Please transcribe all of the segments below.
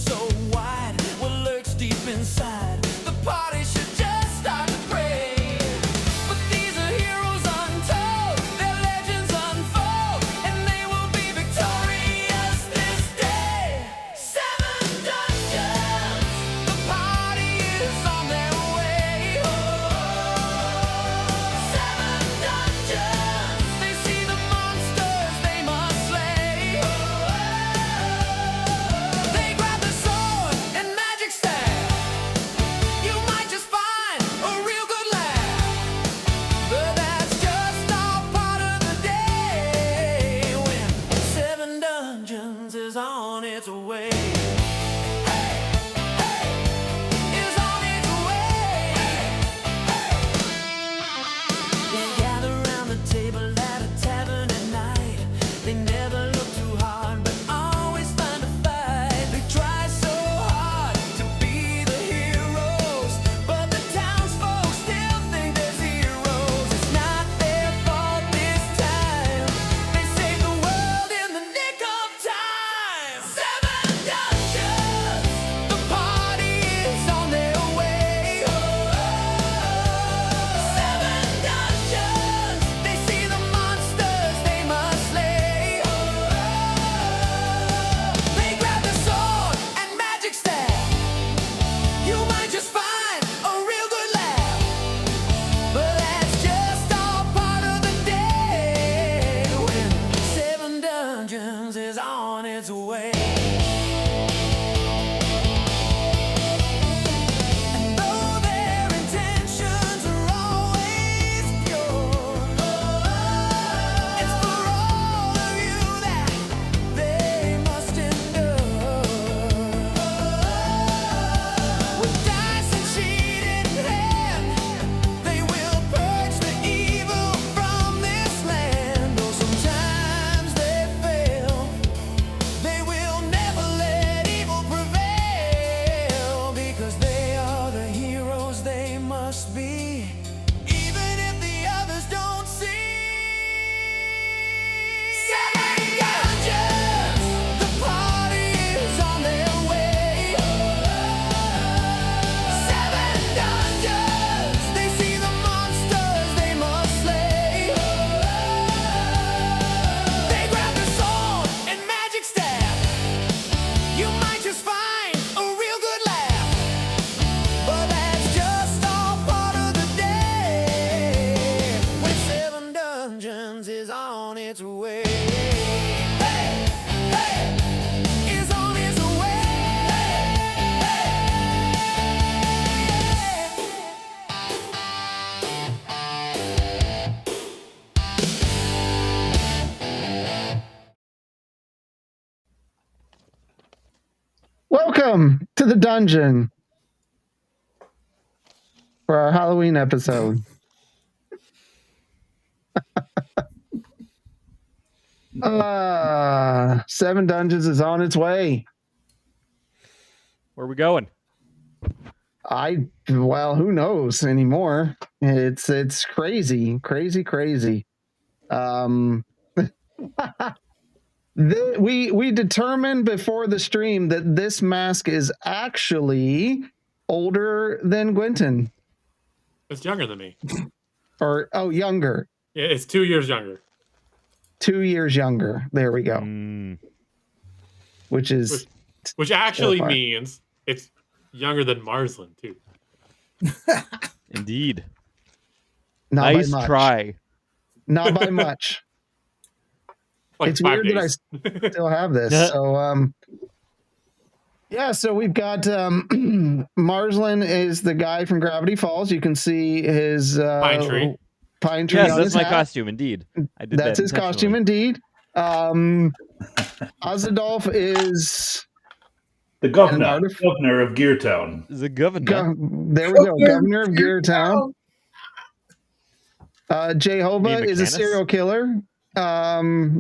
so wide, what lurks deep inside. The party should just start to pray. But these are heroes untold, their legends unfold, and they will be victorious this day. 7 dungeons, the party is on their way. Oh, 7 dungeons, they see the monsters they must slay. They grab the sword and magic staff. You might just find a real good laugh, but that's just all part of the day when 7 dungeons is on its way. Is on its way. They gather round the table at a tavern at night. They never look too hard, but always find a fight. They try so hard to be the heroes, but the townsfolk still think they're zeros. It's not their fault this time. They save the world in the nick of time. 7 dungeons, the party is on their way. 7 dungeons, they see the monsters they must slay. They grab the sword and magic staff. You might just find a real good laugh, but that's just all part of the day when 7 dungeons is on its way. And though their intentions are always pure, it's for all of you that they must endure. With dice and sheet in hand, they will purge the evil from this land. Though sometimes they fail, they will never let evil prevail, because they are the heroes they must be, even if the others don't see. 7 dungeons, the party is on their way. 7 dungeons, they see the monsters they must slay. They grab the sword and magic staff. You might just find a real good laugh, but that's just all part of the day when 7 dungeons is on its way. Hey, hey, is on its way. Welcome to the dungeon for our Halloween episode. 7 Dungeons is on its way. Where are we going? Well, who knows anymore? It's crazy. We determined before the stream that this mask is actually older than Gwynton. It's younger than me. Younger. Yeah, it's 2 years younger. 2 years younger. There we go. Which actually terrifying. means it's younger than Marsland too. Indeed. Not Nice by much. try. Not by much. Like It's 5 weird days. that I still have this. So we've got Marsland is the guy from Gravity Falls. You can see his Pine tree. Pine tree. Yes, on that's his my hat. costume. Indeed, I did That's that his costume, intentionally. indeed. Azadolf is The governor of Geartown. The governor. there we go, governor of Geartown. Jehovah is a McManus? serial killer.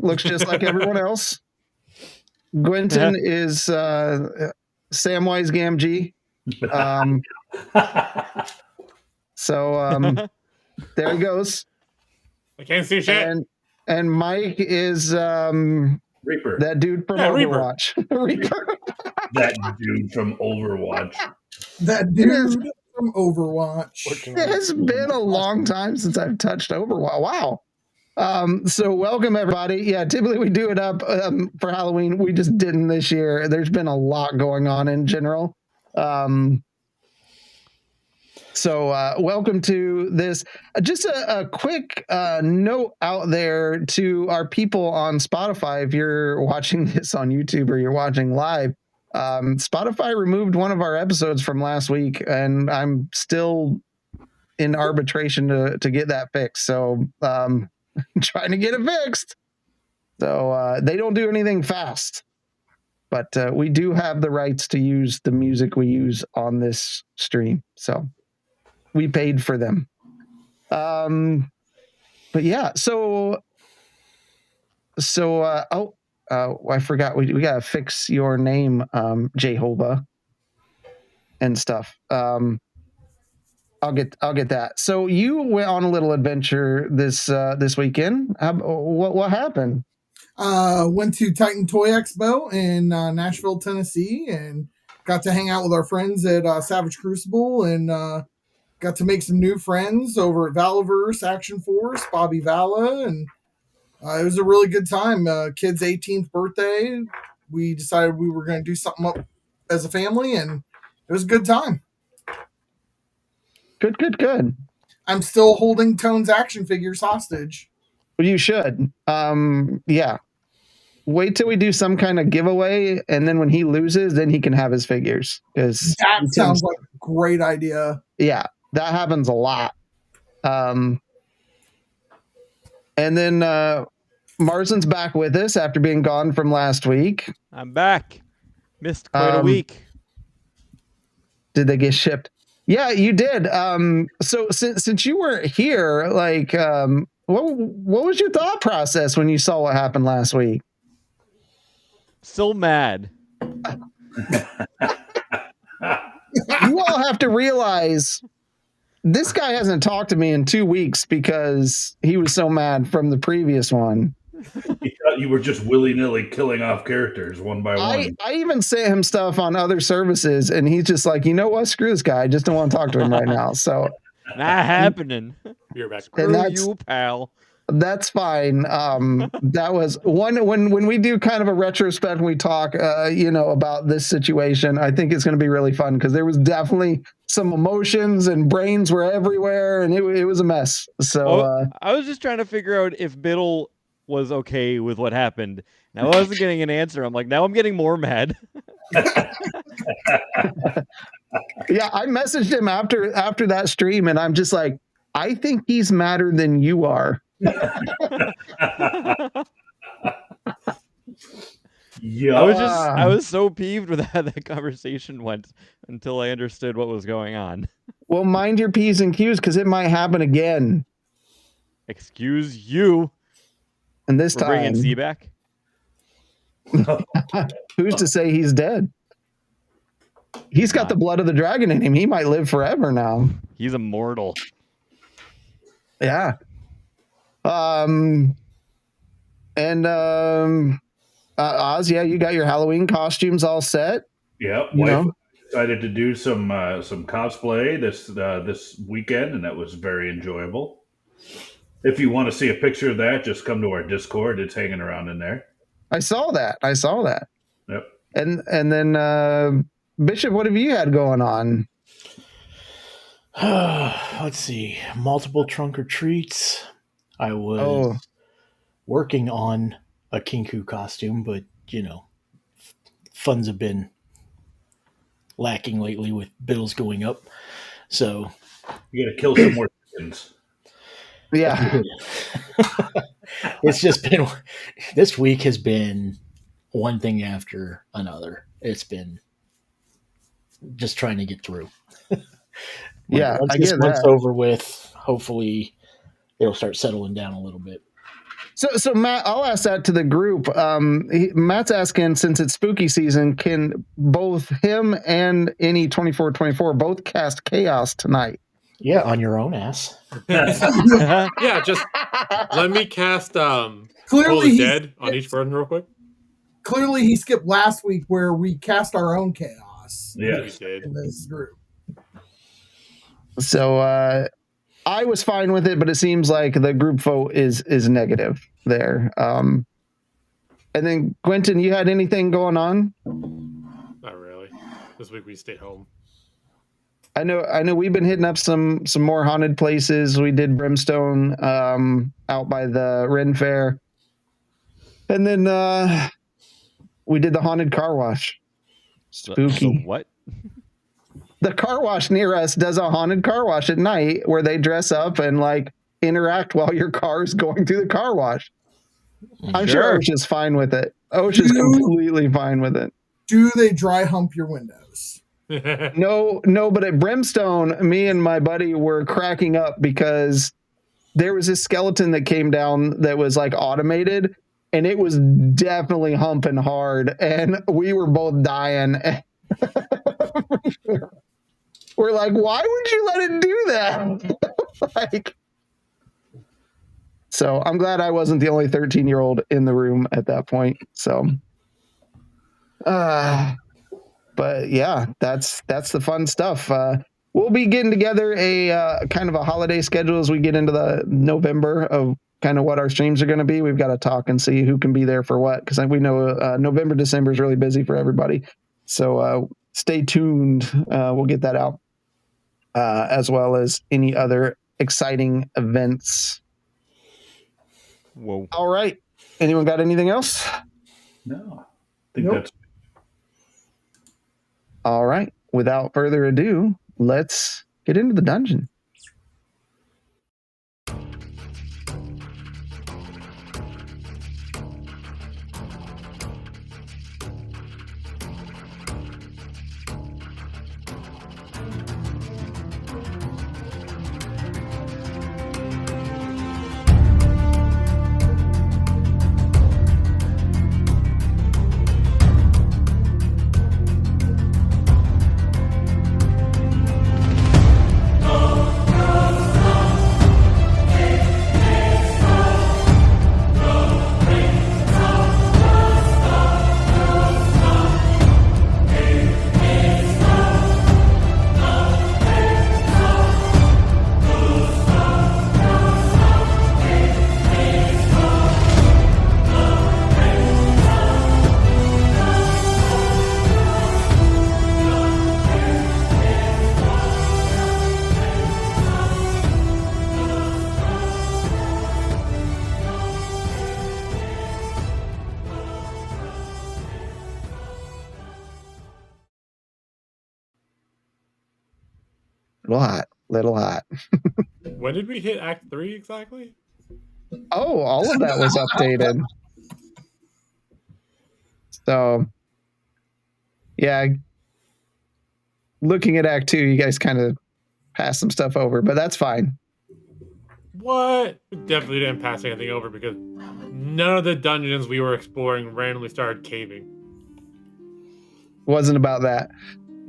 Looks just like everyone else. Gwynton is Samwise Gamgee. So there he goes. I can't see shit. And Mike is Reaper. that dude from Yeah, Reaper. Overwatch. Reaper. That dude from Overwatch. That dude from Overwatch. It's been a long time since I've touched Overwatch. Wow. So welcome everybody. Yeah, typically we do it up for Halloween. We just didn't this year. There's been a lot going on in general. So welcome to this. Just a quick note out there to our people on Spotify. If you're watching this on YouTube or you're watching live, Spotify removed one of our episodes from last week, and I'm still in arbitration to get that fixed. So trying to get it fixed. So they don't do anything fast, but we do have the rights to use the music we use on this stream. So we paid for them. But yeah, so I forgot we gotta fix your name, Jehovah, and stuff. I'll get that. So you went on a little adventure this weekend. What happened? Went to Titan Toy Expo in Nashville, Tennessee, and got to hang out with our friends at Savage Crucible, and got to make some new friends over at Valaverse, Action Force, Bobby Vala, and it was a really good time. Kid's 18th birthday. We decided we were going to do something up as a family, and it was a good time. Good. I'm still holding Tone's action figures hostage. Well, you should. Yeah. Wait till we do some kind of giveaway, and then when he loses, then he can have his figures. Because that sounds like a great idea. Yeah, that happens a lot. And then Marsden's back with us after being gone from last week. I'm back. Missed quite a week. Did they get shipped? Yeah, you did. So since you weren't here, like, what was your thought process when you saw what happened last week? So mad. You all have to realize this guy hasn't talked to me in 2 weeks because he was so mad from the previous one. He thought you were just willy-nilly killing off characters one by one. I even sent him stuff on other services, and he's just like, you know what? Screw this guy. I just don't want to talk to him right now. So Not happening. You're back. Screw you, pal. That's fine. That was one when we do kind of a retrospect and we talk, about this situation. I think it's going to be really fun because there was definitely some emotions and brains were everywhere, and it was a mess. So I was just trying to figure out if Biddle was okay with what happened. And I wasn't getting an answer. I'm like, now I'm getting more mad. Yeah, I messaged him after that stream, and I'm just like, I think he's madder than you are. Yeah, I was so peeved with how that conversation went until I understood what was going on. Well, mind your P's and Q's because it might happen again. Excuse you. And this We're time, bringing C back. Who's to say he's dead? He's got the blood of the dragon in him. He might live forever now. He's immortal. Yeah. Oz, yeah, you got your Halloween costumes all set. Yeah, wife decided to do some cosplay this weekend, and that was very enjoyable. If you want to see a picture of that, just come to our Discord. It's hanging around in there. I saw that. Yep. And then Bishop, what have you had going on? Let's see. Multiple trunk or treats. I was working on a Kinku costume, but funds have been lacking lately with bills going up. So You got to kill some more chickens. Yeah. It's just been, this week has been one thing after another. It's been just trying to get through. Yeah, once I this get month's that. over with, hopefully it'll start settling down a little bit. So Matt, I'll ask that to the group. Matt's asking, since it's spooky season, can both him and any 24/24 both cast chaos tonight? Yeah, on your own ass. Yeah, just let me cast Clearly Clearly, Dead on each person real quick. clearly he skipped last week where we cast our own chaos Yes. We did. in this group. So I was fine with it, but it seems like the group vote is negative there. And then Quentin, you had anything going on? Not really. This week we stayed home. I know we've been hitting up some more haunted places. We did Brimstone out by the Ren Fair. And then we did the haunted car wash. Spooky. So what? The car wash near us does a haunted car wash at night where they dress up and like interact while your car is going through the car wash. I'm sure Osha's fine with it. Osha's completely fine with it. Do they dry hump your windows? No, but at Brimstone, me and my buddy were cracking up because there was this skeleton that came down that was like automated, and it was definitely humping hard, and we were both dying. We're like, why would you let it do that? Like, so I'm glad I wasn't the only 13-year-old in the room at that point. So, but yeah, that's the fun stuff. We'll be getting together a kind of a holiday schedule as we get into the November of kind of what our streams are going to be. We've got to talk and see who can be there for what, because we know November, December is really busy for everybody. So stay tuned. We'll get that out as well as any other exciting events. Whoa. All right. Anyone got anything else? No. I think Nope. that's All right. Without further ado, let's get into the dungeon. Little hot. When did we hit Act 3 exactly? Oh, all of that was updated. So, yeah, looking at Act 2, you guys kind of passed some stuff over, but that's fine. What? We definitely didn't pass anything over because none of the dungeons we were exploring randomly started caving. Wasn't about that.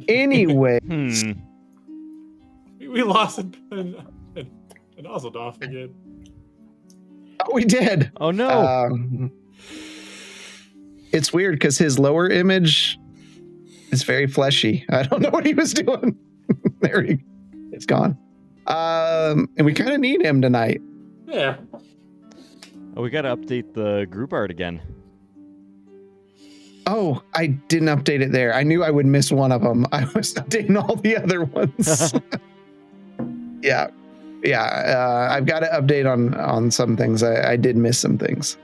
Anyway, We lost an Ozeldorf again. oh, we did. Oh no. It's weird because his lower image is very fleshy. I don't know what he was doing. It's gone. And we kind of need him tonight. Yeah. Oh, we got to update the group art again. Oh, I didn't update it there. I knew I would miss one of them. I was updating all the other ones. Yeah. I've got to update on some things. I did miss some things.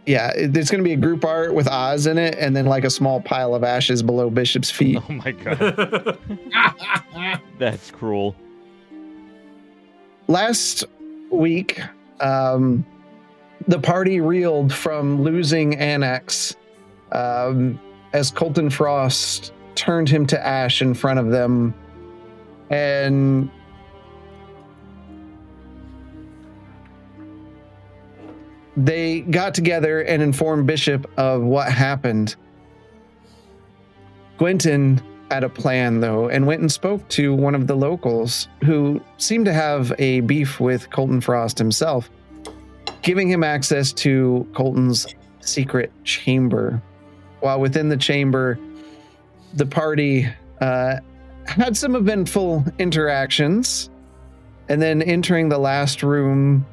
Yeah, there's going to be a group art with Oz in it, and then like a small pile of ashes below Bishop's feet. Oh my god. That's cruel. Last week, the party reeled from losing Annex as Colton Frost turned him to ash in front of them. And they got together and informed Bishop of what happened. Quentin had a plan, though, and went and spoke to one of the locals who seemed to have a beef with Colton Frost himself. giving him access to Colton's secret chamber. While within the chamber, the party had some eventful interactions, and then entering the last room,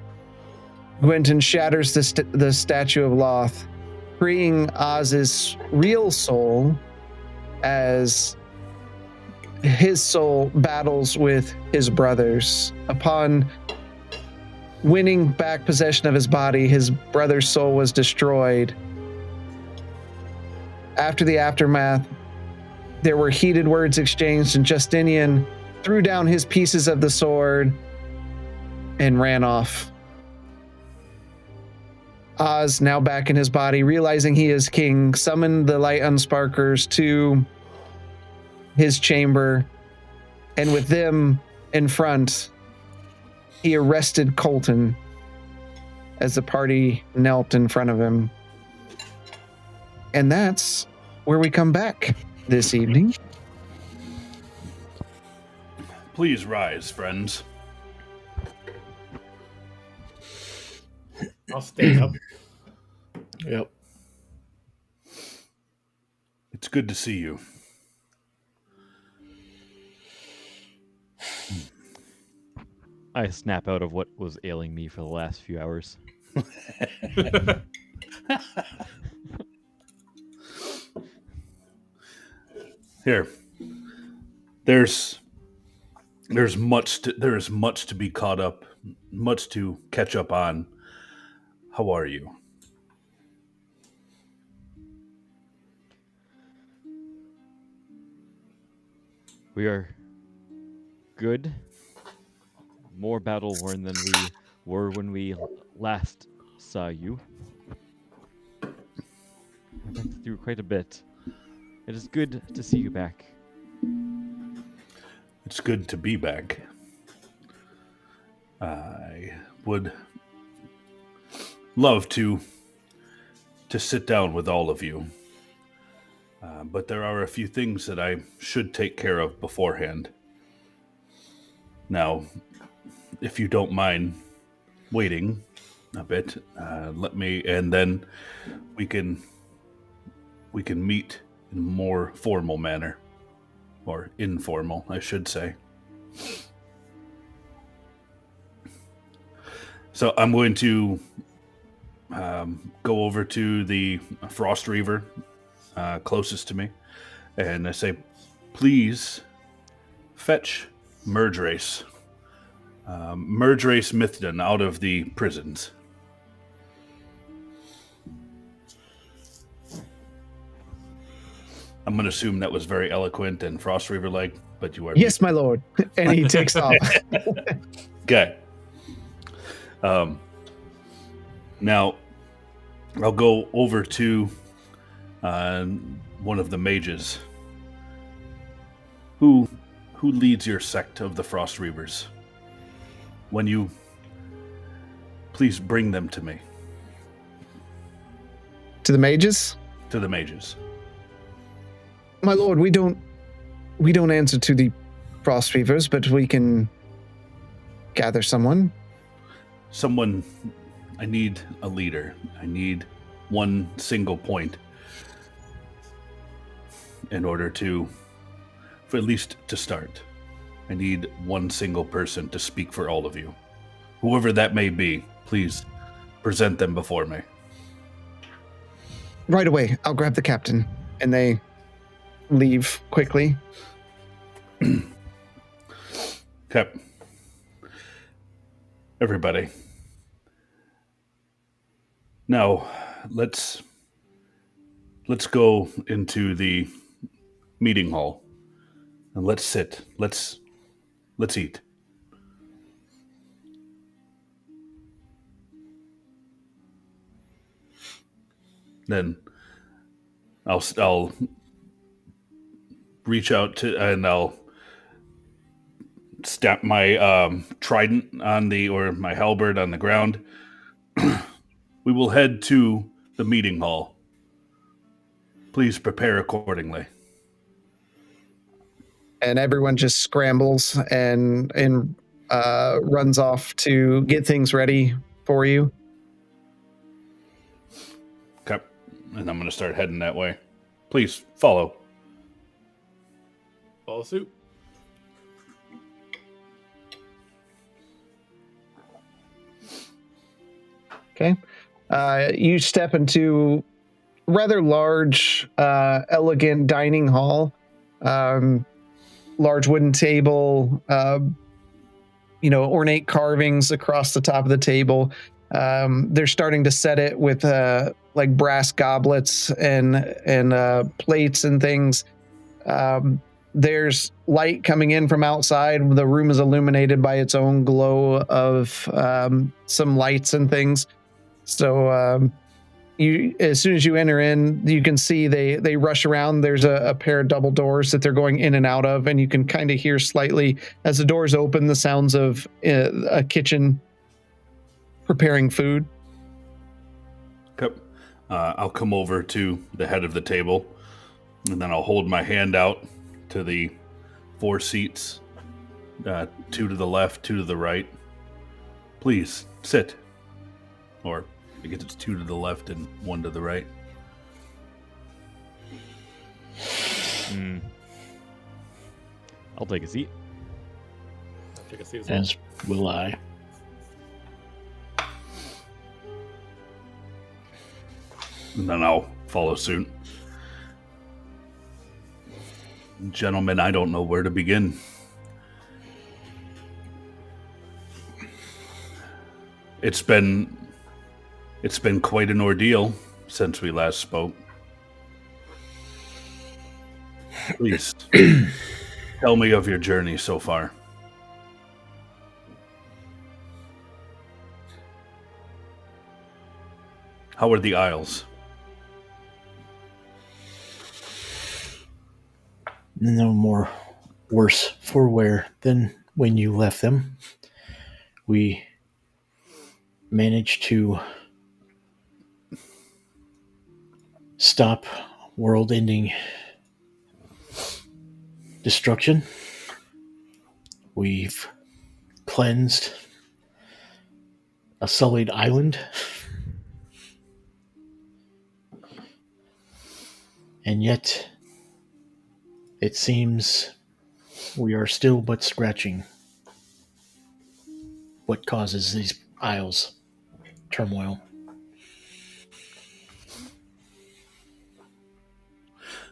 Gwenton shatters the statue of Loth, freeing Oz's real soul as his soul battles with his brothers. Upon winning back possession of his body, his brother's soul was destroyed. After the aftermath, there were heated words exchanged, and Justinian threw down his pieces of the sword and ran off. Oz, now back in his body, realizing he is king, summoned the Light Unsparkers to his chamber, and with them in front, he arrested Colton as the party knelt in front of him. And that's where we come back this evening. Please rise, friends. I'll stay up. Yep. It's good to see you. I snap out of what was ailing me for the last few hours. Here. There's much to be caught up, much to catch up on. How are you? We are good. More battle worn than we were when we last saw you. We've been through quite a bit. It is good to see you back. It's good to be back. I would love to sit down with all of you. But there are a few things that I should take care of beforehand. Now, if you don't mind waiting a bit, let me, and then we can meet in a more formal manner, or informal, I should say. So I'm going to go over to the Frost Reaver closest to me, and I say, please fetch Merge Race Mythdon out of the prisons. I'm going to assume that was very eloquent and Frost Reaver-like, but you are... Yes, my lord. And he takes off. Okay. Now, I'll go over to one of the mages. Who leads your sect of the Frost Reavers? When you... Please bring them to me. To the mages? To the mages. My lord, we don't answer to the Frost Reavers, but we can gather someone. Someone... I need a leader. I need one single point in order to... for at least to start. I need one single person to speak for all of you. Whoever that may be, please present them before me. Right away. I'll grab the captain. And they leave quickly. Okay. Everybody. Now, let's go into the meeting hall. And let's sit. Let's eat. Then I'll reach out to and I'll stamp my trident on my halberd on the ground. We will head to the meeting hall. Please prepare accordingly. And everyone just scrambles and runs off to get things ready for you. Okay. And I'm going to start heading that way. Please follow. Follow suit. Okay. You step into rather large, elegant dining hall. Large wooden table, ornate carvings across the top of the table. They're starting to set it with like brass goblets and plates and things. There's light coming in from outside. The room is illuminated by its own glow of some lights and things. So as soon as you enter in, you can see they rush around. There's a pair of double doors that they're going in and out of, and you can kind of hear slightly as the doors open the sounds of a kitchen preparing food. Okay. I'll come over to the head of the table, and then I'll hold my hand out to the 4 seats, 2 to the left, 2 to the right. Please sit. Or I guess it's 2 to the left and 1 to the right. I'll take a seat. I'll take a seat as well. As will I. And then I'll follow suit. Gentlemen, I don't know where to begin. It's been quite an ordeal since we last spoke. Please, tell me of your journey so far. How are the Isles? No more worse for wear than when you left them. We managed to stop world-ending destruction. We've cleansed a sullied island. And yet, it seems we are still but scratching what causes these isles turmoil.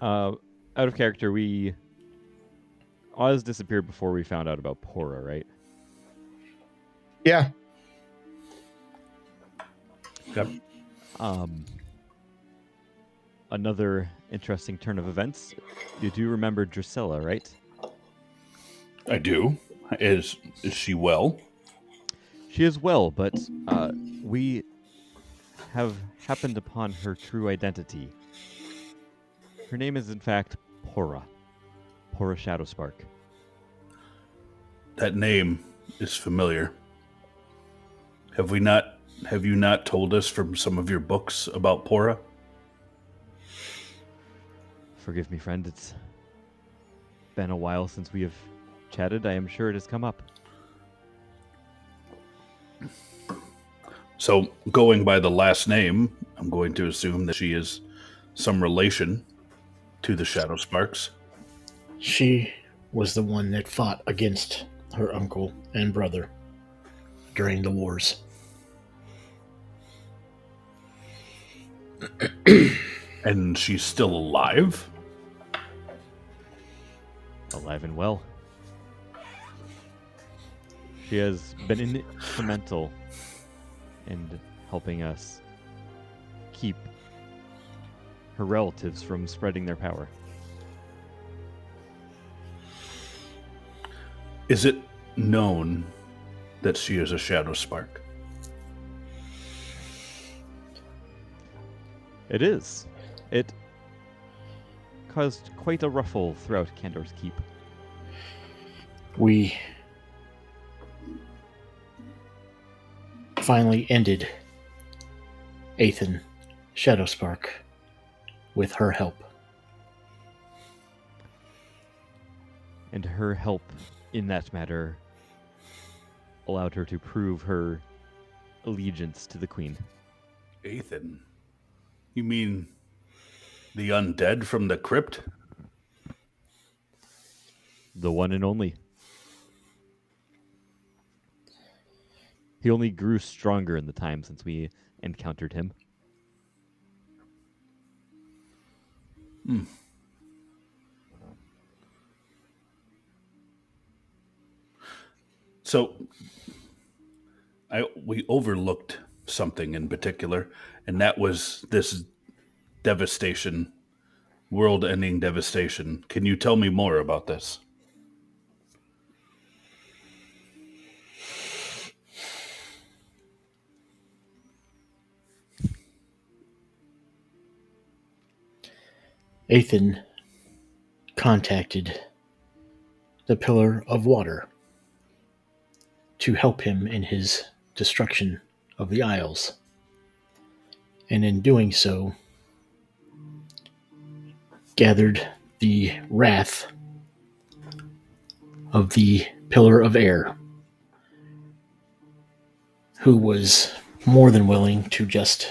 Out of character, Oz disappeared before we found out about Pora, right? Yeah. Yep. Another interesting turn of events. You do remember Drusilla, right? I do. Is she well? She is well, but we have happened upon her true identity. Her name is, in fact, Pora. Pora Shadowspark. That name is familiar. Have you not told us from some of your books about Pora? Forgive me, friend. It's been a while since we have chatted. I am sure it has come up. So, going by the last name, I'm going to assume that she is some relation to the Shadowsparks. She was the one that fought against her uncle and brother during the wars. And she's still alive? Alive and well. She has been instrumental in helping us keep her relatives from spreading their power. Is it known that she is a Shadowspark? It is. It caused quite a ruffle throughout Kandor's Keep. We finally ended Aethan Shadowspark with her help. And her help in that matter allowed her to prove her allegiance to the Queen. Aethan. You mean the undead from the crypt? The one and only. He only grew stronger in the time since we encountered him. So, we overlooked something in particular, and that was this devastation, world-ending devastation. Can you tell me more about this? Ethan contacted the Pillar of Water to help him in his destruction of the Isles. And in doing so, gathered the wrath of the Pillar of Air, who was more than willing to just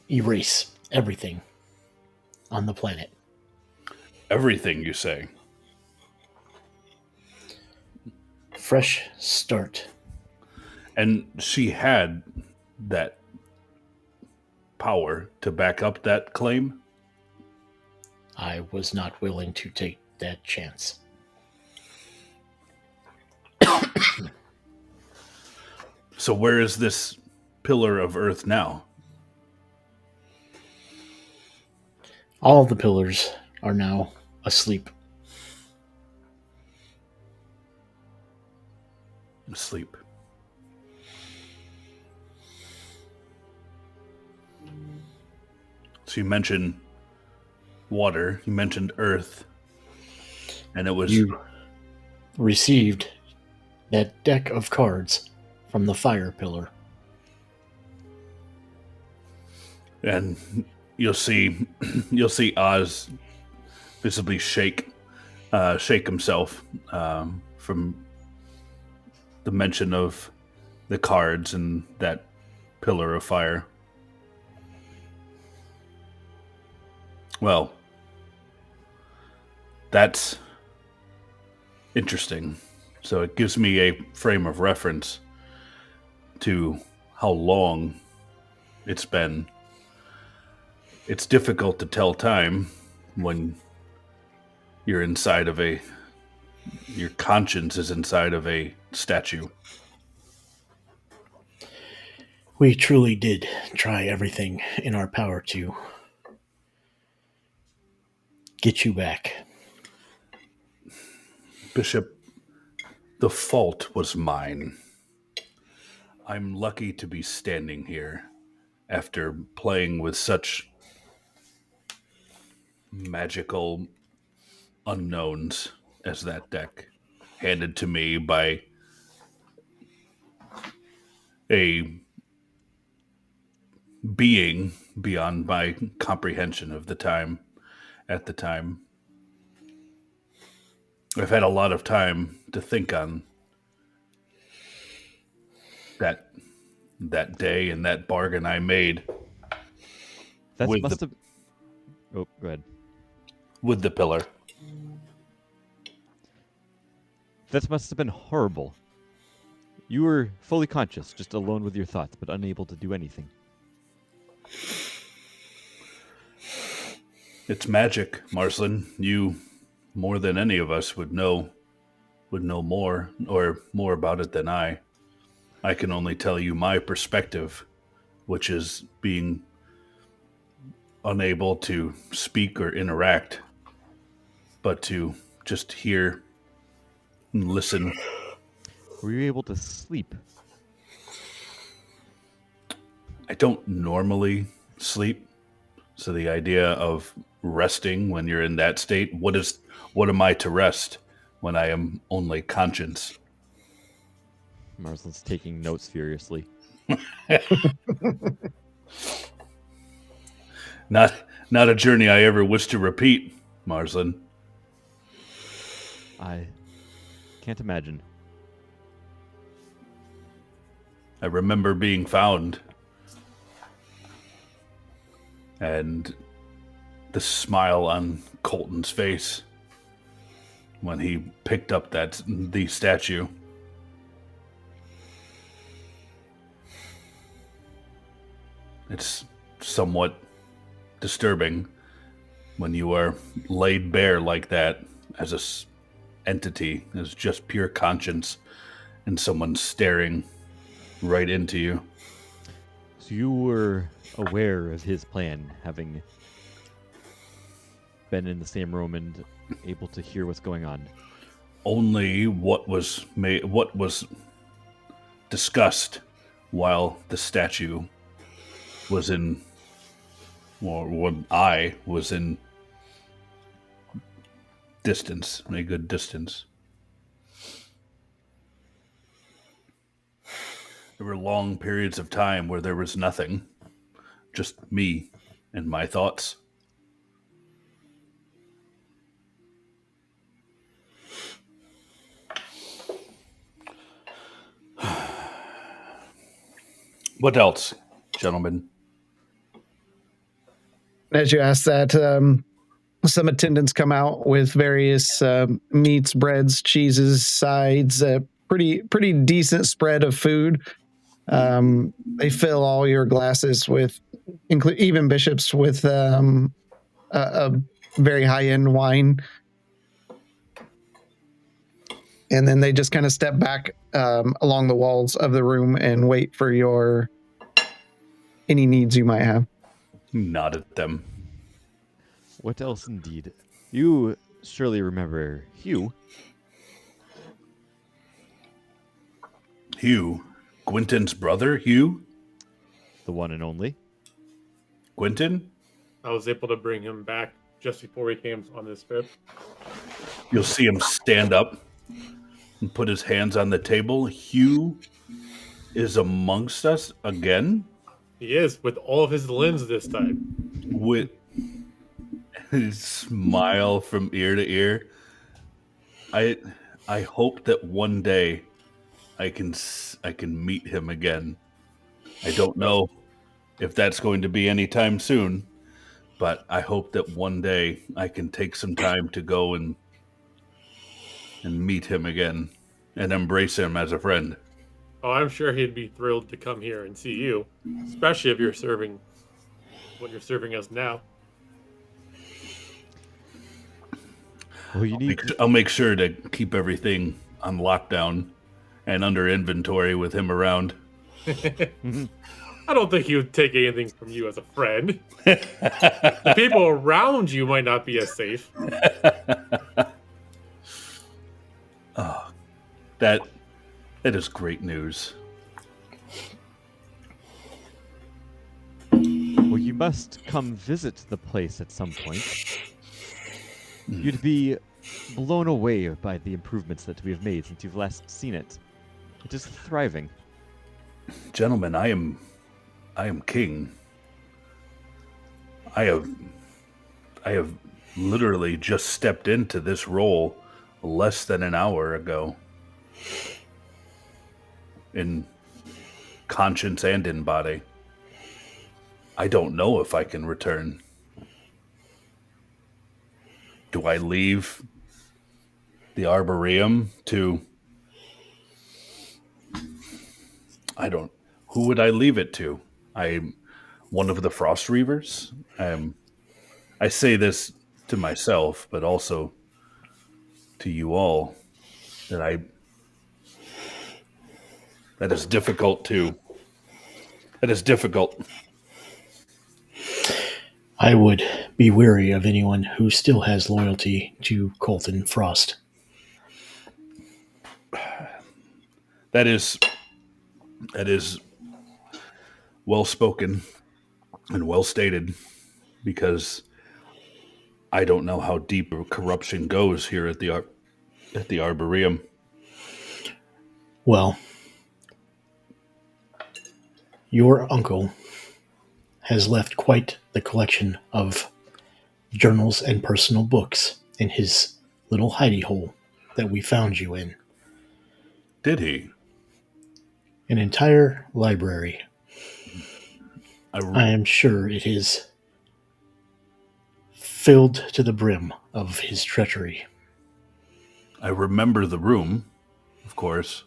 erase everything on the planet. Everything, you say? Fresh start. And she had that power to back up that claim? I was not willing to take that chance. So where is this pillar of earth now? All the pillars are now asleep. Asleep. So you mentioned water, you mentioned earth, and it was... You received that deck of cards from the fire pillar. And you'll see Oz visibly shake himself from the mention of the cards and that pillar of fire. Well, that's interesting. So it gives me a frame of reference to how long it's been. It's difficult to tell time when you're inside of your conscience is inside of a statue. We truly did try everything in our power to get you back. Bishop, the fault was mine. I'm lucky to be standing here after playing with such magical unknowns as that deck, handed to me by a being beyond my comprehension of the time. At the time, I've had a lot of time to think on that day and that bargain I made. That With must the- have. Oh, go ahead. with the pillar. That must have been horrible. You were fully conscious, just alone with your thoughts, but unable to do anything. It's magic, Marsland. You, more than any of us, would know more about it than I. I can only tell you my perspective, which is being unable to speak or interact, but to just hear and listen. Were you able to sleep? I don't normally sleep, so the idea of resting when you're in that state, what am I to rest when I am only conscience? Marsland's taking notes furiously. Not a journey I ever wish to repeat, Marsland. I can't imagine. I remember being found and the smile on Colton's face when he picked up the statue. It's somewhat disturbing when you are laid bare like that as entity, as just pure conscience, and someone staring right into you. So you were aware of his plan, having been in the same room and able to hear what's going on. Only what was discussed while the statue was in, or when I was in distance, a good distance. There were long periods of time where there was nothing, just me and my thoughts. What else, gentlemen? As you ask that, some attendants come out with various meats, breads, cheeses, sides, pretty decent spread of food. They fill all your glasses with, even Bishop's, with a very high-end wine. And then they just kind of step back along the walls of the room and wait for any needs you might have. Nod at them. What else indeed? You surely remember Hugh. Hugh? Quentin's brother, Hugh? The one and only. Quentin? I was able to bring him back just before we came on this trip. You'll see him stand up and put his hands on the table. Hugh is amongst us again? He is, with all of his limbs this time. With his smile from ear to ear. I hope that one day I can meet him again. I don't know if that's going to be anytime soon, but I hope that one day I can take some time to go and meet him again and embrace him as a friend. Oh, I'm sure he'd be thrilled to come here and see you, especially if you're serving what you're serving us now. Well, you need. I'll make sure to keep everything on lockdown and under inventory with him around. I don't think he would take anything from you as a friend. The people around you might not be as safe. Oh, that is great news. Well, you must come visit the place at some point. You'd be blown away by the improvements that we have made since you've last seen it. It is thriving. Gentlemen, I am king. I have literally just stepped into this role less than an hour ago. In conscience and in body. I don't know if I can return. Do I leave the Arboreum to... Who would I leave it to? I'm one of the Frost Reavers. I say this to myself, but also to you all, that is difficult too. That is difficult. I would be wary of anyone who still has loyalty to Colton Frost. That is well spoken and well stated, because I don't know how deep corruption goes here at the Arboreum. Well, your uncle has left quite the collection of journals and personal books in his little hidey hole that we found you in. Did he? An entire library. I am sure it is filled to the brim of his treachery. I remember the room, of course,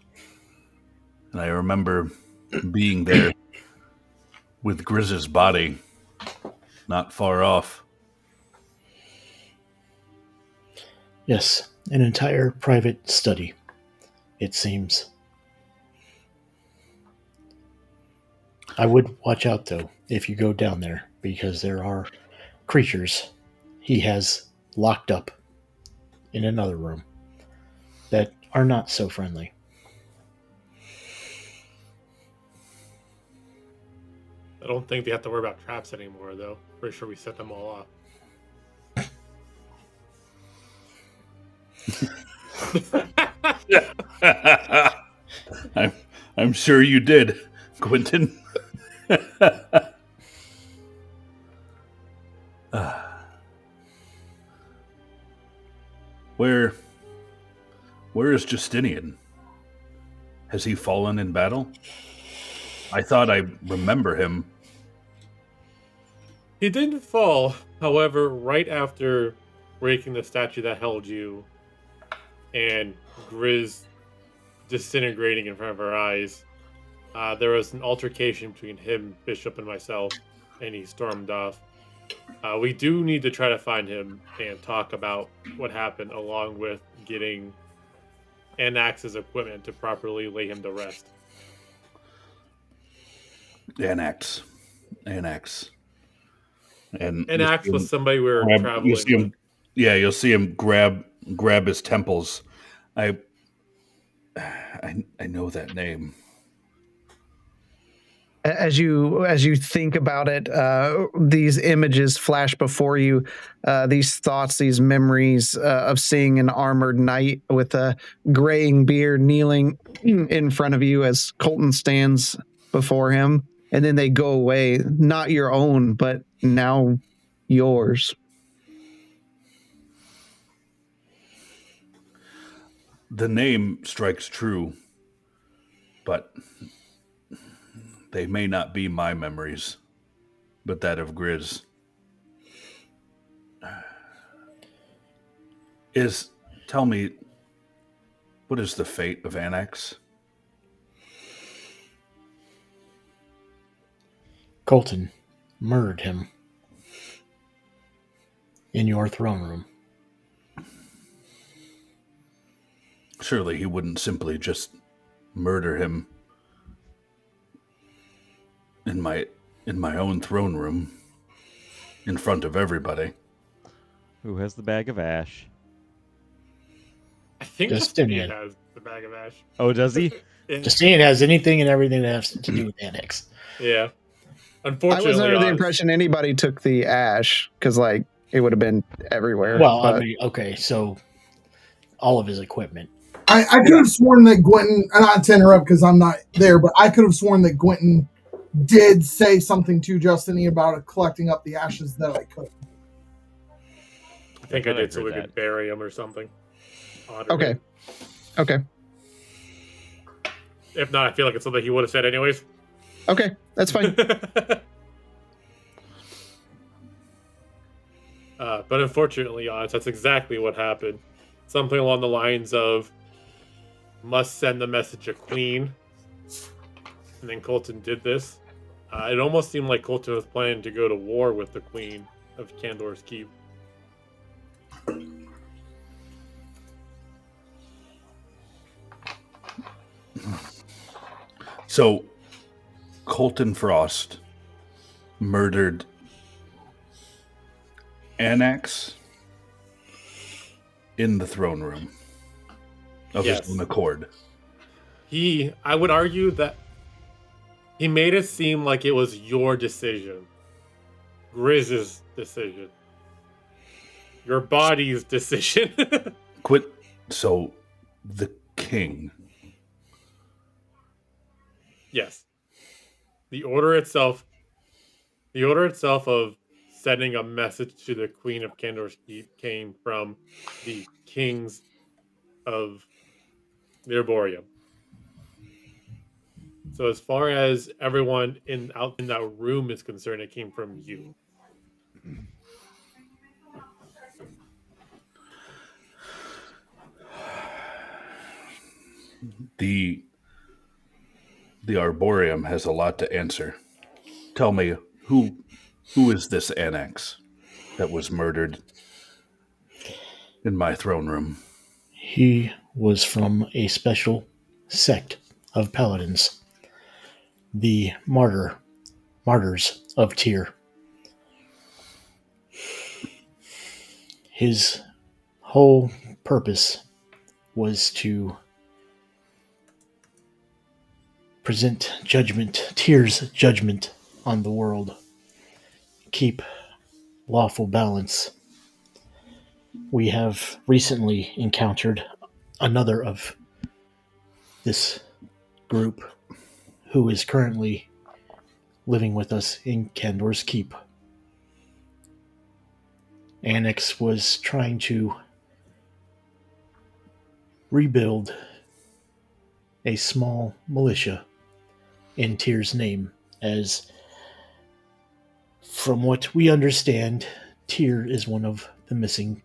and I remember being there with Grizz's body not far off. Yes, an entire private study, it seems. I would watch out, though, if you go down there, because there are creatures he has locked up in another room that are not so friendly. I don't think they have to worry about traps anymore, though. Pretty sure we set them all off. I'm sure you did, Quentin. Where is Justinian? Has he fallen in battle? I thought I remember him. He didn't fall. However, right after breaking the statue that held you and Grizz disintegrating in front of our eyes, there was an altercation between him, Bishop, and myself, and he stormed off. We do need to try to find him and talk about what happened, along with getting Anax's equipment to properly lay him to rest. Anax. And Anax was somebody we were traveling you'll see him, with. yeah, you'll see him grab his temples. I know that name. As you think about it, these images flash before you, these thoughts, these memories of seeing an armored knight with a graying beard kneeling in front of you as Colton stands before him, and then they go away. Not your own, but now yours. The name strikes true, but they may not be my memories, but that of Grizz. Tell me, what is the fate of Anax? Colton murdered him in your throne room. Surely he wouldn't simply just murder him in my own throne room in front of everybody. Who has the bag of ash? I think Justinian. Justinian has the bag of ash. Oh, does he? Yeah. Justinian has anything and everything that has to do with Anax. Yeah. I Unfortunately, was under the Oz- impression anybody took the ash because, like, it would have been everywhere. Well, but I mean, okay, so all of his equipment. I could have sworn that Gwenton, not to interrupt because I'm not there, but I could have sworn that Gwenton did say something to Justinian about collecting up the ashes that I could. I think I thought I did so heard we that. could bury him or something. Honor okay, him. okay, If not, I feel like it's something he would have said anyways. okay. That's fine. But unfortunately, Oz, that's exactly what happened. Something along the lines of, must send the message to Queen. And then Colton did this. It almost seemed like Colton was planning to go to war with the Queen of Candor's Keep. So, Colton Frost murdered Anax in the throne room of Yes. his own accord. I would argue that he made it seem like it was your decision. Grizz's decision. Your body's decision. Quit. So, the king. Yes. The order itself of sending a message to the Queen of Candor's Keep came from the kings of Mirboreum. So as far as everyone out in that room is concerned, it came from you. The Arboreum has a lot to answer. Tell me, who is this Annex that was murdered in my throne room? He was from a special sect of paladins, the Martyrs of Tyr. His whole purpose was to present judgment, Tyr's judgment on the world, keep lawful balance. We have recently encountered another of this group who is currently living with us in Kandor's Keep. Annex was trying to rebuild a small militia in Tyr's name, as from what we understand, Tyr is one of the missing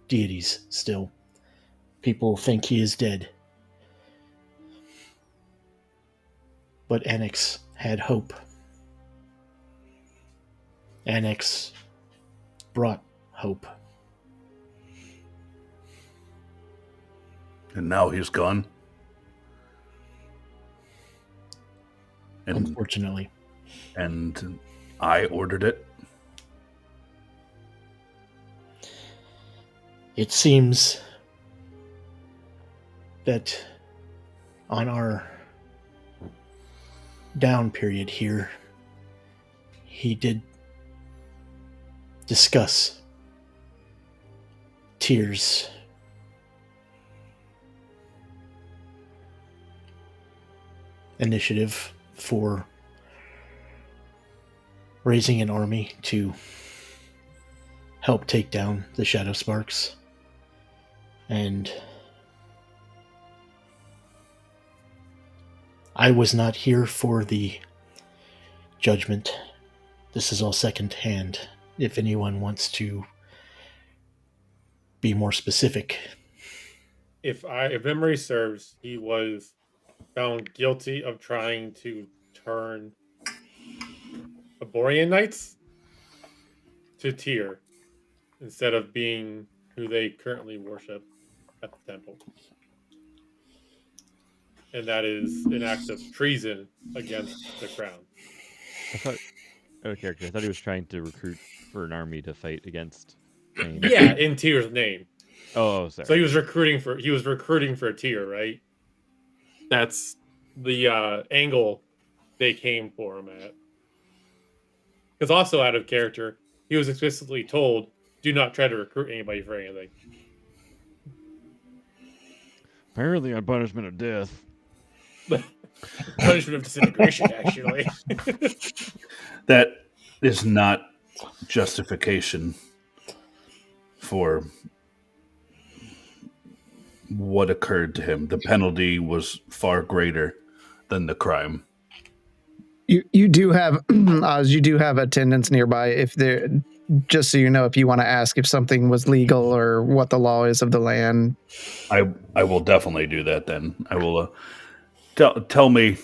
deities still. People think he is dead. But Annex had hope. Annex brought hope. And now he's gone. Unfortunately. And I ordered it. It seems that on our down period here, he did discuss Tyr's initiative for raising an army to help take down the Shadow Sparks. And I was not here for the judgment. This is all second hand. If anyone wants to be more specific. If memory serves, he was found guilty of trying to turn Aborian Knights to Tyr instead of being who they currently worship at the temple. And that is an act of treason against the crown. I thought, okay, I thought he was trying to recruit for an army to fight against Cain. Yeah, in Tyr's name. Oh, sorry. So he was recruiting for Tyr, right? That's the angle they came for him at. Because also out of character, he was explicitly told, "Do not try to recruit anybody for anything." Apparently, on punishment of death. Punishment of disintegration, actually. That is not justification for what occurred to him. The penalty was far greater than the crime. You do have Oz, you do have attendants nearby if they're, just so you know, if you want to ask if something was legal or what the law is of the land. I will definitely do that then. I will tell me,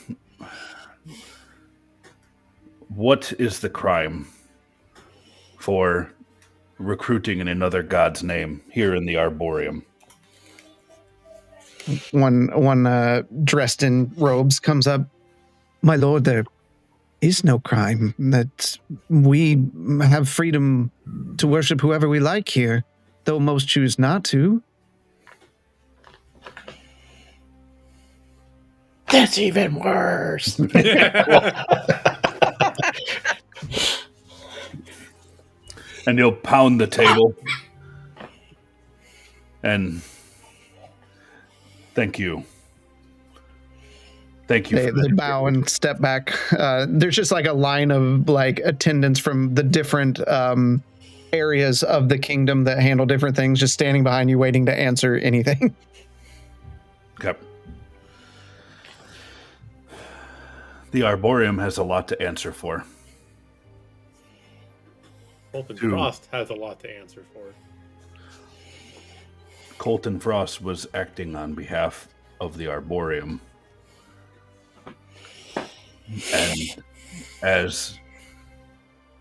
what is the crime for recruiting in another god's name here in the Arboreum? One dressed in robes comes up. My lord, there is no crime. That we have freedom to worship whoever we like here, though most choose not to. That's even worse. And he'll pound the table. And thank you. Thank you. They bow and step back. There's just like a line of like attendants from the different areas of the kingdom that handle different things, just standing behind you, waiting to answer anything. Okay. The Arboreum has a lot to answer for. Colton Frost has a lot to answer for. Colton Frost was acting on behalf of the Arboreum And as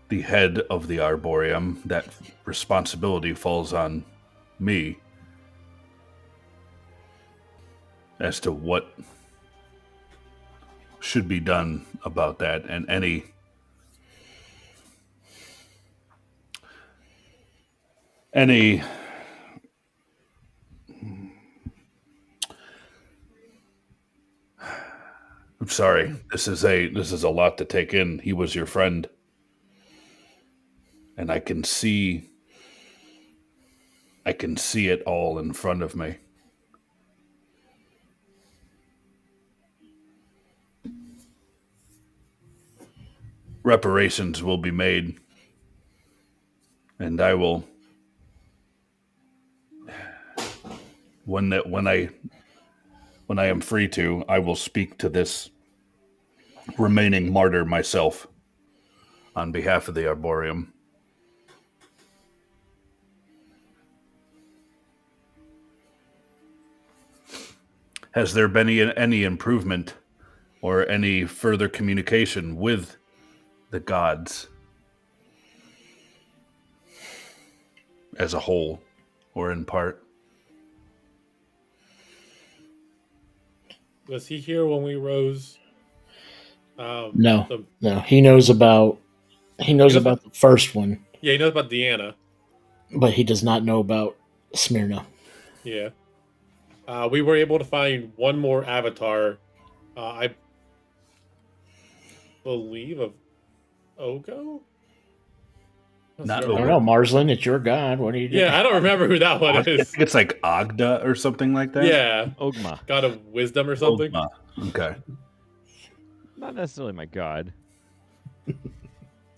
the head of the Arboreum, that responsibility falls on me as to what should be done about that, and any I'm sorry. This is a lot to take in. He was your friend. And I can see it all in front of me. Reparations will be made, and I will when I am free to, I will speak to this remaining martyr myself on behalf of the Arboreum. Has there been any improvement or any further communication with the gods as a whole or in part? Was he here when we rose? No. He knows about the first one, Yeah, he knows about Deanna. but he does not know about Smyrna. Yeah. We were able to find one more avatar. I believe of Ogo? Not I don't know, Marsland, it's your god. What are you doing? Yeah, I don't remember who that one I is. think it's like Agda or something like that. Yeah. Ogma. God of wisdom or something. Ogma. Okay. Not necessarily my god.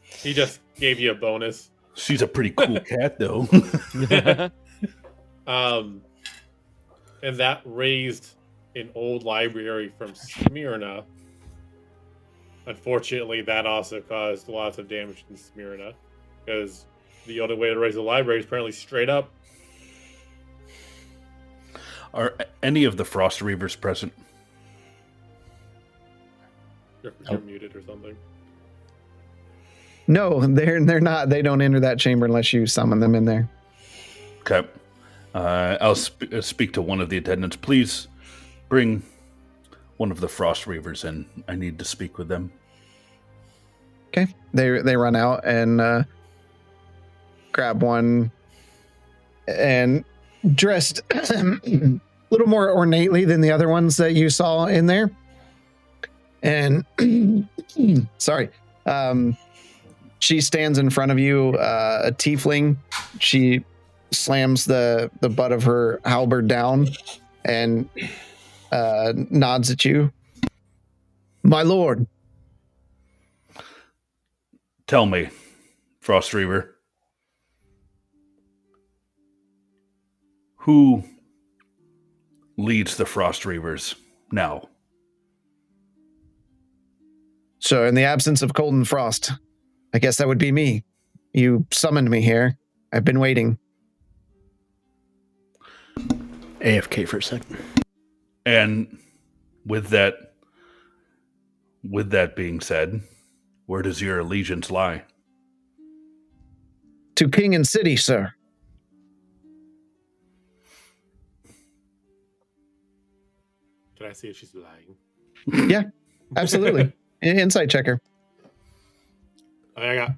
He just gave you a bonus. She's a pretty cool cat, though. And that raised an old library from Smyrna. Unfortunately, that also caused lots of damage in Smyrna, because the only way to raise a library is apparently straight up. Are any of the Frost Reavers present? You're muted or something. No, they're not. They don't enter that chamber unless you summon them in there. Okay. I'll speak to one of the attendants. Please bring one of the Frost Reavers in. I need to speak with them. Okay. They run out and grab one, and dressed a little more ornately than the other ones that you saw in there. And sorry. She stands in front of you, a tiefling. She slams the butt of her halberd down and nods at you. My lord. Tell me, Frost Reaver, who leads the Frost Reavers now? So in the absence of Cold and Frost, I guess that would be me. You summoned me here. I've been waiting. AFK for a second. And with that being said, where does your allegiance lie? To king and city, sir. Can I see if she's lying? Yeah, absolutely. Insight checker. I got.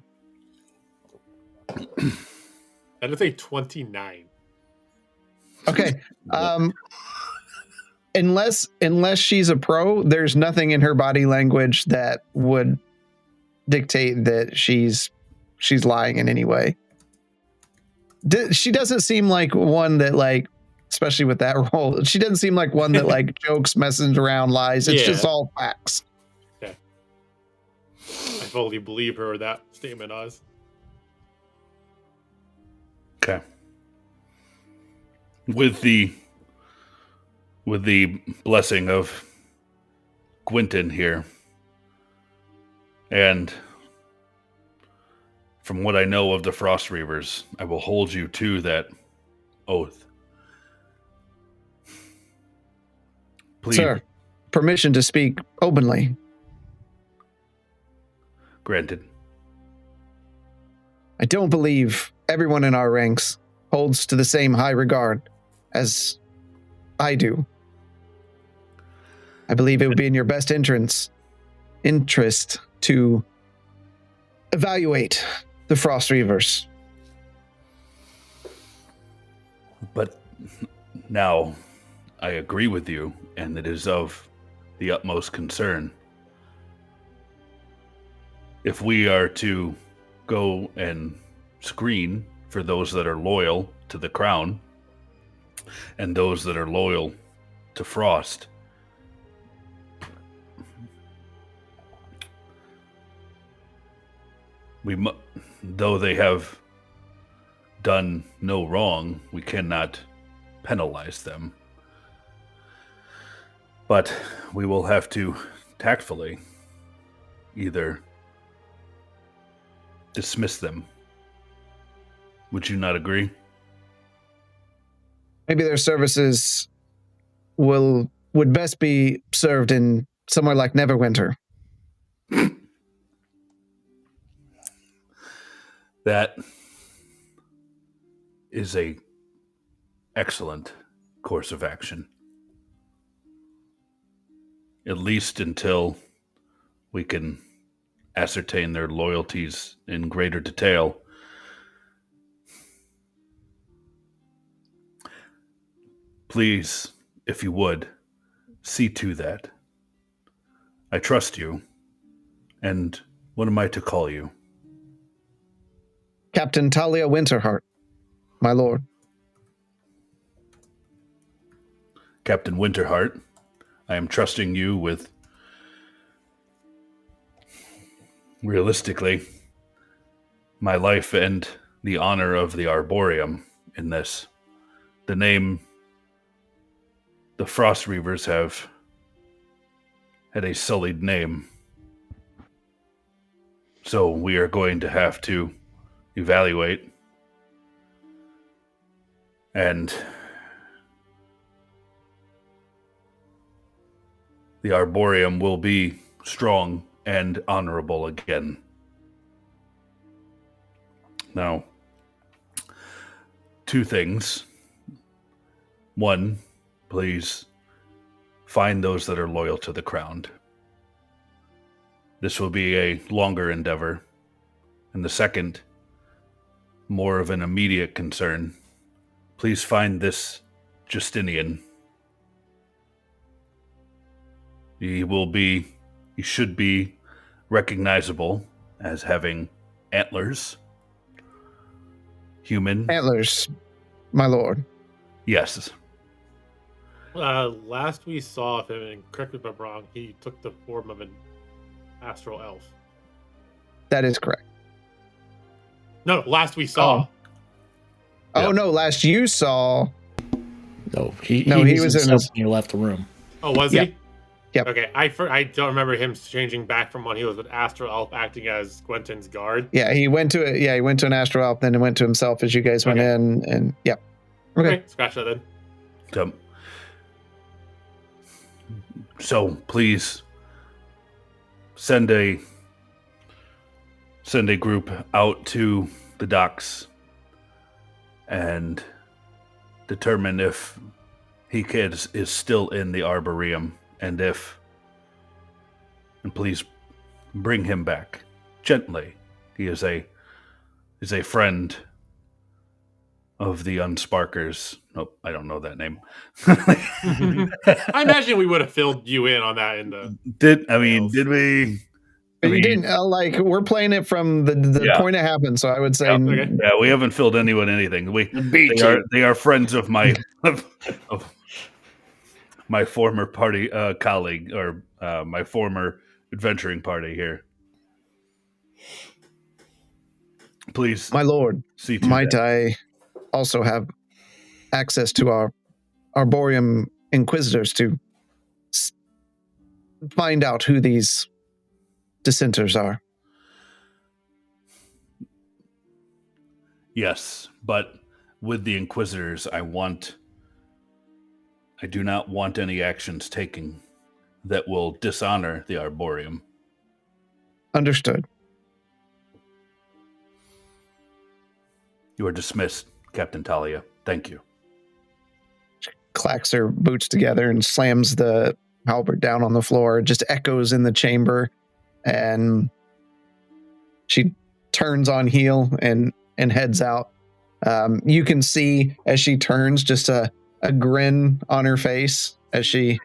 I would say 29. Okay. Unless she's a pro, there's nothing in her body language that would dictate that she's lying in any way. She doesn't seem like one that, like, especially with that role, she doesn't seem like one that like jokes, messes around, lies. It's just all facts. Okay. I fully believe her that statement, Oz. Okay. With the blessing of Quentin here, and from what I know of the Frost Reavers, I will hold you to that oath. Please. Sir, permission to speak openly. Granted. I don't believe everyone in our ranks holds to the same high regard as I do. I believe it would be in your best interest to evaluate the Frost Reavers. But now I agree with you, and it is of the utmost concern. If we are to go and screen for those that are loyal to the crown and those that are loyal to Frost, though they have done no wrong, we cannot penalize them. But we will have to tactfully either dismiss them. Would you not agree? Maybe their services would best be served in somewhere like Neverwinter. That is a excellent course of action. At least until we can ascertain their loyalties in greater detail. Please, if you would, see to that. I trust you. And what am I to call you? Captain Talia Winterheart, my lord. Captain Winterheart, I am trusting you with, realistically, my life and the honor of the Arboreum in this. The name the Frost Reavers have had a sullied name. So we are going to have to evaluate and the Arboreum will be strong and honorable again. Now, two things. One, please find those that are loyal to the crown. This will be a longer endeavor. And the second, more of an immediate concern. Please find this Justinian. He should be recognizable as having antlers. Human. Antlers, my lord. Yes. Last we saw of him, and correct me if I'm wrong, he took the form of an astral elf. That is correct. No, last we saw. Oh, no, last you saw. No, he was in when he left the room. Oh, was Yeah. he? Yep. Okay, I don't remember him changing back from when he was an astral elf acting as Gwenton's guard. Yeah, he went to an astral elf, then he went to himself as you guys went Okay. in, and yeah. Okay. Scratch that then. So please send a group out to the docks and determine if he is still in the Arboreum, and please bring him back gently. He is a friend of the Unsparkers. Nope, I don't know that name. I imagine we would have filled you in on that in the. Did we? But you didn't we're playing it from the point it happened, so I would say Okay. Yeah, we haven't filled anyone anything. They are friends of my of my former party colleague, or my former adventuring party here. Please, my lord, see to might that. I also have access to our Arboreum Inquisitors to find out who these dissenters are? Yes, but with the Inquisitors, I do not want any actions taken that will dishonor the Arboreum. Understood. You are dismissed, Captain Talia. Thank you. Clacks her boots together and slams the halberd down on the floor. It just echoes in the chamber, and she turns on heel and heads out. You can see as she turns just a grin on her face as she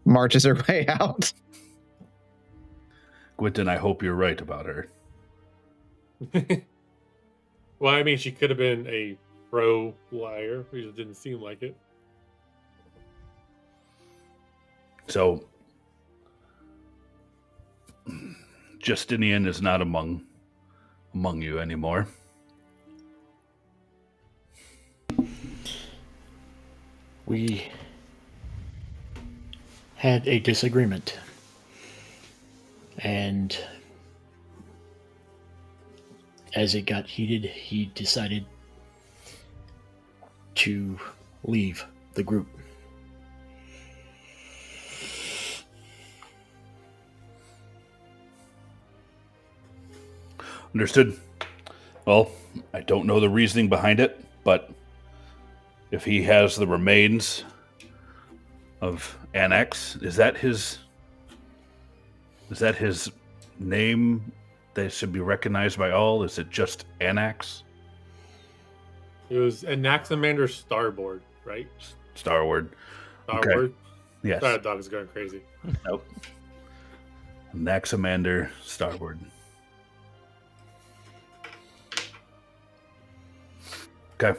marches her way out. Quentin, I hope you're right about her. Well, I mean, she could have been a pro liar. It just didn't seem like it. So, Justinian is not among you anymore. We had a disagreement, and as it got heated, he decided to leave the group. Understood. Well, I don't know the reasoning behind it, but if he has the remains of Annex, is that his name that should be recognized by all? Is it just Annex? It was Anaximander Starboard, right? Starward. Starboard. Yes. That dog is going crazy. Nope. Anaximander Starboard. Okay.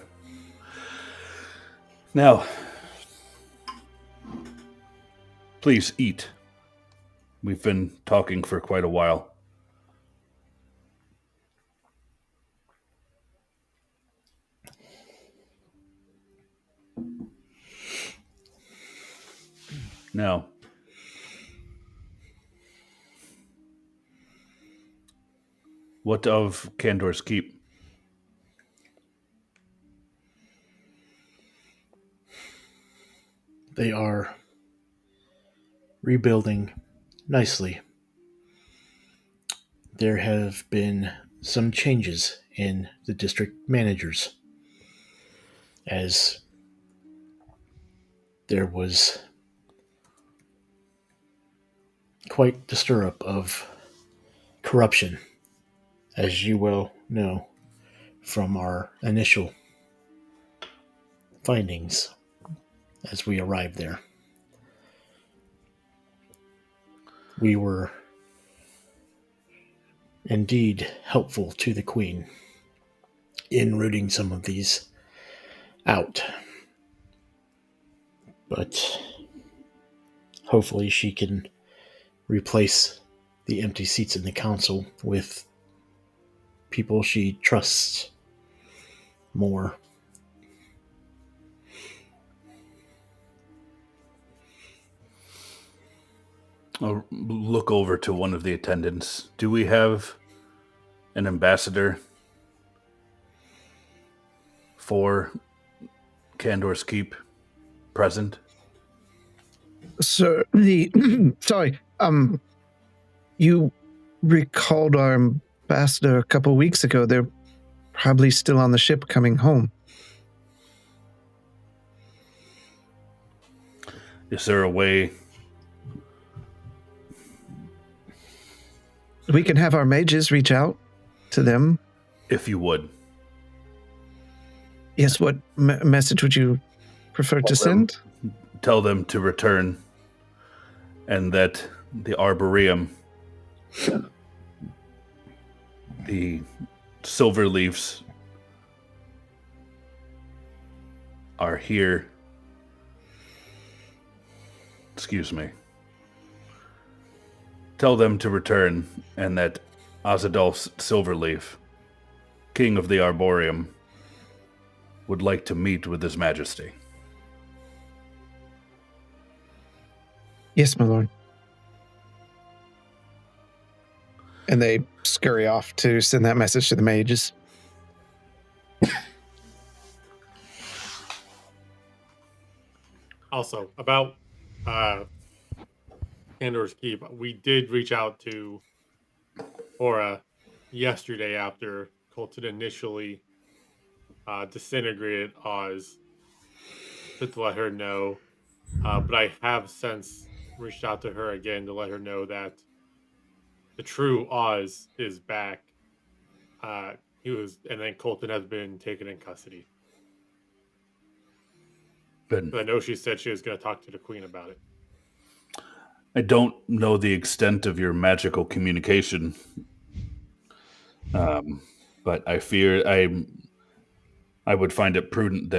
Now, please eat. We've been talking for quite a while. Now, what of Kandor's Keep? They are rebuilding nicely. There have been some changes in the district managers, as there was quite the stir-up of corruption, as you well know from our initial findings as we arrived there. We were indeed helpful to the Queen in rooting some of these out. But hopefully she can replace the empty seats in the council with people she trusts more. I'll look over to one of the attendants. Do we have an ambassador for Kandor's Keep present? So sorry, you recalled our ambassador a couple weeks ago. They're probably still on the ship coming home. Is there a way? We can have our mages reach out to them. If you would. Yes, what message would you prefer to send? Tell them to return and that the Arboreum, the silver leaves, are here. Excuse me. Tell them to return and that Azadolf Silverleaf, King of the Arboreum, would like to meet with His Majesty. Yes, my lord. And they scurry off to send that message to the mages. Also, about Kandor's Keep, we did reach out to Aura yesterday after Colton initially disintegrated Oz to let her know. But I have since reached out to her again to let her know that the true Oz is back. And then Colton has been taken in custody. But But I know she said she was going to talk to the Queen about it. I don't know the extent of your magical communication. But I fear I would find it prudent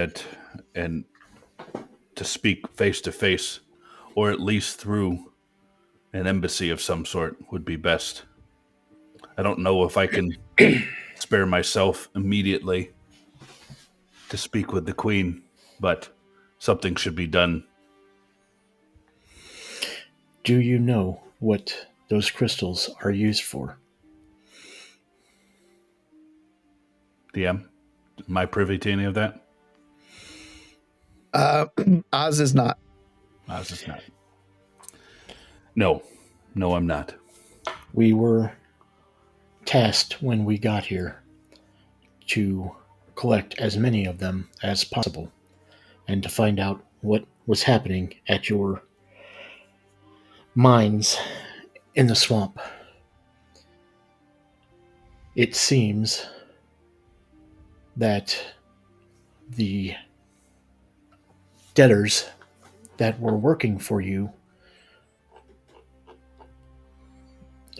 to speak face to face, or at least through an embassy of some sort would be best. I don't know if I can spare myself immediately to speak with the Queen, but something should be done. Do you know what those crystals are used for? DM, am I privy to any of that? Oz is not. I was just not. No, I'm not. We were tasked when we got here to collect as many of them as possible and to find out what was happening at your mines in the swamp. It seems that the debtors that were working for you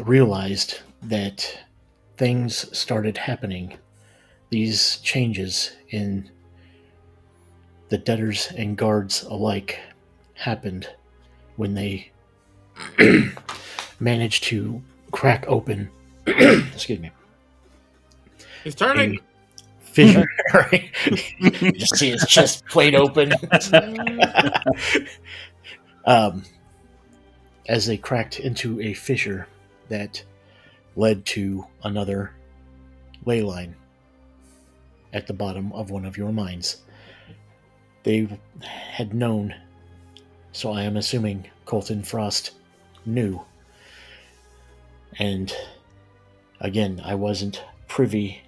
realized that things started happening. These changes in the debtors and guards alike happened when they managed to crack open excuse me, He's turning. fissure. Right? You just see his chest plate open. As they cracked into a fissure that led to another ley line at the bottom of one of your mines. They had known, so I am assuming Colton Frost knew. And again, I wasn't privy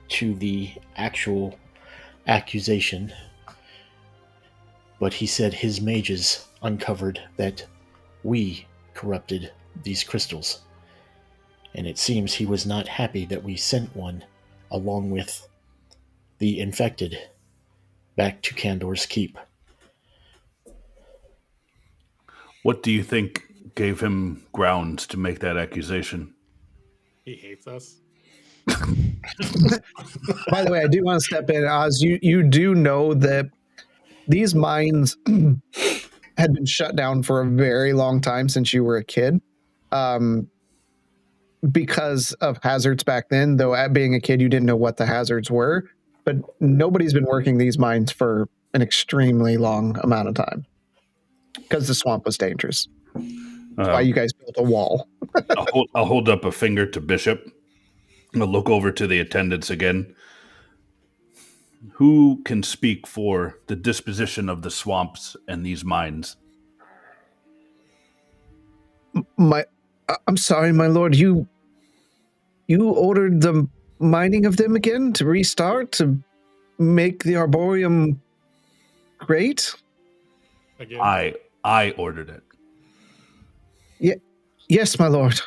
to the actual accusation, but he said his mages uncovered that we corrupted these crystals. And it seems he was not happy that we sent one along with the infected back to Kandor's Keep. What do you think gave him grounds to make that accusation? He hates us. By the way, I do want to step in, Oz. You do know that these mines had been shut down for a very long time since you were a kid, because of hazards back then. Though, at being a kid, you didn't know what the hazards were. But nobody's been working these mines for an extremely long amount of time because the swamp was dangerous. That's why you guys built a wall. I'll hold up a finger to Bishop. I'll look over to the attendants again. Who can speak for the disposition of the swamps and these mines? I'm sorry, my lord. You ordered the mining of them again to restart, to make the Arboreum great? Again. I ordered it. Yes, my lord.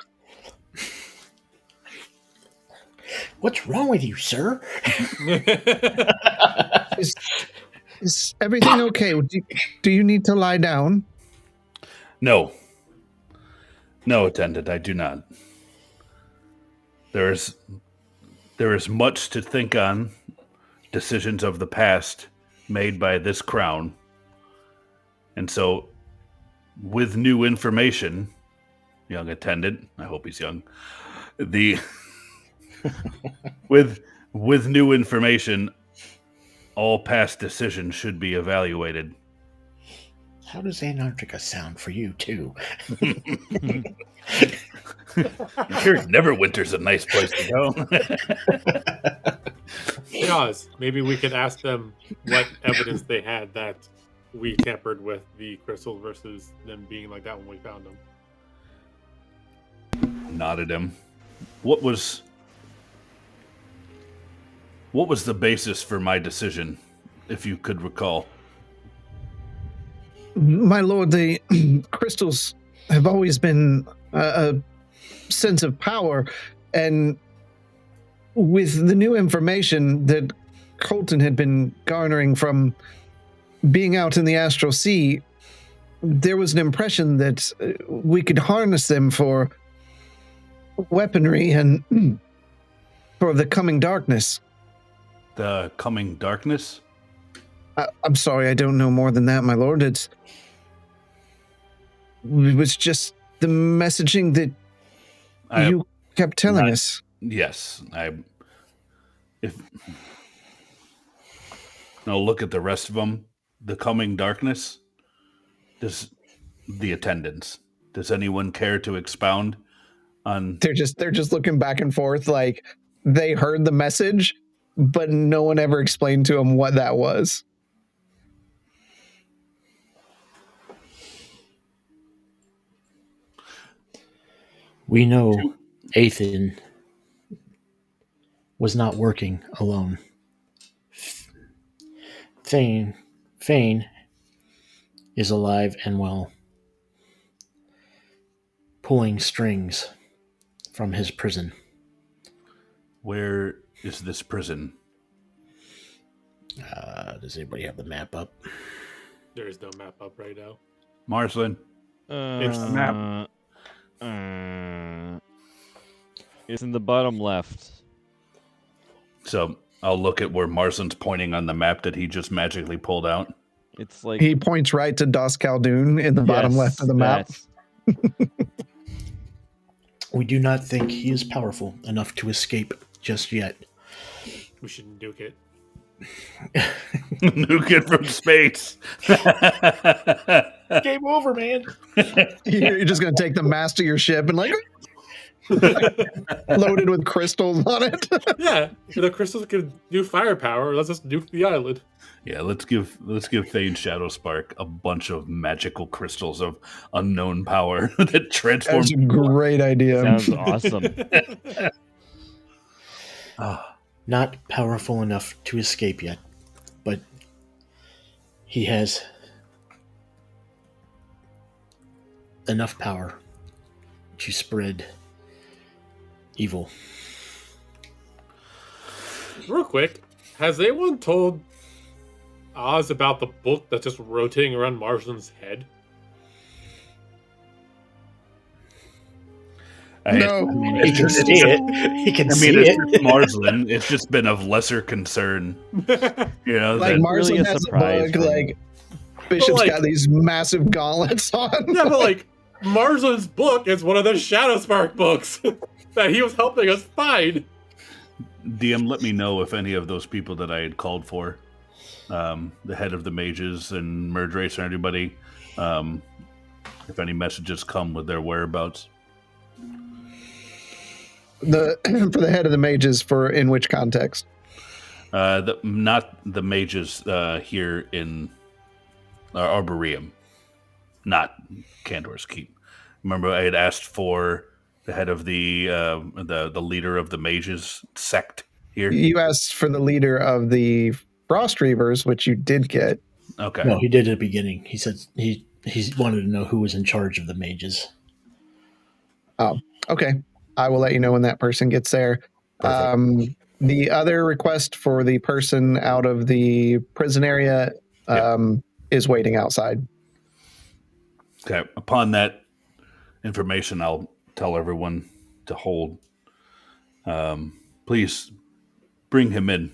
What's wrong with you, sir? Is everything okay? Do you need to lie down? No, attendant, I do not. There is much to think on. Decisions of the past made by this crown. And so, with new information, young attendant, I hope he's young, with new information, all past decisions should be evaluated. How does Antarctica sound for you, too? Here, Neverwinter's a nice place to go. Yes, maybe we could ask them what evidence they had that we tampered with the crystal versus them being like that when we found them. Nodded him. What was What was the basis for my decision, if you could recall? My lord, the crystals have always been a sense of power, and with the new information that Colton had been garnering from being out in the astral sea, there was an impression that we could harness them for weaponry and for the coming darkness. The coming darkness? I'm sorry, I don't know more than that, my lord. It was just the messaging that you kept telling us. Yes, Now look at the rest of them. The coming darkness. The attendants. Does anyone care to expound on? They're just looking back and forth, like they heard the message, but no one ever explained to them what that was. We know Athan was not working alone. Thane is alive and well, pulling strings from his prison. Where is this prison? Does anybody have the map up? There is no map up right now. Marsland? It's the map. It's in the bottom left. So I'll look at where Marsland's pointing on the map that he just magically pulled out. It's like He points right to Das Khaldun in the bottom Yes, left of the map. that. We do not think he is powerful enough to escape just yet. We should nuke it. Nuke it from space. Game over, man. You're just going to take the mast of your ship and like loaded with crystals on it. Yeah, the crystals can do firepower. Let's just nuke the island. Yeah, let's give Thane Shadowspark a bunch of magical crystals of unknown power that transform. That's a great idea. Sounds awesome. Not powerful enough to escape yet, but he has enough power to spread evil. Real quick, has anyone told Oz about the book that's just rotating around Marsland's head? No. He can see it. He can see it's it. Marsland. It's just been of lesser concern. You know, Like that, Marsland really a has a surprise book, for like Bishop's like- got these massive gauntlets on. Yeah, but like, Marsland's book is one of the Shadowspark books that he was helping us find. DM, let me know if any of those people that I had called for, the head of the mages and Merge Race and everybody, if any messages come with their whereabouts. The for the head of the mages, for in which context? Not the mages here in Arboreum, not Candor's Keep. Remember, I had asked for the head of the leader of the mages sect here. You asked for the leader of the Frost Reavers, which you did get. Okay. No, he did at the beginning. He said he wanted to know who was in charge of the mages. Oh, okay. I will let you know when that person gets there. The other request for the person out of the prison area is waiting outside. Okay. Upon that information, I'll tell everyone to hold. Please bring him in.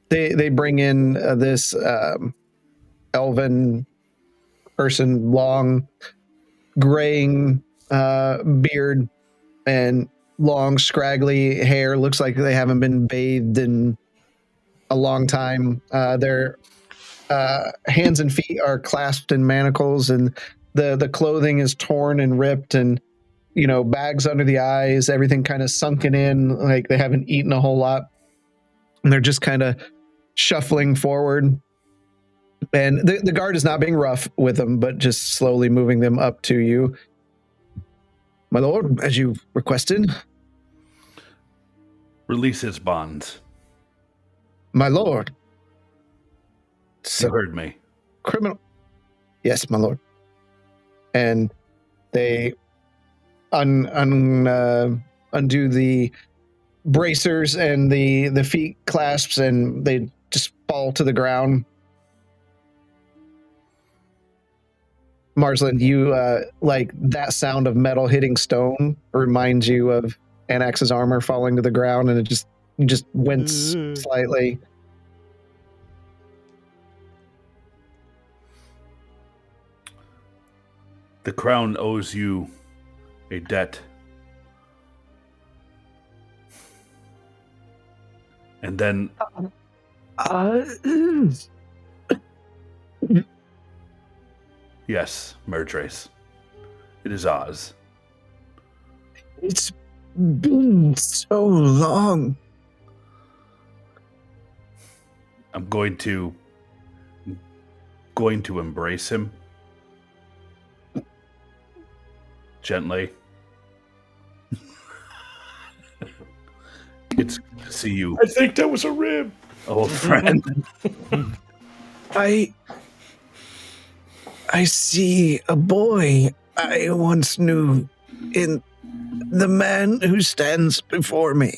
They bring in this elven person, long graying beard and long scraggly hair. Looks like they haven't been bathed in a long time. Their hands and feet are clasped in manacles, and the clothing is torn and ripped, and bags under the eyes, everything kind of sunken in, like they haven't eaten a whole lot, and they're just kind of shuffling forward. And the guard is not being rough with them, but just slowly moving them up to you. My lord, as you requested, Release his bonds. My lord. You So, heard me. criminal. Yes, my lord. And they undo the bracers and the feet clasps, and they just fall to the ground. Marsland, you like that sound of metal hitting stone reminds you of Anax's armor falling to the ground, and it just wince slightly. The crown owes you a debt. And then yes, Murdrace. It is Oz. It's been so long. I'm going to embrace him gently. It's good to see you, I think that was a rib. old friend. I see a boy I once knew in the man who stands before me.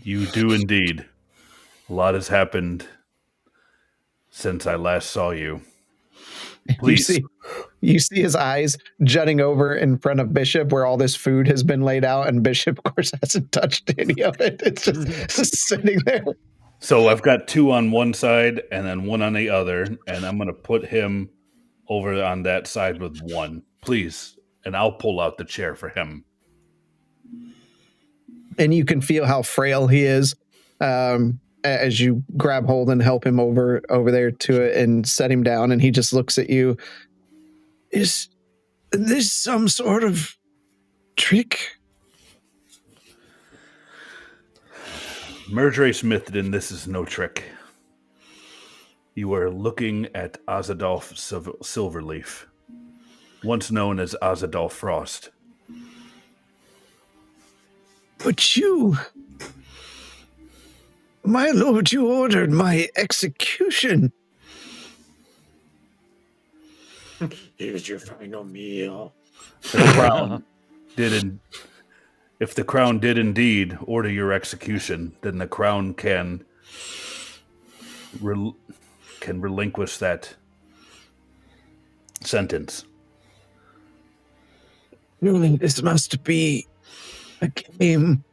You do indeed. A lot has happened since I last saw you. Please. You see his eyes jutting over in front of Bishop where all this food has been laid out, and Bishop, of course, hasn't touched any of it. It's just sitting there. So I've got two on one side and then one on the other, and I'm going to put him over on that side with one. Please. And I'll pull out the chair for him. And you can feel how frail he is as you grab hold and help him over there to it and set him down. And he just looks at you. Is this some sort of trick? Murdrace Mithrin, this is no trick. You are looking at Azadolf Silverleaf, once known as Azadolf Frost. But you, my lord, you ordered my execution. Here's your final meal. The crown if the crown did indeed order your execution, then the crown can relinquish that sentence. Surely this must be a game,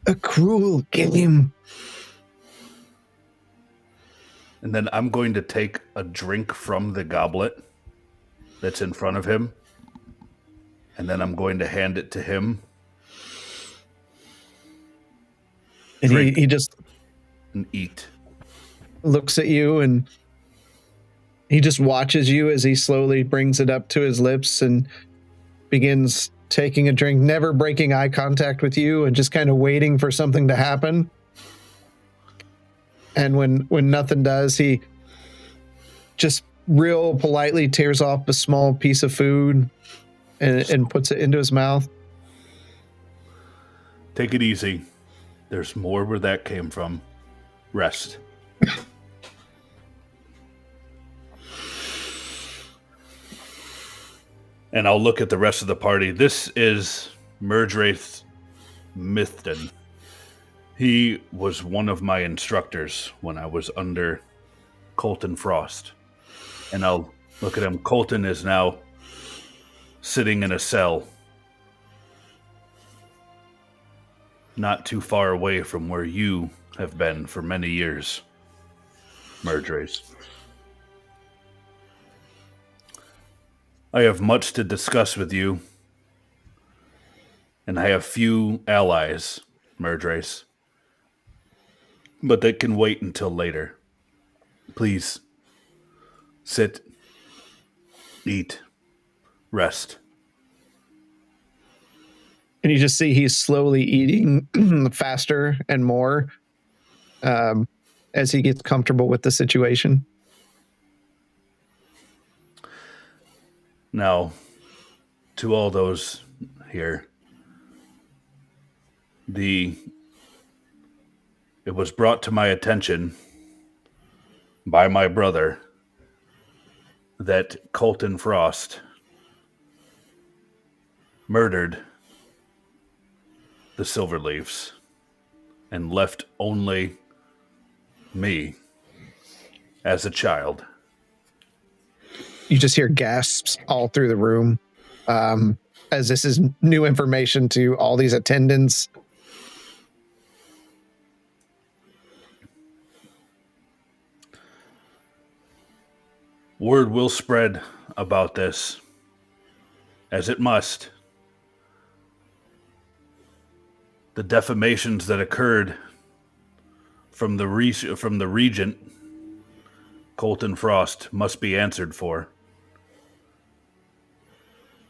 a cruel game. And then I'm going to take a drink from the goblet that's in front of him, and then I'm going to hand it to him. And he just and eat. looks at you, and he just watches you as he slowly brings it up to his lips and begins taking a drink, never breaking eye contact with you, and just kind of waiting for something to happen. And when nothing does, he just real politely tears off a small piece of food and puts it into his mouth. Take it easy. There's more where that came from. Rest. And I'll look at the rest of the party. This is Murdrace Mithrin. He was one of my instructors when I was under Colton Frost. And I'll look at him. Colton is now sitting in a cell not too far away from where you have been for many years, Murdrace. I have much to discuss with you, and I have few allies, Murdrace. But they can wait until later. Please, sit, eat, rest. And you just see he's slowly eating faster and more as he gets comfortable with the situation. Now, to all those here, It was brought to my attention by my brother that Colton Frost murdered the Silverleafs and left only me as a child. You just hear gasps all through the room, as this is new information to all these attendants. Word will spread about this, as it must. The defamations that occurred from the regent, Colton Frost, must be answered for.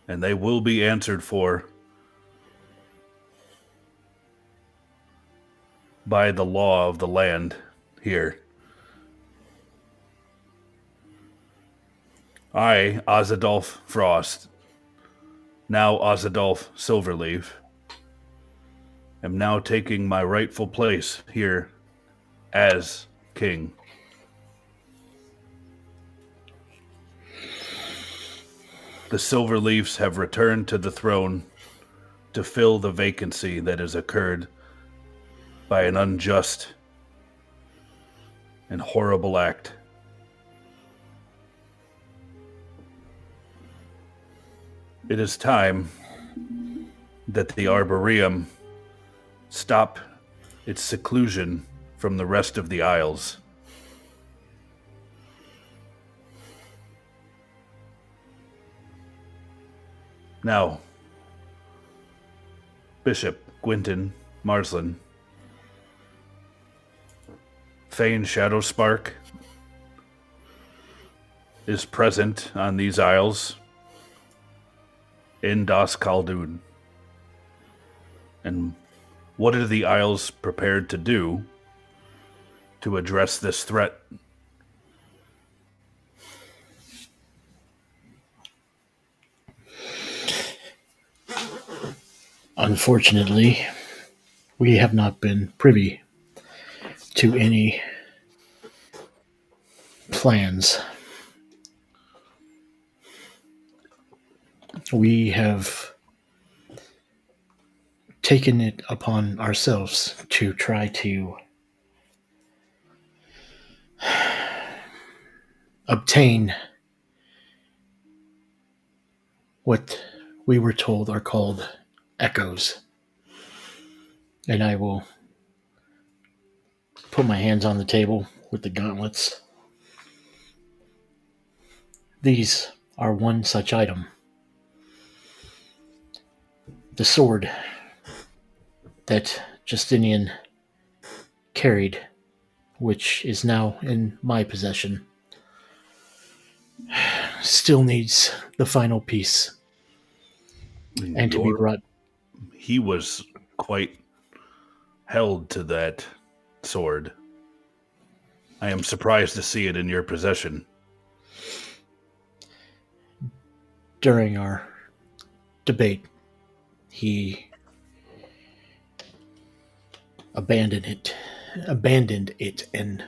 And they will be answered for by the law of the land here. I, Ozadolf Frost, now Ozadolf Silverleaf, am now taking my rightful place here as king. The Silverleafs have returned to the throne to fill the vacancy that has occurred by an unjust and horrible act. It is time that the Arboreum stop its seclusion from the rest of the Isles. Now, Bishop Gwynton Marsland, Thane Shadowspark is present on these isles in Das Khaldun. And what are the Isles prepared to do to address this threat? Unfortunately, we have not been privy to any plans. We have taken it upon ourselves to try to obtain what we were told are called echoes. And I will put my hands on the table with the gauntlets. These are one such item. The sword that Justinian carried, which is now in my possession, still needs the final piece and to be brought. He was quite held to that sword. I am surprised to see it in your possession. During our debate, he abandoned it and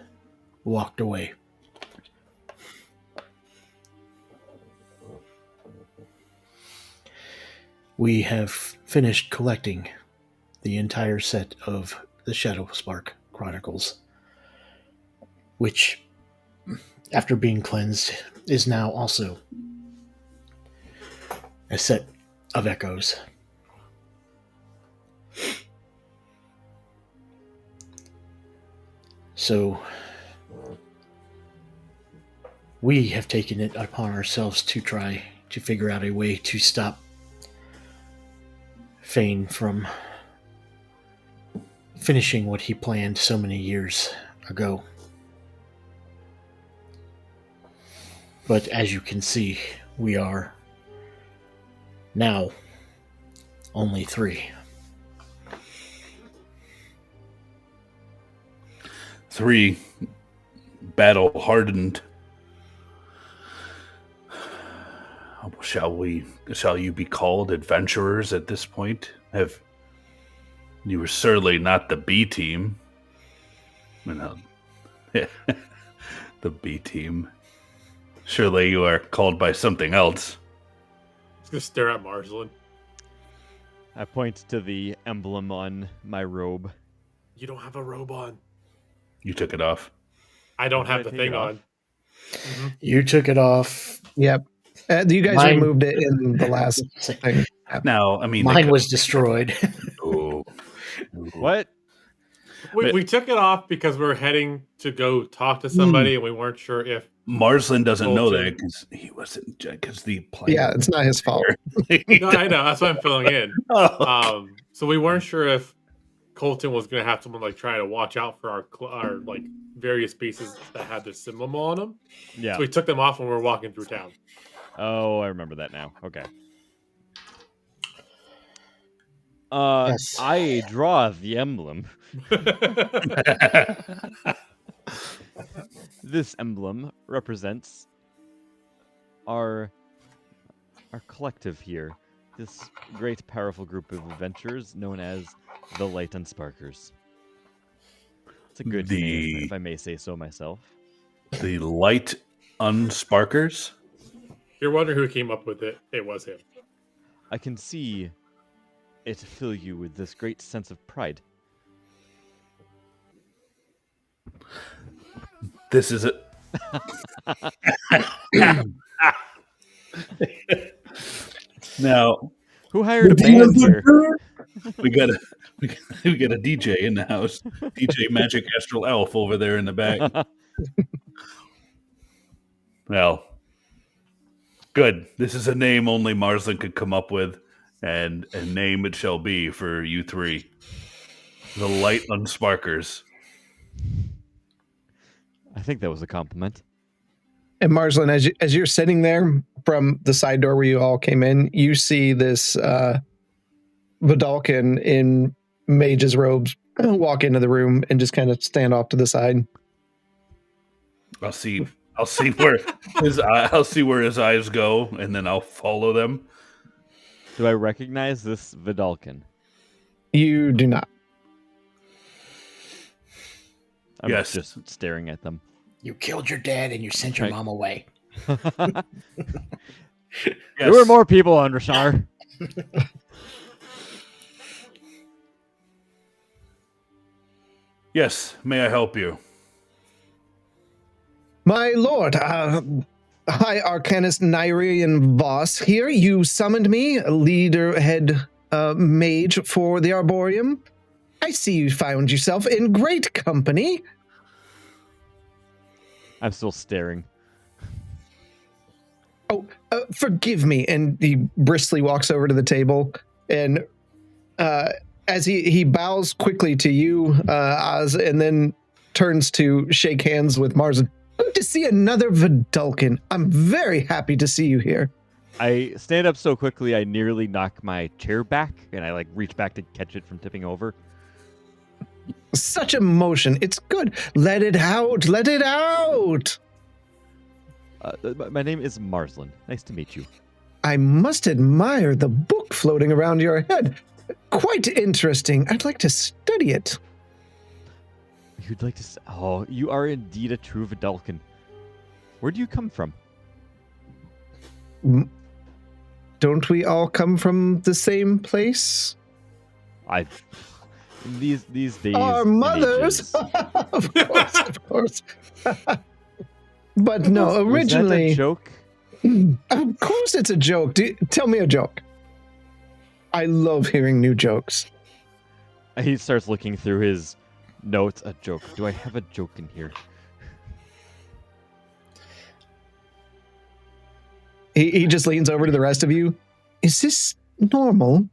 walked away. We have finished collecting the entire set of the Shadowspark Chronicles, which, after being cleansed, is now also a set of echoes. So, we have taken it upon ourselves to try to figure out a way to stop Thane from finishing what he planned so many years ago. But as you can see, we are now only 3. 3 battle-hardened. Shall you be called adventurers at this point? Have You were certainly not the B team. No. The B team. Surely you are called by something else. Just gonna stare at Marsland. I point to the emblem on my robe. You don't have a robe on. You took it off. I don't Did have I the take thing it off? on. Mhm. You took it off. Yep. You guys Mine- removed it in the last thing. Now, I mean, they Mine could- was destroyed. Ooh. What? We took it off because we were heading to go talk to somebody, and we weren't sure if. Marsland doesn't know Colton. that because he wasn't. Because the player. Yeah, it's not his fault. No, I know. That's why I'm filling in. Oh. So we weren't sure if Colton was going to have someone like trying to watch out for our like various pieces that had the symbol on them. Yeah. So we took them off when we were walking through town. Oh, I remember that now. Okay. Yes. I draw the emblem. This emblem represents our collective here. This great, powerful group of adventurers known as the Light Unsparkers. It's a good name, if I may say so myself. The Light Unsparkers. You're wondering who came up with it. It was him. I can see it fill you with this great sense of pride. This is it. Now Who hired a band here? we got a DJ in the house. DJ Magic Astral Elf over there in the back. Well, good. This is a name only Marsland could come up with, and a name it shall be for you three. The Light Unsparkers. I think that was a compliment. And Marsland, as you're sitting there from the side door where you all came in, you see this Vidalkin in mage's robes walk into the room and just kind of stand off to the side. I'll see where his eyes go, and then I'll follow them. Do I recognize this Vidalkin? You do not. I'm Yes. just staring at them. You killed your dad and you sent your Right. mom away. There Yes. were more people on Rashar. Yes, may I help you? My lord, hi, Arcanist Nyrian Voss here. You summoned me, leader head mage for the Arboreum. I see you found yourself in great company. I'm still staring. Forgive me. And he briskly walks over to the table, and as he bows quickly to you, Oz, and then turns to shake hands with Marsden. Good to see another Vidalkin. I'm very happy to see you here. I stand up so quickly I nearly knock my chair back, and I reach back to catch it from tipping over. Such emotion. It's good. Let it out. Let it out. My name is Marsland. Nice to meet you. I must admire the book floating around your head. Quite interesting. I'd like to study it. You'd like to... Oh, you are indeed a true Vidalkin. Where do you come from? Don't we all come from the same place? In these days... Our mothers. Of course, of course. But no, originally... Was that a joke? Of course it's a joke. Tell me a joke. I love hearing new jokes. He starts looking through his notes. A joke. Do I have a joke in here? He just leans over to the rest of you. Is this normal?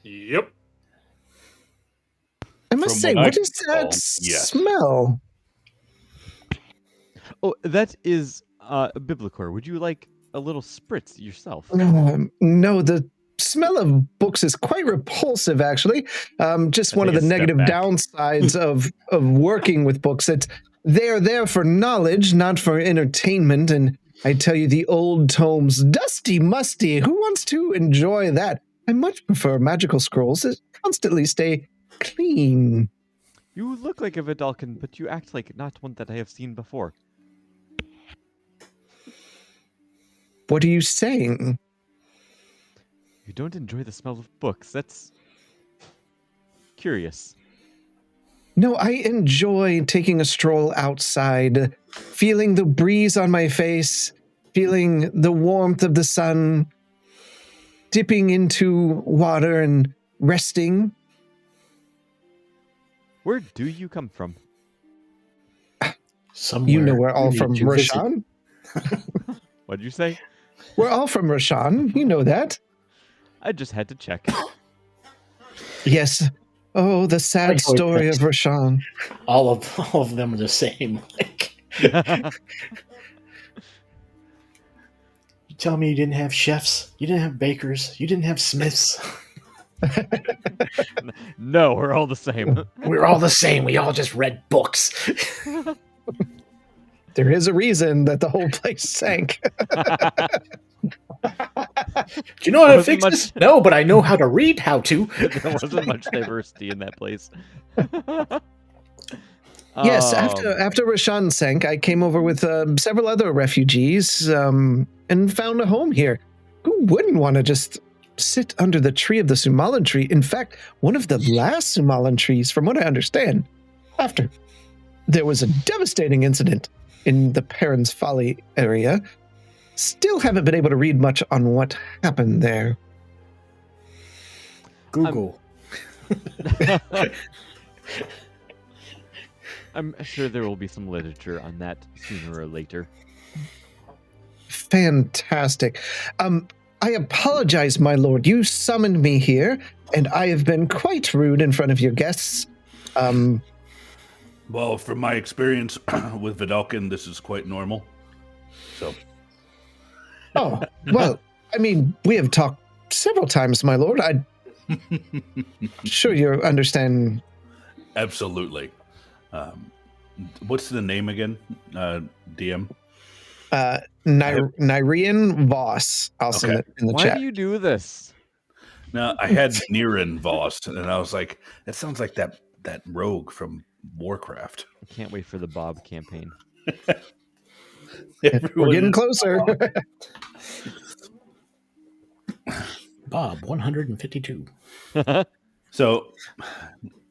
Yep. I must From say, what I what is can that tell, yes. smell? Oh, that is Biblicor. Would you like a little spritz yourself? No, the smell of books is quite repulsive, actually. Just I one of take the a step negative back. downsides of working with books. It's they're there for knowledge, not for entertainment. And I tell you, the old tomes, dusty, musty. Who wants to enjoy that? I much prefer magical scrolls that constantly stay clean. You look like a Vidalcan, but you act like not one that I have seen before. What are you saying? You don't enjoy the smell of books. That's curious. No, I enjoy taking a stroll outside, feeling the breeze on my face, feeling the warmth of the sun, dipping into water and resting. Where do you come from? Somewhere You know we're all you from need to visit. Rashan. What did you say? We're all from Rashan. You know that. I just had to check. Yes. Oh, the sad Like story of this. Rashan. All of them are the same. Like, you tell me you didn't have chefs, you didn't have bakers, you didn't have smiths. No, we're all the same. We're all the same. We all just read books. There is a reason that the whole place sank. Do you know how to Wasn't fix much- this? No, but I know how to read how to. There wasn't much diversity in that place. Yes, Um, after Rashan sank, I came over with several other refugees and found a home here. Who wouldn't want to just sit under the tree of the Sumalan tree? In fact, one of the last Sumalan trees, from what I understand, after there was a devastating incident in the Perrin's Folly area. Still haven't been able to read much on what happened there. Google. I'm sure there will be some literature on that sooner or later. Fantastic. I apologize, my lord. You summoned me here, and I have been quite rude in front of your guests. Well, from my experience with Vidalcan, this is quite normal. So, Oh, well, I mean, we have talked several times, my lord. I'm sure you understand. absolutely. What's the name again, DM? Nyrian Voss. I'll send Okay. it in the Why chat. do you do this? Now, I had Niren Voss, and I was like, that sounds like that rogue from Warcraft. I can't wait for the Bob campaign. We're Everyone getting is- closer. Bob, 152. So,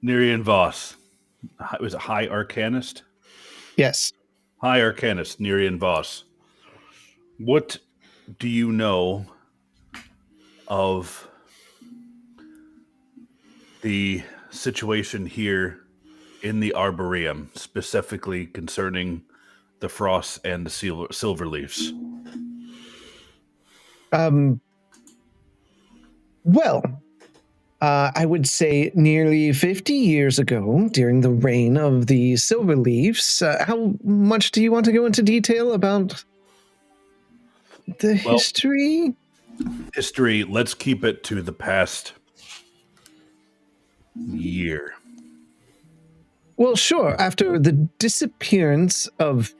Niren Voss was a high arcanist. Yes. High arcanist, Niren Voss. What do you know of the situation here in the Arboreum, specifically concerning the frosts and the silver leaves? Well, I would say nearly 50 years ago, during the reign of the Silverleafs. How much do you want to go into detail about the Well- history? History, let's keep it to the past year. Well, sure. After the disappearance of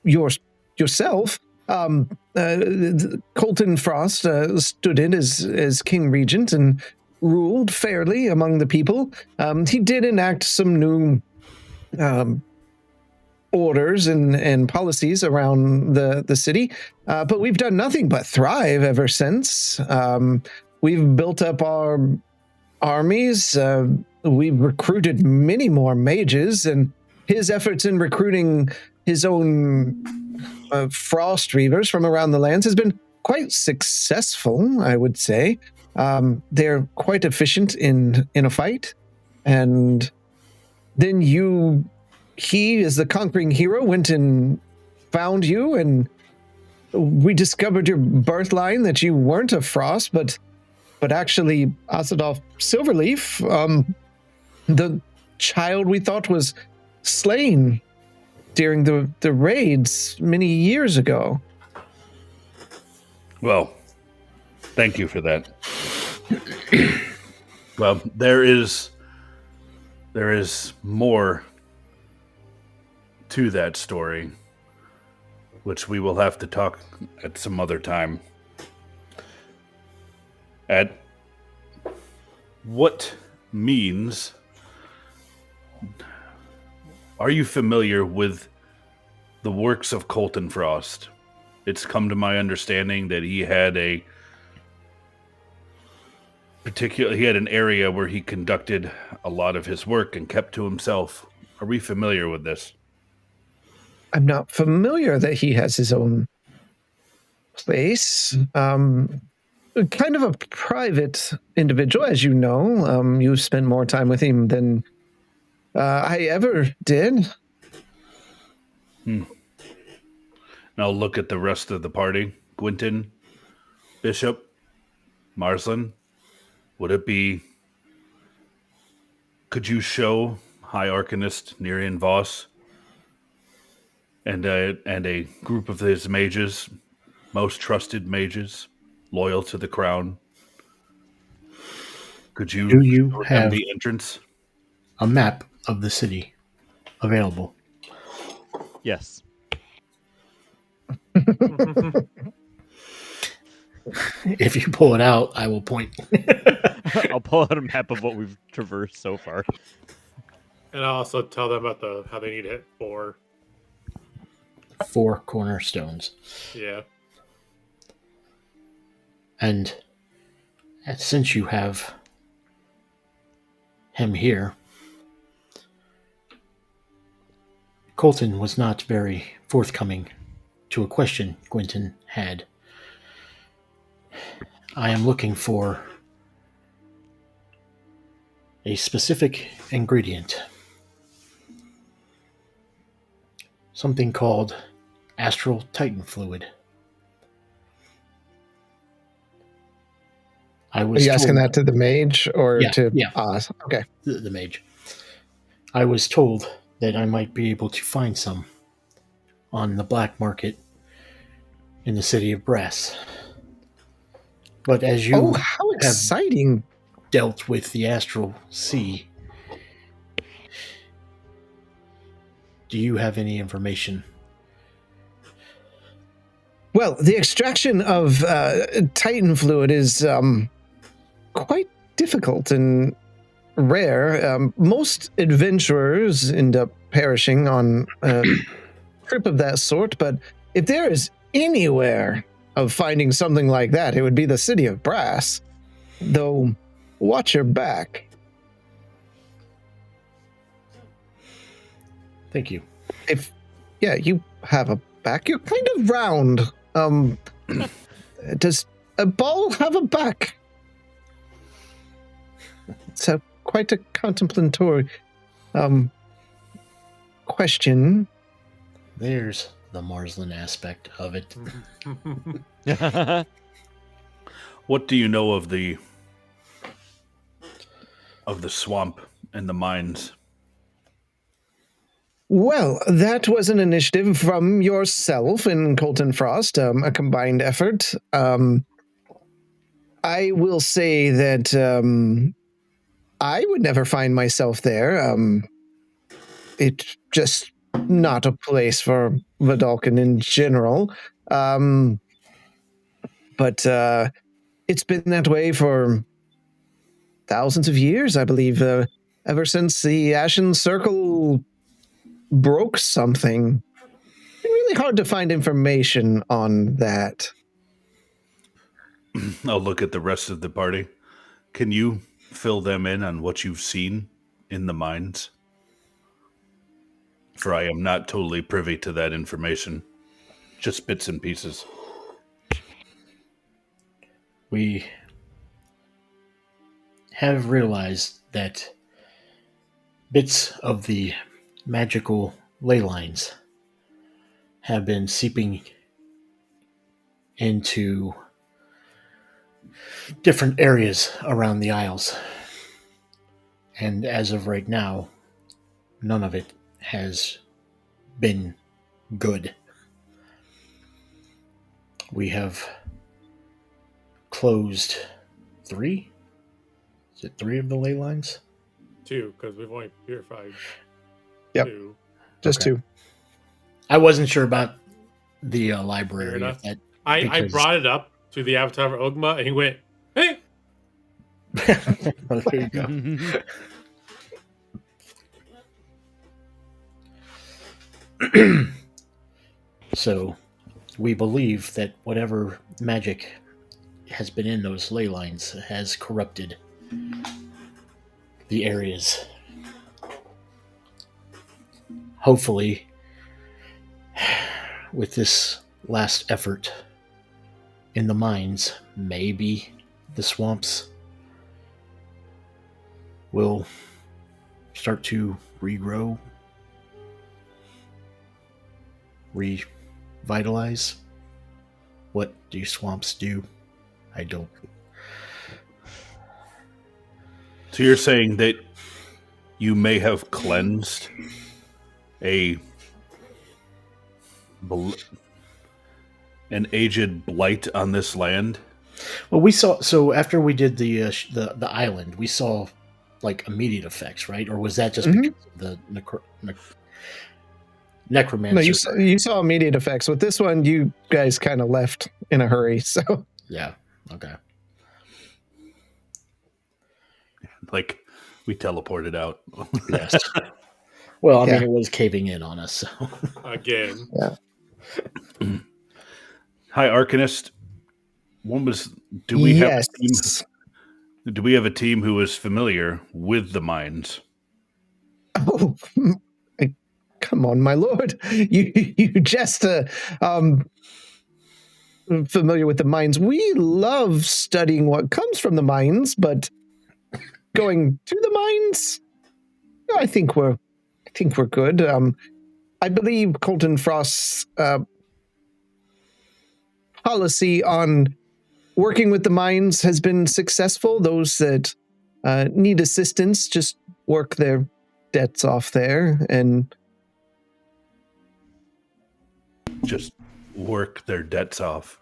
yourself, Colton Frost stood in as King Regent and ruled fairly among the people. He did enact some new orders and policies around the city, but we've done nothing but thrive ever since. We've built up our armies. We've recruited many more mages, and his efforts in recruiting his own frost reavers from around the lands has been quite successful, I would say. They're quite efficient in a fight, and then he, as the conquering hero, went and found you, and we discovered your birth line, that you weren't a frost, but actually Asadolf Silverleaf, the child we thought was slain during the raids many years ago. Well, thank you for that. Well, there is more to that story, which we will have to talk at some other time. At what means Are you familiar with the works of Colton Frost? It's come to my understanding that he had an area where he conducted a lot of his work and kept to himself. Are we familiar with this? I'm not familiar that he has his own place. Kind of a private individual, as you know. You've spent more time with him than I ever did. Now look at the rest of the party. Gwynton, Bishop, Marsland. Could you show High Arcanist Nerian Voss and a group of his mages, most trusted mages, loyal to the crown? Could you Do you show them have the entrance? a map of the city available? Yes. If you pull it out, I will point. I'll pull out a map of what we've traversed so far. And I'll also tell them about how they need to hit 4. 4 cornerstones. Yeah. And since you have him here, Colton was not very forthcoming to a question Gwynton had. I am looking for a specific ingredient. Something called astral titan fluid. I Are was you asking told- that to the mage or Yeah, to yeah. Oz? Okay. the mage. I was told that I might be able to find some on the black market in the city of Brass. But as you Oh, how exciting. dealt with the astral sea, do you have any information? Well, the extraction of Titan fluid is quite difficult and rare. Most adventurers end up perishing on a trip of that sort, but if there is anywhere of finding something like that, it would be the city of Brass. Though, watch your back. Thank you. You have a back. You're kind of round. Does a ball have a back? It's quite a contemplatory question. There's the Marsland aspect of it. What do you know of the swamp and the mines? Well, that was an initiative from yourself and Colton Frost, a combined effort. I will say that I would never find myself there. It's just not a place for Vidalcan in general. But it's been that way for thousands of years, I believe, ever since the Ashen Circle broke something. It's really hard to find information on that. I'll look at the rest of the party. Can you fill them in on what you've seen in the mines? For I am not totally privy to that information. Just bits and pieces. We have realized that bits of the magical ley lines have been seeping into different areas around the Isles. And as of right now, none of it has been good. We have closed 3? Is it 3 of the ley lines? 2, because we've only purified Yep. 2. Just Okay. to I wasn't sure about the library. Fair enough. If that, I Because- brought it up to the Avatar of Ogma, and he went, "Hey, well, there you go. So we believe that whatever magic has been in those ley lines has corrupted the areas. Hopefully, with this last effort in the mines, maybe the swamps will start to regrow, revitalize. What do swamps do? I don't. So you're saying that you may have cleansed an aged blight on this land? Well, we saw. So after we did the island, we saw like immediate effects, right? Or was that just Mhm. because of the necromancer? No, you saw immediate effects. With this one, you guys kind of left in a hurry. So Yeah. Okay. Like, we teleported out. Yes. Well, I Yeah. mean, it was caving in on us. So. Again. Hi, Arcanist. Do we have a team? yes. Do we have a team who is familiar with the mines? Oh, come on, my lord. You just familiar with the mines. We love studying what comes from the mines, but going to the mines, I think we're good. I believe Colton Frost's policy on working with the mines has been successful. Those that need assistance just work their debts off there, and Just work their debts off.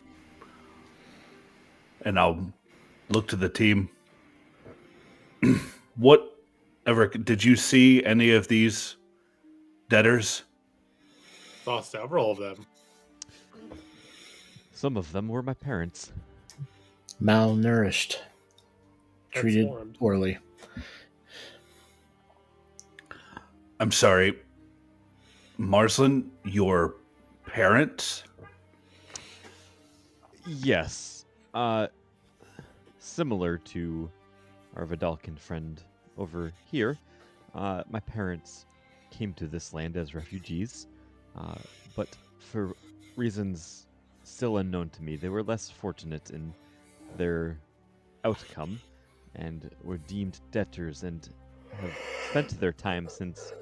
And I'll look to the team. Whatever, did you see any of these debtors? Saw several of them. Some of them were my parents. Malnourished, treated Transformed. poorly. I'm sorry. Marsland, your parents? Yes. Similar to our Vidalcan friend over here, my parents came to this land as refugees, but for reasons still unknown to me, they were less fortunate in their outcome and were deemed debtors and have spent their time since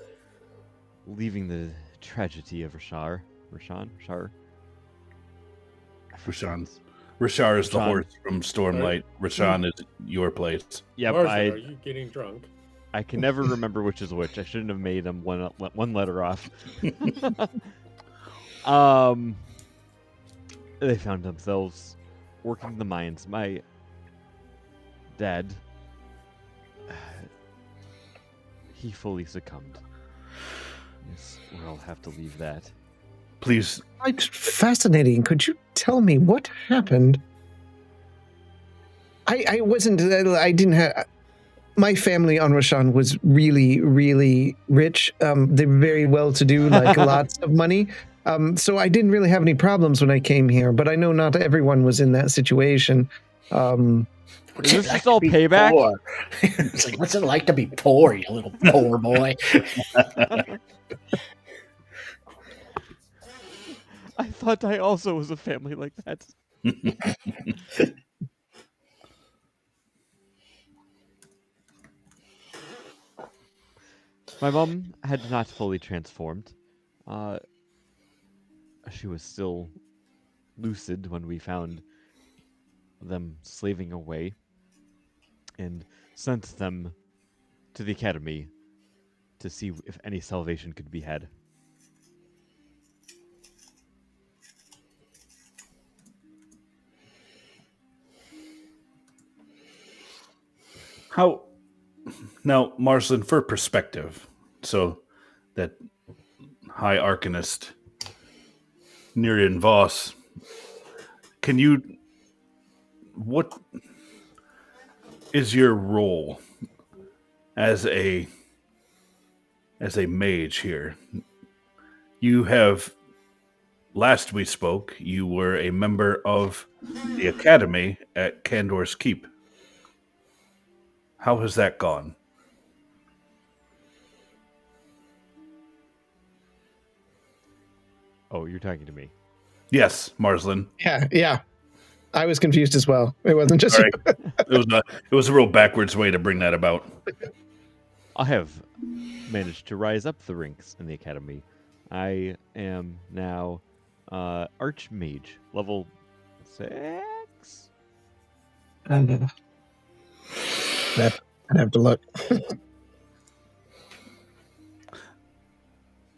leaving the tragedy of Rashar. Rashar is the Rashan. horse from Stormlight. Rashan is your place. Yep, Marsden, are you getting drunk? I can never remember which is which. I shouldn't have made them one letter off. They found themselves working the mines. My dad, he fully succumbed. Yes, we'll have to leave that. Please, quite fascinating. Could you tell me what happened? I wasn't. I didn't have. My family on Rashan was really, really rich. They were very well-to-do, like lots of money. So I didn't really have any problems when I came here. But I know not everyone was in that situation. What's Is this it like just all to be payback? poor? It's like, what's it like to be poor, you little poor boy? I thought I also was a family like that. My mom had not fully transformed. She was still lucid when we found them slaving away and sent them to the academy to see if any salvation could be had. how now, Marsland, for perspective, so that High Arcanist Nirian Voss, what is your role as a mage here? You have, last we spoke, you were a member of the Academy at Kandor's Keep. How has that gone? Oh, you're talking to me. Yes, Marslin. Yeah. I was confused as well. It wasn't just Sorry. you. It was a real backwards way to bring that about. I have managed to rise up the ranks in the academy. I am now Archmage, level 6? I'd have to look.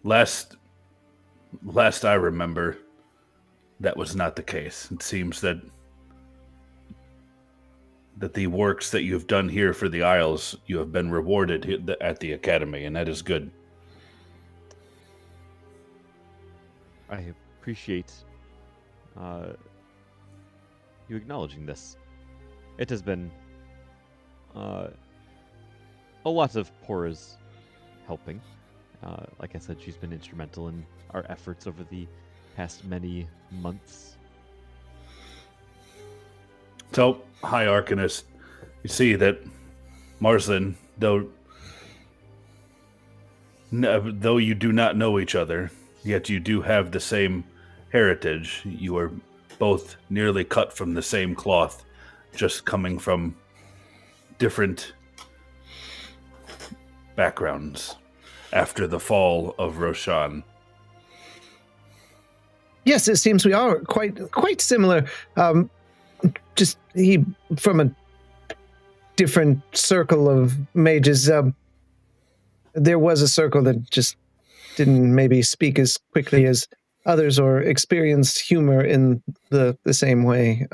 Last I remember, that was not the case. It seems that the works that you've done here for the Isles, you have been rewarded at the Academy, and that is good. I appreciate you acknowledging this. It has been a lot of Pora's helping. Like I said, she's been instrumental in our efforts over the past many months. So, High Arcanist, you see that Marslin, though you do not know each other, yet you do have the same heritage. You are both nearly cut from the same cloth, just coming from different backgrounds after the fall of Roshan. Yes, it seems we are quite similar. Just he from a different circle of mages. There was a circle that just didn't maybe speak as quickly as others or experience humor in the same way.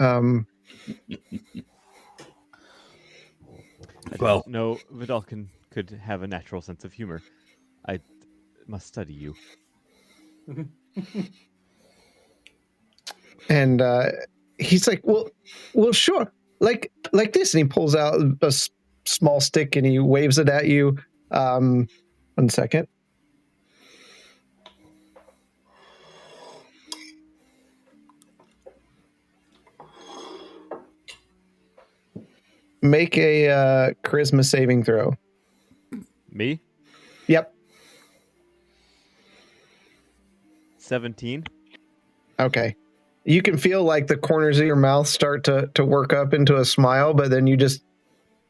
Well, no, Vidalkin could have a natural sense of humor. I must study you. And he's like, well, sure, like this, and he pulls out a small stick and he waves it at you. 1 second. Make a charisma saving throw. Me? Yep. 17. Okay. You can feel like the corners of your mouth start to work up into a smile, but then you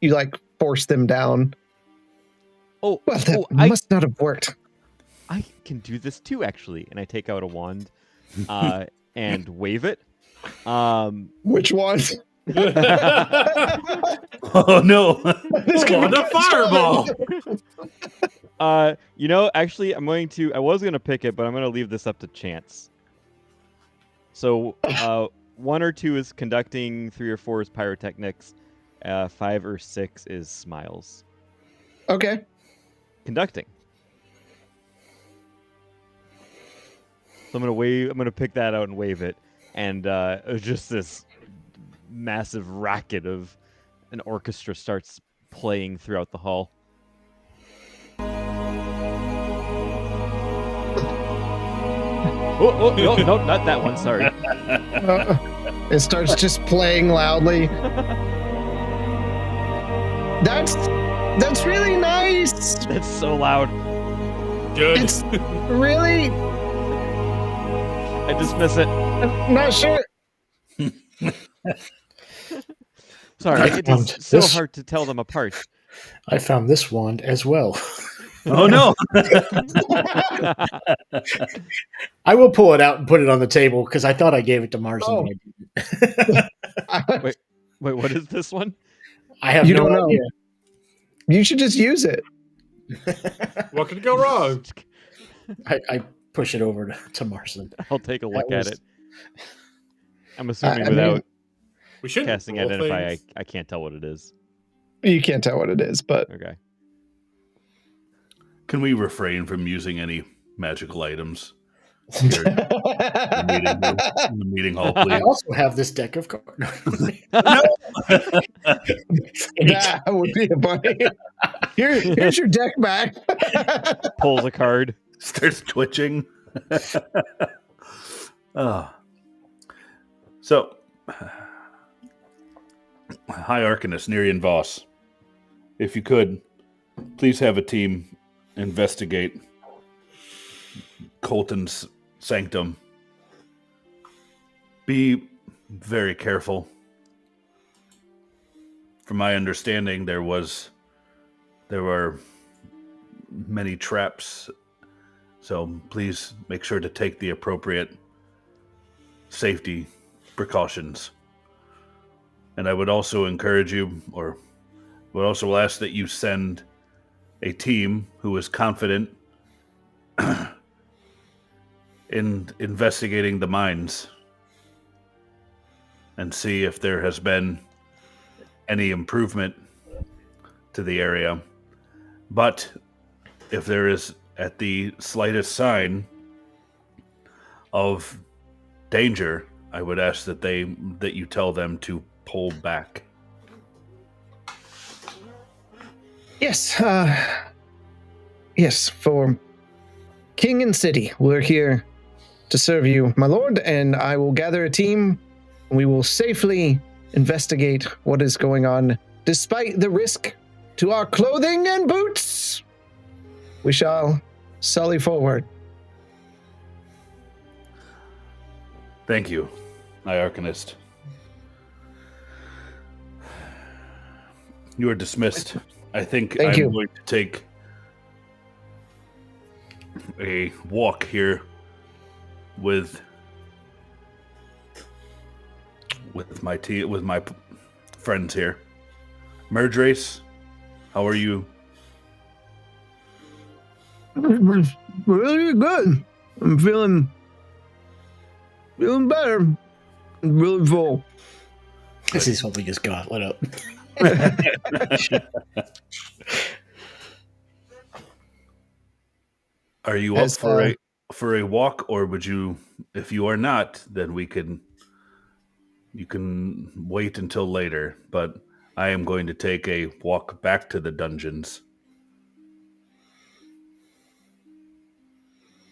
like force them down. Oh, Well, that I must not have worked. can do this too, actually. And I take out a wand and wave it. Which one? oh no! This could On be a fireball! Actually, I was going to pick it, but I'm going to leave this up to chance. So, 1 or 2 is conducting, 3 or 4 is pyrotechnics, 5 or 6 is smiles. Okay. Conducting. So I'm going to pick that out and wave it, and just this massive racket of an orchestra starts playing throughout the hall. Oh, no, not that one, sorry. It starts just playing loudly. That's really nice. That's so loud. Good. It's really. I dismiss it. I'm not sure. Sorry, I it found is so this- hard to tell them apart. I found this wand as well. Oh no! I will pull it out and put it on the table because I thought I gave it to Marsden. Oh. Wait, what is this one? I have You no don't know. idea. You should just use it. What could go wrong? I push it over to Marsden. I'll take a look was- at it. I'm assuming I mean, without We shouldn't casting roll identify, things. I can't tell what it is. You can't tell what it is, but Okay. Can we refrain from using any magical items here in the meeting hall, I please? also have this deck of cards. that would be a bunny. Here's your deck back. Pulls a card. Starts twitching. So, High Arcanist, Nerian Voss, if you could, please have a team investigate Colton's sanctum. Be very careful. From my understanding, there were many traps, so please make sure to take the appropriate safety precautions. And I would also encourage you, or would also ask that you send a team who is confident in investigating the mines and see if there has been any improvement to the area. But if there is at the slightest sign of danger, I would ask that you tell them to pull back. Yes, yes, for King and City, we're here to serve you, my lord, and I will gather a team. We will safely investigate what is going on, despite the risk to our clothing and boots. We shall sully forward. Thank you, High Arcanist. You are dismissed. I think Thank I'm you. going to take a walk here with my friends here. Merge Race, how are you? Really good. I'm feeling better. Really full. This is holding his gauntlet up. Are you As, up for a walk, or would you? If you are not, then you can wait until later. But I am going to take a walk back to the dungeons.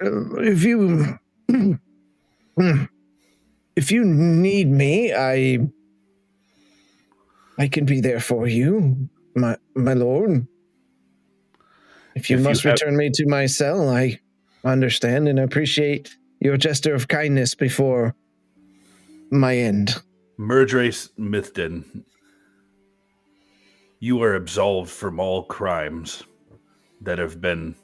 If you need me, I can be there for you, my lord. If you must return me to my cell, I understand and appreciate your gesture of kindness before my end. Merge Race Mythden, you are absolved from all crimes that have been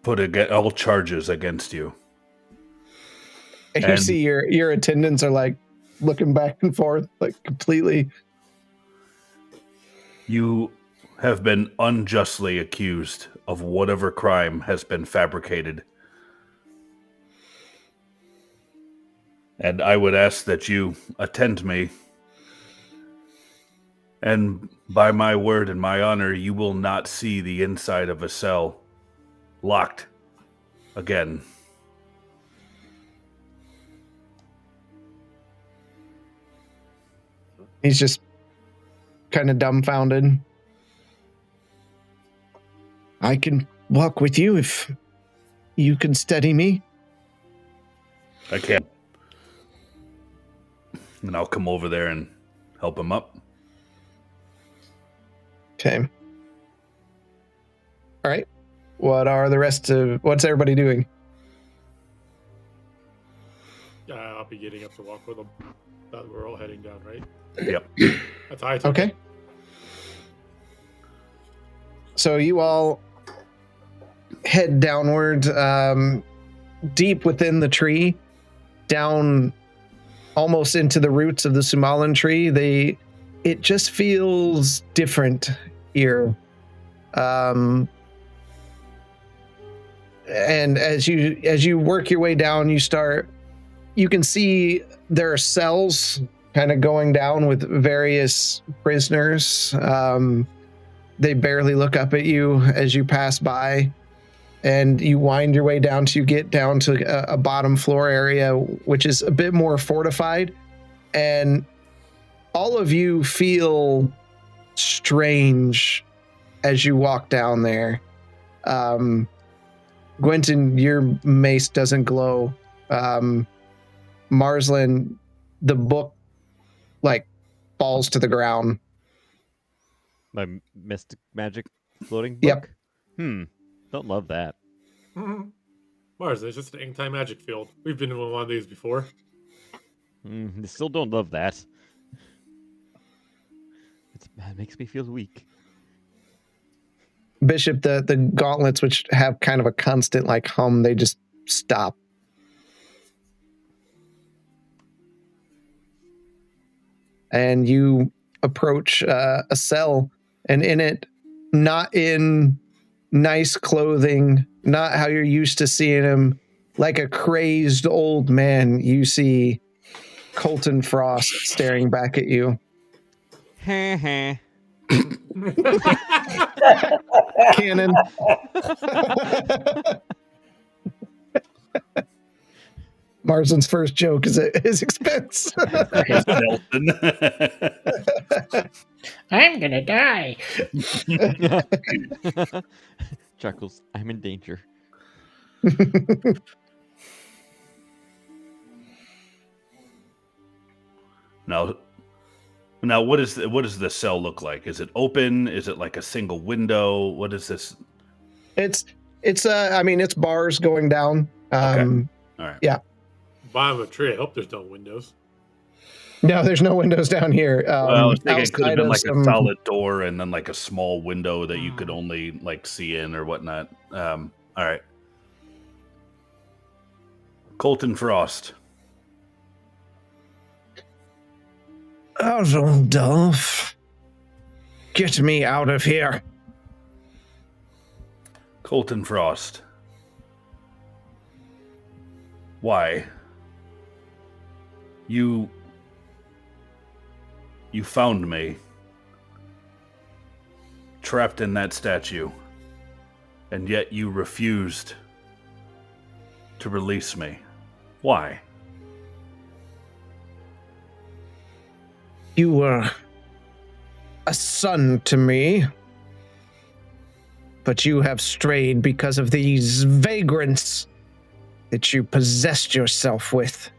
all charges against you. And you see your attendants are like looking back and forth, like completely. You have been unjustly accused of whatever crime has been fabricated. And I would ask that you attend me. And by my word and my honor, you will not see the inside of a cell locked again. He's just kind of dumbfounded. I can walk with you if you can steady me. I can. And I'll come over there and help him up. Okay. All right. What's everybody doing? I'll be getting up to walk with them. We're all heading down, right? Yep. That's how I took Okay. it. So you all head downward, deep within the tree, down almost into the roots of the Sumalan tree. It just feels different here. And as you work your way down, you can see there are cells kind of going down with various prisoners. They barely look up at you as you pass by, and you wind your way down to get down to a bottom floor area, which is a bit more fortified. And all of you feel strange as you walk down there. Gwenton, your mace doesn't glow. Marslin, the book like falls to the ground. My mystic magic floating book? Yep. Don't love that. Mars, it's just an anti-magic field. We've been in one of these before. Still don't love that. It makes me feel weak. Bishop, the gauntlets, which have kind of a constant like hum, they just stop. And you approach a cell, and in it, not in nice clothing, not how you're used to seeing him, like a crazed old man, you see Colton Frost staring back at you. Cannon. Marsden's first joke is at his expense. Nelson. I'm gonna die. Chuckles, I'm in danger. Now, what does the cell look like? Is it open? Is it like a single window? What is this? It's bars going down. Okay. All right. Yeah. Bottom of a tree. I hope there's no windows. No, there's no windows down here. Well, I was thinking it could have been like some- a solid door and then like a small window that you could only like see in or whatnot. All right. Colton Frost. Rudolph, get me out of here. Colton Frost. Why? You found me trapped in that statue, and yet you refused to release me. Why? You were a son to me, but you have strayed because of these vagrants that you possessed yourself with.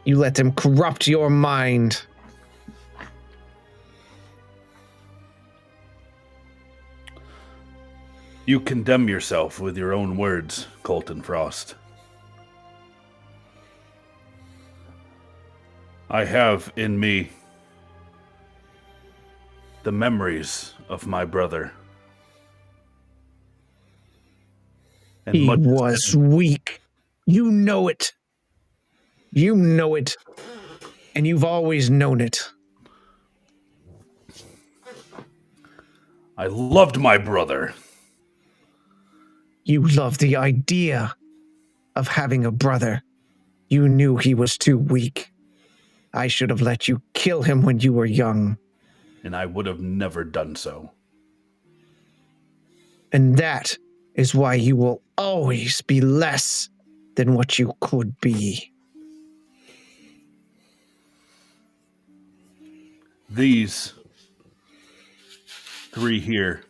You let them corrupt your mind. You condemn yourself with your own words, Colton Frost. I have in me the memories of my brother. And He much was weak. You know it. You know it. And you've always known it. I loved my brother. You loved the idea of having a brother. You knew he was too weak. I should have let you kill him when you were young. And I would have never done so. And that is why you will always be less than what you could be. These three here,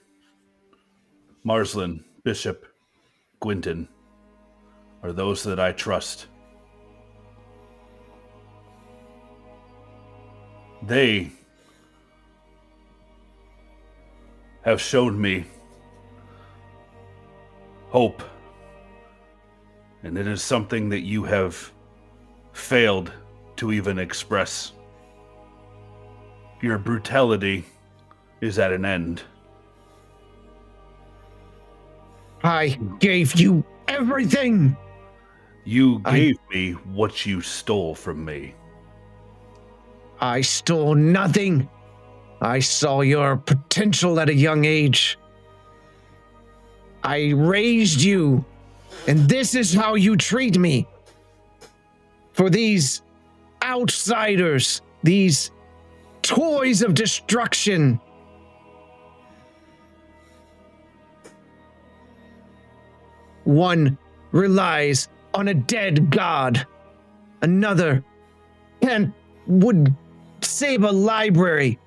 Marslin, Bishop, Gwynton, are those that I trust. They have shown me hope, and it is something that you have failed to even express. Your brutality is at an end. I gave you everything. You gave me what you stole from me. I stole nothing. I saw your potential at a young age. I raised you, and this is how you treat me. For these outsiders, these toys of destruction. One relies on a dead god. Another would save a library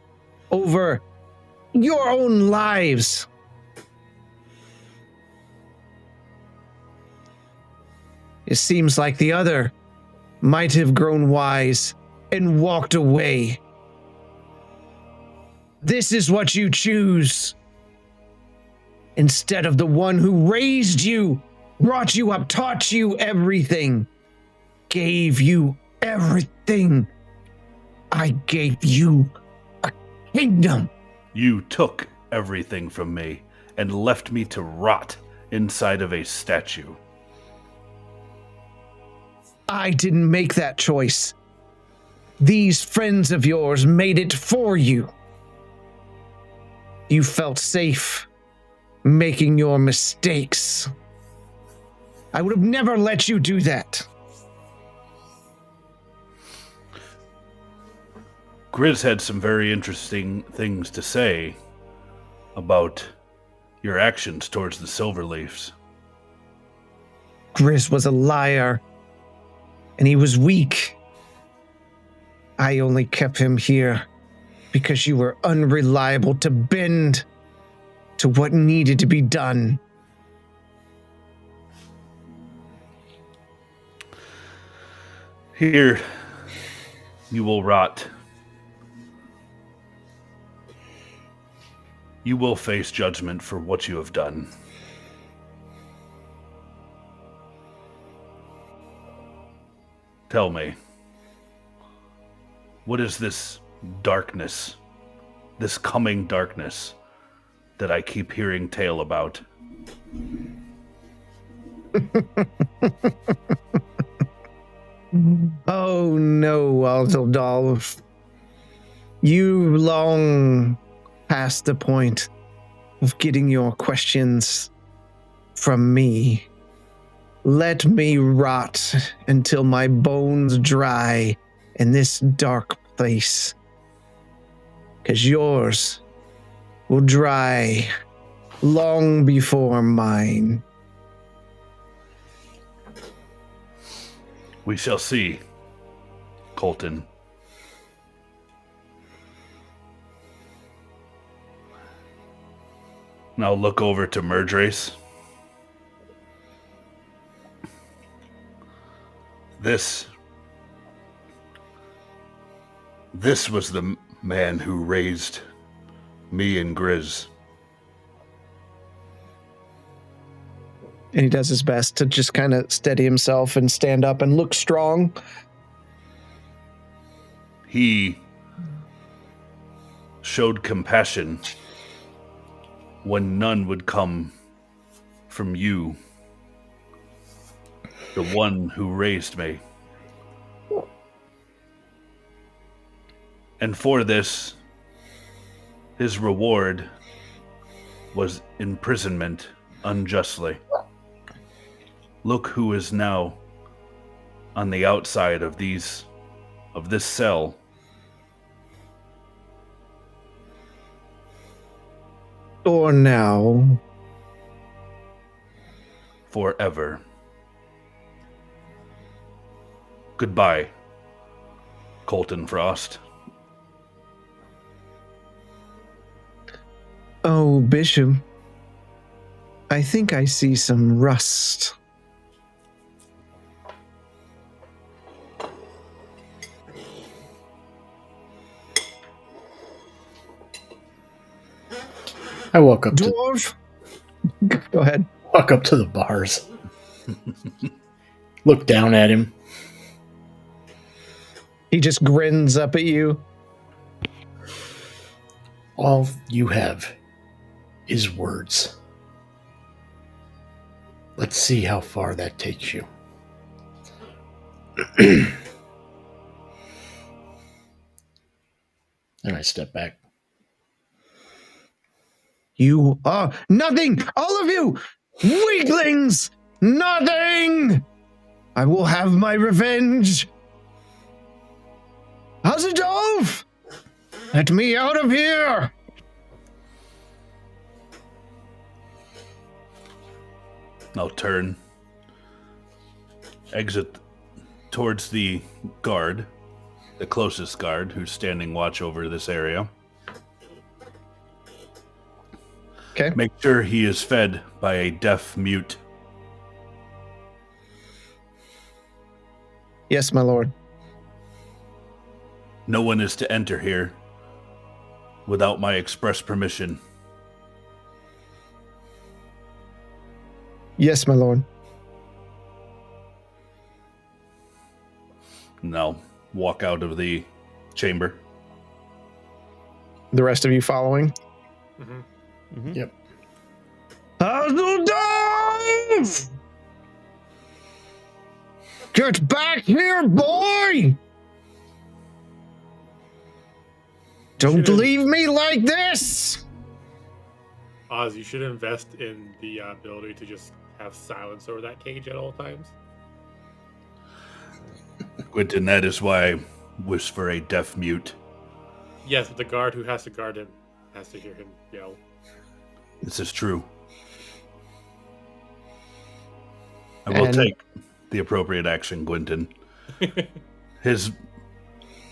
over your own lives. It seems like the other might have grown wise and walked away. This is what you choose. Instead of the one who raised you, brought you up, taught you everything, gave you everything. I gave you a kingdom. You took everything from me and left me to rot inside of a statue. I didn't make that choice. These friends of yours made it for you. You felt safe making your mistakes. I would have never let you do that. Grizz had some very interesting things to say about your actions towards the Silverleafs. Grizz was a liar, and he was weak. I only kept him here because you were unreliable to bend to what needed to be done. Here, you will rot. You will face judgment for what you have done. Tell me, what is this darkness, this coming darkness that I keep hearing tale about? Oh no, Aldolf. You long past the point of getting your questions from me. Let me rot until my bones dry in this dark place. 'Cause yours will dry long before mine. We shall see, Colton. Now look over to Murdrace. This was the man who raised me and Grizz. And he does his best to just kind of steady himself and stand up and look strong. He showed compassion when none would come from you, the one who raised me. And for this, his reward was imprisonment unjustly. Look who is now on the outside of this cell. Or now. Forever. Goodbye, Colton Frost. Oh, Bishop. I think I see some rust. I walk up to Dwarf! Go ahead. the bars. Look down at him. He just grins up at you. All you have is words. Let's see how far that takes you. And I step back. You are nothing! All of you! Weaklings! Nothing! I will have my revenge! Hazardov! Let me out of here! Now turn. Exit towards the guard, the closest guard who's standing watch over this area. Okay. Make sure he is fed by a deaf mute. Yes, my lord. No one is to enter here without my express permission. Yes, my lord. Now, walk out of the chamber. The rest of you following? Mm-hmm. Yep. Hazeldorf! Get back here, boy! Don't Should've- leave me like this! Oz, you should invest in the ability to just have silence over that cage at all times. Quentin, that is why I wish for a deaf mute. Yes, but the guard who has to guard him has to hear him yell. This is true. I will And- take the appropriate action, Quentin. His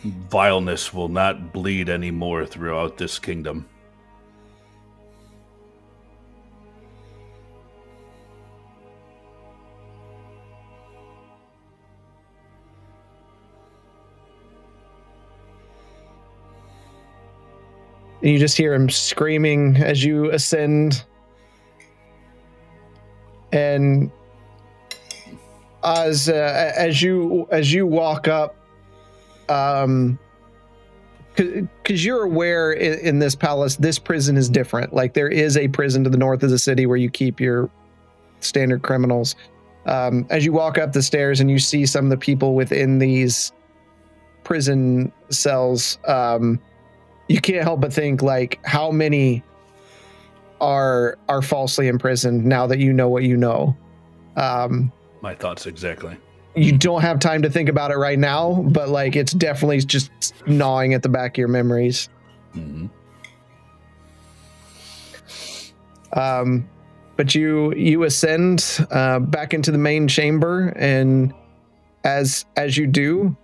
vileness will not bleed anymore throughout this kingdom. You just hear him screaming as you ascend. And as you walk up, because you're aware in this palace, this prison is different. Like there is a prison to the north of the city where you keep your standard criminals. As you walk up the stairs and you see some of the people within these prison cells, you can't help but think like how many are falsely imprisoned now that you know what you know. My thoughts exactly. You don't have time to think about it right now, but like it's definitely just gnawing at the back of your memories. Mm-hmm. But you ascend back into the main chamber, and as you do,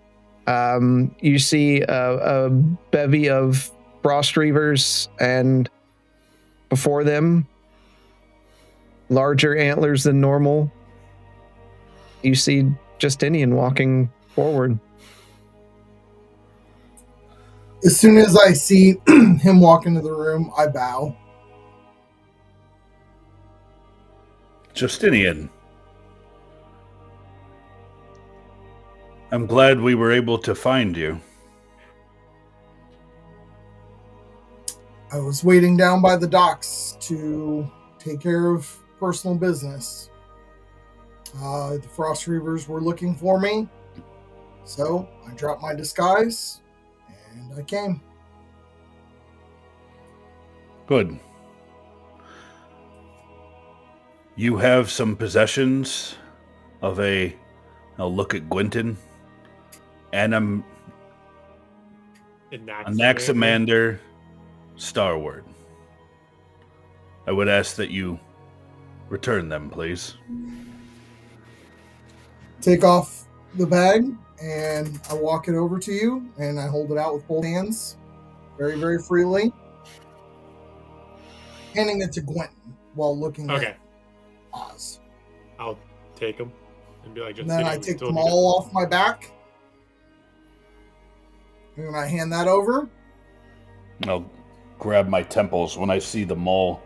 you see a bevy of frost reavers, and before them, larger antlers than normal. You see Justinian walking forward. As soon as I see him walk into the room, I bow. Justinian, I'm glad we were able to find you. I was waiting down by the docks to take care of personal business. The Frost Reavers were looking for me, so I dropped my disguise and I came. Good. You have some possessions of I'll look at Gwynton, Anaximander Starward. I would ask that you return them, please. Take off the bag and I walk it over to you and I hold it out with both hands very, very freely, handing it to Gwenton while looking Okay, at Oz. I'll take them and be like, And then I Justinian, we take still them need to- all off my back and I hand that over. I'll grab my temples when I see the mole.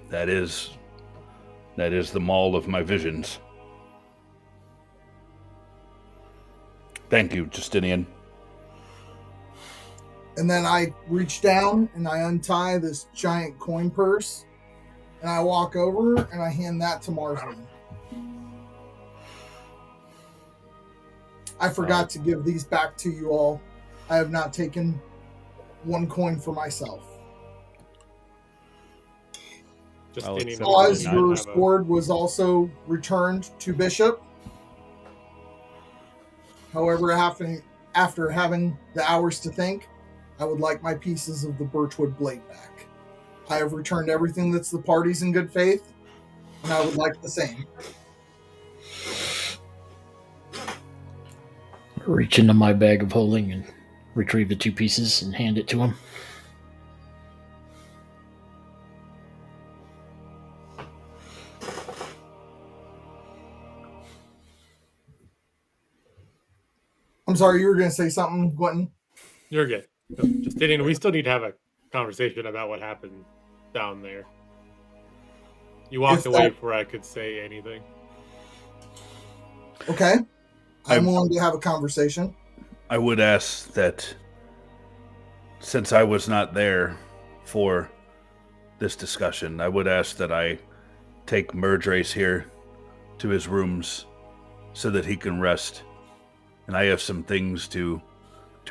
That is the mall of my visions. Thank you, Justinian. And then I reach down and I untie this giant coin purse and I walk over and I hand that to Marsden. I forgot to give these back to you all. I have not taken one coin for myself. Justinian accept doesn't Oz, not your have a- sword was also returned to Bishop. However, after having the hours to think, I would like my pieces of the birchwood blade back. I have returned everything that's the party's in good faith, and I would like the same. Reach into my bag of holding and retrieve the 2 pieces and hand it to him. I'm sorry, you were going to say something, Quentin? You're good. Just kidding. We still need to have a conversation about what happened down there. You walked If away that- before I could say anything. Okay. I'm I'm- willing to have a conversation. I would ask that, since I was not there for this discussion, I would ask that I take Merdrace here to his rooms so that he can rest. And I have some things to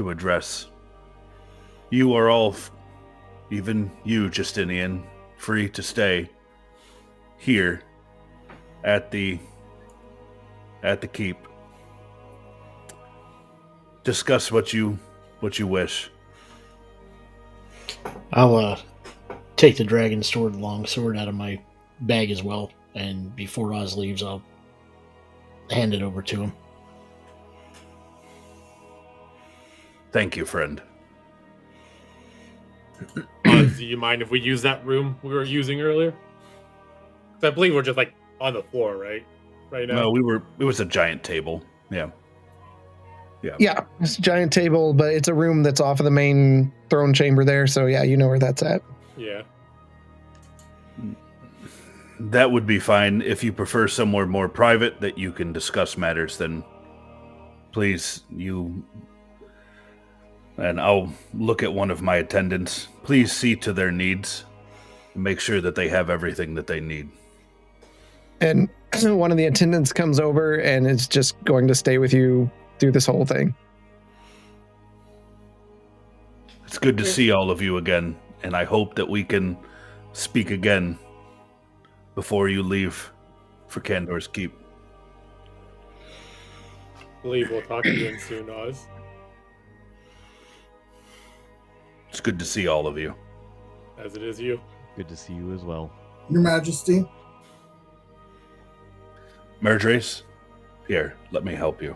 address. You are all, even you, Justinian, free to stay here at the keep. Discuss what you wish. I'll take the dragon sword longsword out of my bag as well, and before Oz leaves, I'll hand it over to him. Thank you, friend. Do you mind if we use that room we were using earlier? 'Cause I believe we're just like on the floor, right? Right now. No, it was a giant table. Yeah. Yeah, it's a giant table, but it's a room that's off of the main throne chamber there. So yeah, you know where that's at. Yeah. That would be fine. If you prefer somewhere more private that you can discuss matters, then please, and I'll look at one of my attendants. Please see to their needs and make sure that they have everything that they need. And one of the attendants comes over and is just going to stay with you through this whole thing. It's good to see all of you again, and I hope that we can speak again before you leave for Kandor's Keep. Believe we'll talk again soon, Oz. It's good to see all of you. As it is you. Good to see you as well. Your Majesty. Merdrace, here, let me help you.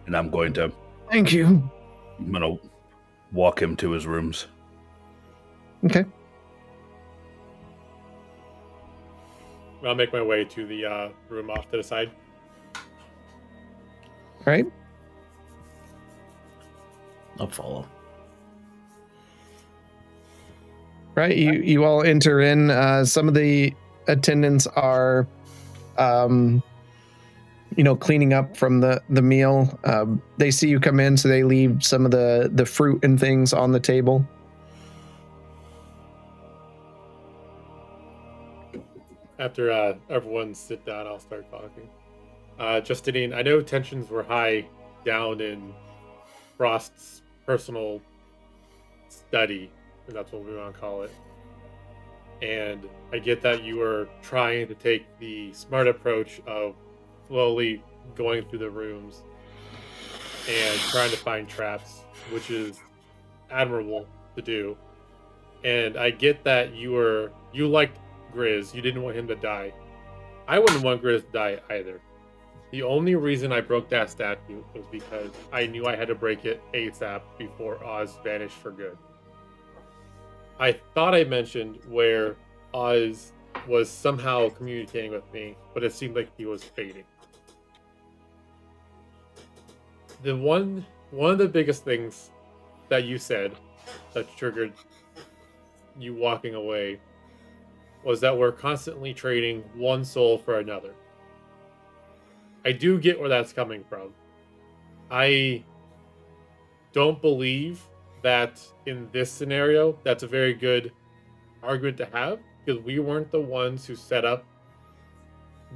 And I'm going to Thank you. walk him to his rooms. Okay. I'll make my way to the room off to the side. All right. I'll follow. Right. You all enter in. Some of the attendants are, cleaning up from the meal. They see you come in, so they leave some of the fruit and things on the table. After everyone sit down, I'll start talking. Justinian, I know tensions were high down in Frost's personal study, if that's what we want to call it. And I get that you were trying to take the smart approach of slowly going through the rooms and trying to find traps, which is admirable to do. And I get that you liked Grizz. You didn't want him to die. I wouldn't want Grizz to die either. The only reason I broke that statue was because I knew I had to break it ASAP before Oz vanished for good. I thought I mentioned where Oz was somehow communicating with me, but it seemed like he was fading. The one of the biggest things that you said that triggered you walking away was that we're constantly trading one soul for another. I do get where that's coming from. I don't believe that in this scenario, that's a very good argument to have, because we weren't the ones who set up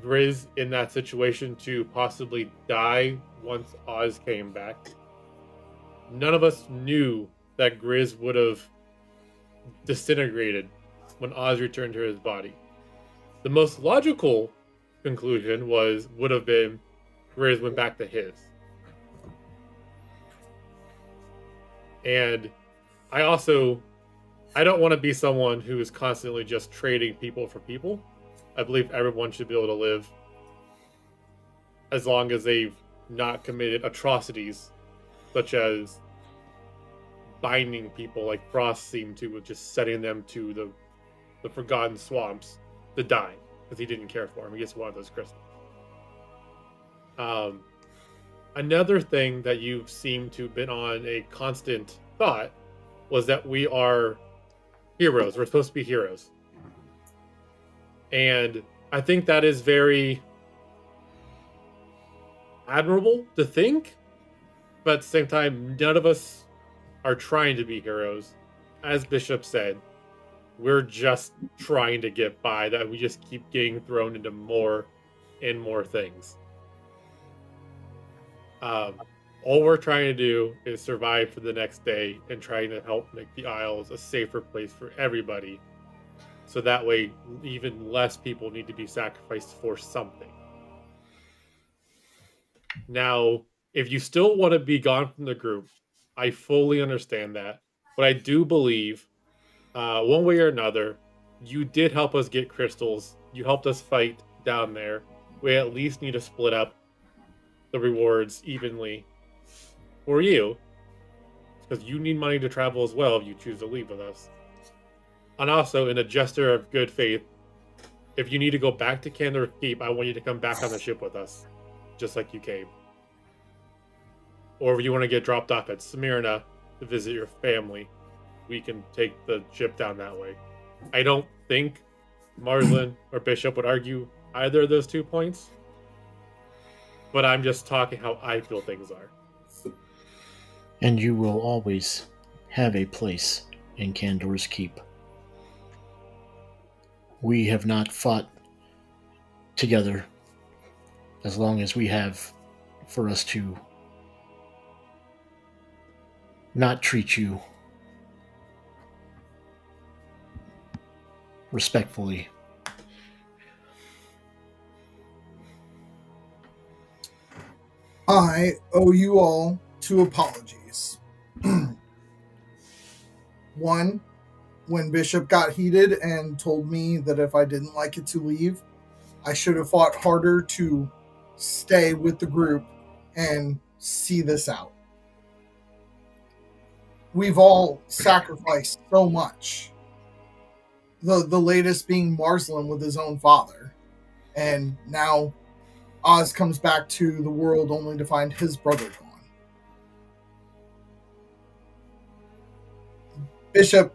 Grizz in that situation to possibly die once Oz came back. None of us knew that Grizz would have disintegrated when Oz returned to his body. The most logical conclusion would have been Grizz went back to his. And I don't want to be someone who is constantly just trading people for people. I believe everyone should be able to live as long as they've not committed atrocities such as binding people like Frost seemed to, with just setting them to the Forgotten Swamps to die because he didn't care for him. He just wanted those crystals. Another thing that you seem to have been on a constant thought was that we are heroes. We're supposed to be heroes. And I think that is very admirable to think, but at the same time, none of us are trying to be heroes. As Bishop said, we're just trying to get by, that we just keep getting thrown into more and more things. All we're trying to do is survive for the next day and trying to help make the Isles a safer place for everybody. So that way, even less people need to be sacrificed for something. Now, if you still want to be gone from the group, I fully understand that. But I do believe, one way or another, you did help us get crystals. You helped us fight down there. We at least need to split up the rewards evenly for you, because you need money to travel as well if you choose to leave with us. And also, in a gesture of good faith, if you need to go back to Candor Keep, I want you to come back on the ship with us, just like you came. Or if you want to get dropped off at Smyrna to visit your family, we can take the ship down that way. I don't think Marsland or Bishop would argue either of those 2 points, but I'm just talking how I feel things are. And you will always have a place in Candor's Keep. We have not fought together as long as we have for us to not treat you respectfully. I owe you all 2 apologies. One, when Bishop got heated and told me that if I didn't like it to leave, I should have fought harder to stay with the group and see this out. We've all sacrificed so much. The latest being Marsland with his own father. And now Oz comes back to the world only to find his brother gone. Bishop,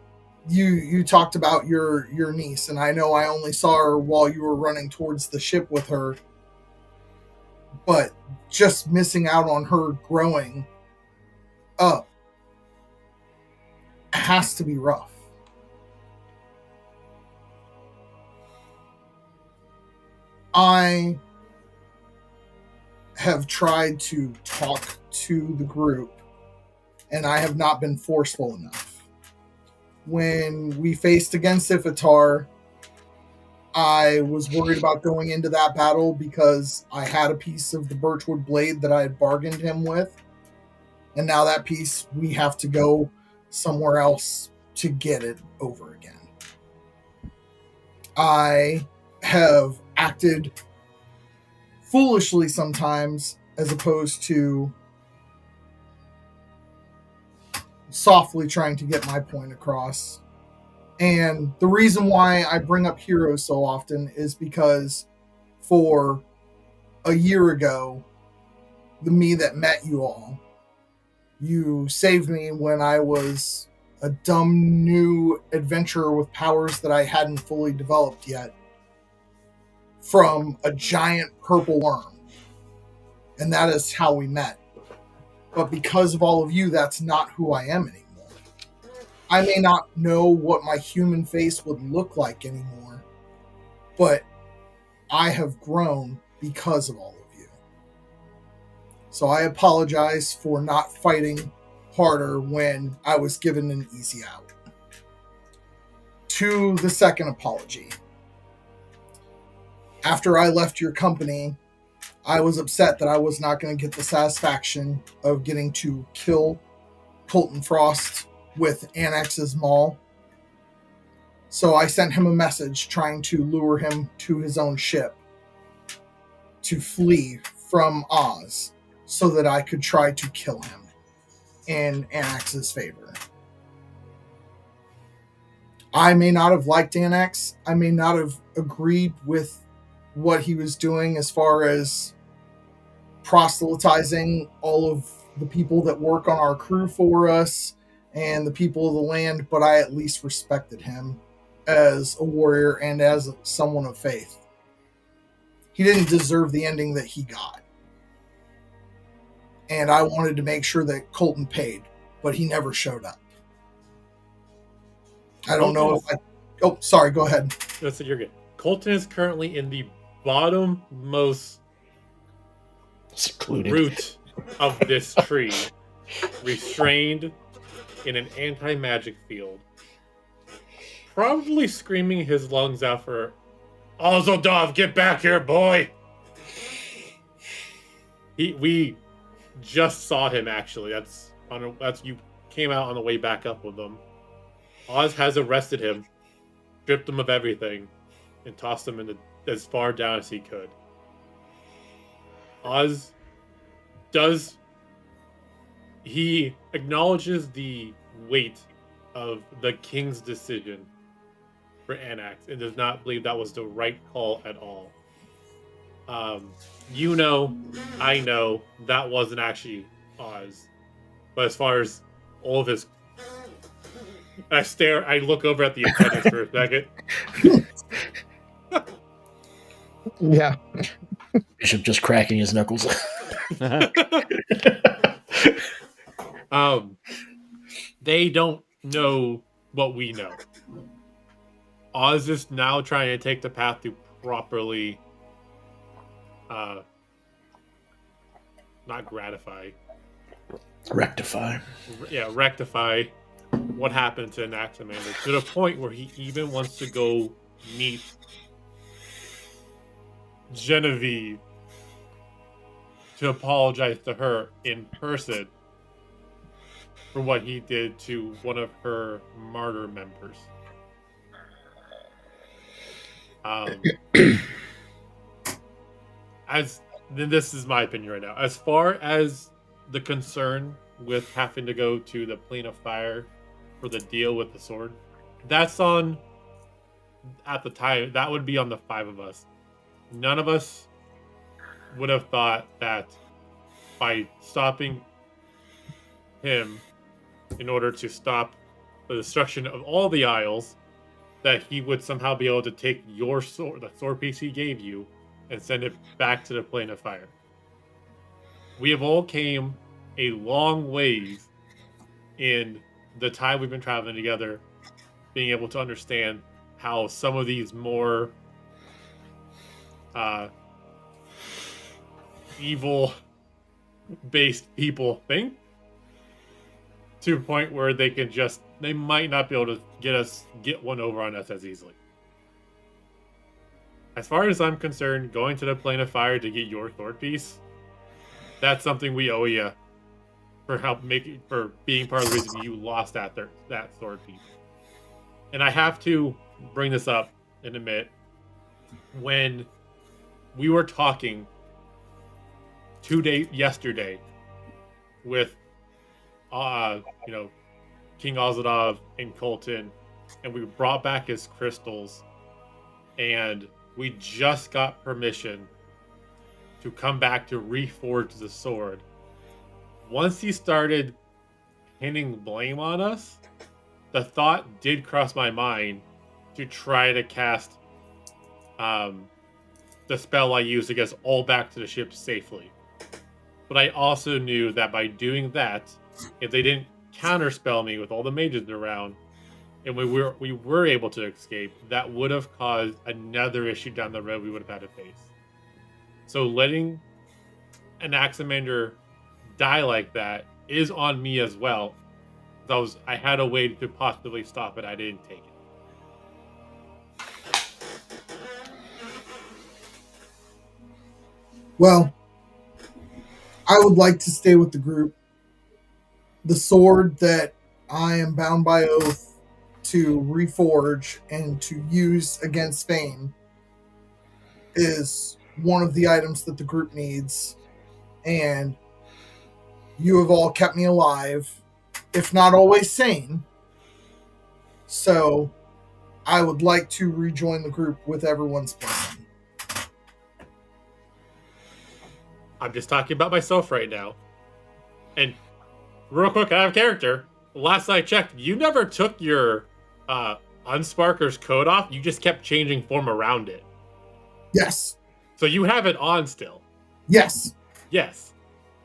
you talked about your niece, and I know I only saw her while you were running towards the ship with her, but just missing out on her growing up has to be rough. I have tried to talk to the group, and I have not been forceful enough. When we faced against Ifitar, I was worried about going into that battle because I had a piece of the birchwood blade that I had bargained him with. And now that piece, we have to go somewhere else to get it over again. I have acted foolishly sometimes as opposed to softly trying to get my point across. And the reason why I bring up heroes so often is because for a year ago, the me that met you all, you saved me when I was a dumb new adventurer with powers that I hadn't fully developed yet from a giant purple worm. And that is how we met. But because of all of you, that's not who I am anymore. I may not know what my human face would look like anymore, but I have grown because of all of you. So I apologize for not fighting harder when I was given an easy out. To the second apology. After I left your company, I was upset that I was not going to get the satisfaction of getting to kill Colton Frost with Annex's Maul. So I sent him a message trying to lure him to his own ship to flee from Oz so that I could try to kill him in Annex's favor. I may not have liked Annex. I may not have agreed with what he was doing as far as proselytizing all of the people that work on our crew for us and the people of the land, but I at least respected him as a warrior and as someone of faith. He didn't deserve the ending that he got. And I wanted to make sure that Colton paid, but he never showed up. I don't know if I... Oh, sorry, go ahead. Listen, you're good. Colton is currently in the bottommost Secluded. root of this tree, restrained in an anti-magic field, probably screaming his lungs out for Ozodov, get back here, boy! We just saw him, actually. That's you came out on the way back up with him. Oz has arrested him, stripped him of everything, and tossed him in as far down as he could. Oz he acknowledges the weight of the king's decision for Anax and does not believe that was the right call at all. You know, I know that wasn't actually Oz, but as far as all of his, I look over at the attendants for a second. Yeah. Bishop just cracking his knuckles. They don't know what we know. Oz is now trying to take the path to properly, not gratify. Rectify. Yeah, rectify what happened to Anaximander to the point where he even wants to go meet Genevieve to apologize to her in person for what he did to one of her martyr members. This is my opinion right now. As far as the concern with having to go to the plane of fire for the deal with the sword, that's on, at the time, that would be on the 5 of us. None of us would have thought that by stopping him in order to stop the destruction of all the Isles, that he would somehow be able to take your sword, the sword piece he gave you, and send it back to the plane of fire. We have all came a long ways in the time we've been traveling together, being able to understand how some of these more evil-based people think, to a point where they might not be able to get one over on us as easily. As far as I'm concerned, going to the plane of fire to get your sword piece, that's something we owe you for being part of the reason you lost that sword piece. And I have to bring this up and admit, when we were talking yesterday with King Ozodov and Colton, and we brought back his crystals, and we just got permission to come back to reforge the sword. Once he started pinning blame on us, the thought did cross my mind to try to cast the spell I used to get us all back to the ship safely. But I also knew that by doing that, if they didn't counterspell me with all the mages around, and we were able to escape, that would have caused another issue down the road we would have had to face. So letting Anaximander die like that is on me as well. I had a way to possibly stop it. I didn't take it. Well, I would like to stay with the group. The sword that I am bound by oath to reforge and to use against Fane is one of the items that the group needs. And you have all kept me alive, if not always sane. So I would like to rejoin the group with everyone's blessing. I'm just talking about myself right now. And real quick, out of character, last I checked, you never took your Unsparker's coat off. You just kept changing form around it. Yes. So you have it on still. Yes. Yes.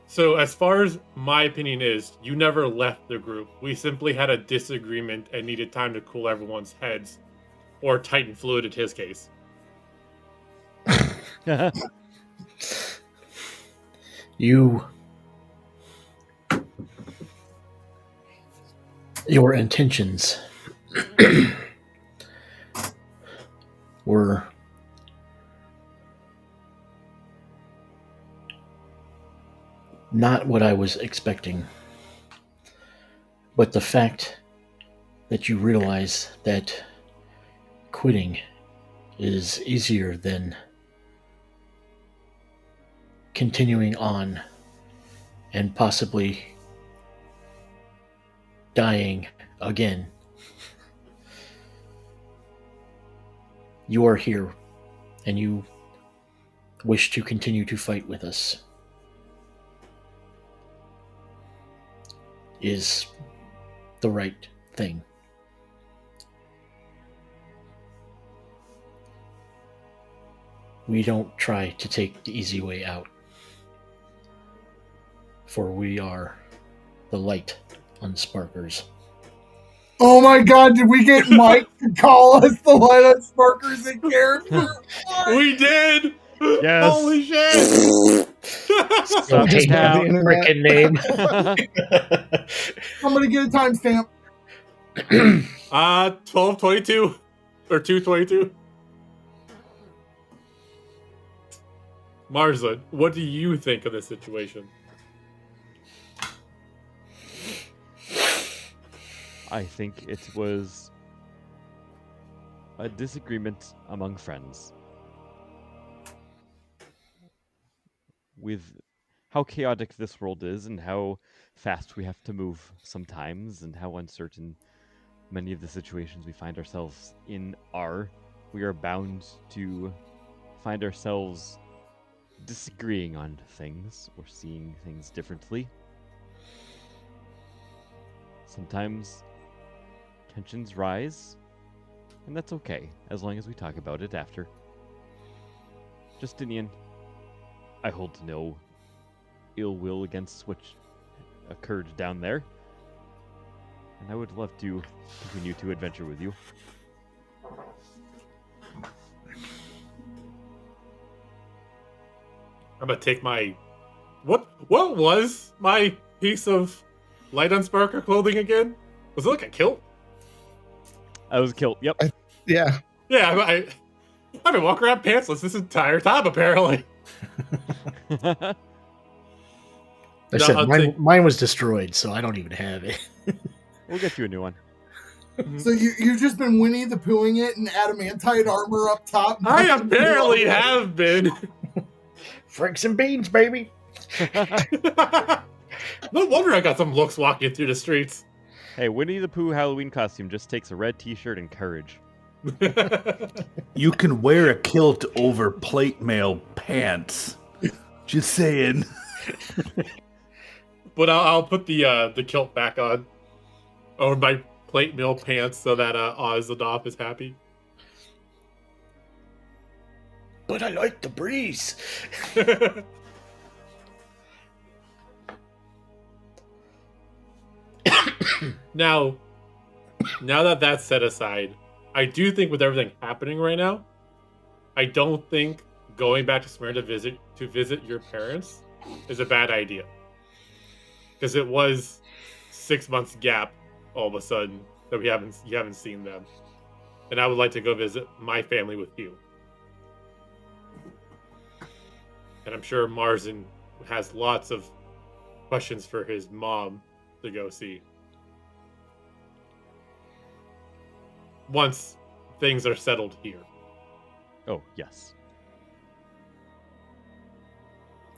So as far as my opinion is, you never left the group. We simply had a disagreement and needed time to cool everyone's heads. Or Titan fluid in his case. Your intentions were not what I was expecting. But the fact that you realize that quitting is easier than continuing on and possibly dying again. You are here and you wish to continue to fight with us. Is the right thing. We don't try to take the easy way out, for we are the light Unsparkers. Oh my god, did we get Mike to call us the Light Unsparkers in character? We did! Yes. Holy shit! Stop Just it by now. the internet. Frickin' name. Somebody get a timestamp. 12:22 or 2:22. Marsland, what do you think of this situation? I think it was a disagreement among friends. With how chaotic this world is and how fast we have to move sometimes and how uncertain many of the situations we find ourselves in are, we are bound to find ourselves disagreeing on things or seeing things differently. Sometimes tensions rise, and that's okay, as long as we talk about it after. Justinian, I hold no ill will against what occurred down there, and I would love to continue to adventure with you. I'm gonna take my... What was my piece of Light Unsparker clothing again? Was it like a kilt? I was killed. Yep. Yeah. Yeah, I've been walking around pantsless this entire time, apparently. I No, said I'll mine, take- mine was destroyed, so I don't even have it. We'll get you a new one. So you've just been Winnie the Poohing it and adamantite armor up top. I apparently have been. Franks and beans, baby. No wonder I got some looks walking through the streets. Hey, Winnie the Pooh Halloween costume just takes a red t-shirt and courage. You can wear a kilt over plate mail pants. Just saying. But I'll put the kilt back on over my plate mill pants so that Ozdorf is happy. But I like the breeze. Now that that's set aside, I do think with everything happening right now, I don't think going back to Smyrna to visit your parents is a bad idea. Because it was 6 months gap all of a sudden that you haven't seen them. And I would like to go visit my family with you. And I'm sure Marzin has lots of questions for his mom to go see. Once things are settled here. Oh, yes.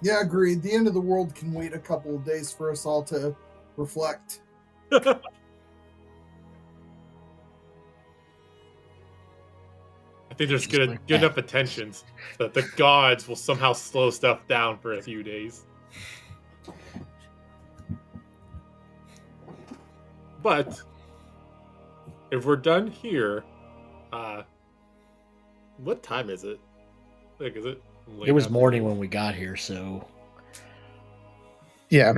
Yeah, agreed. The end of the world can wait a couple of days for us all to reflect. I think there's good enough attentions that the gods will somehow slow stuff down for a few days. But if we're done here, what time is it? Like, is it late It was afternoon? morning when we got here, so Yeah.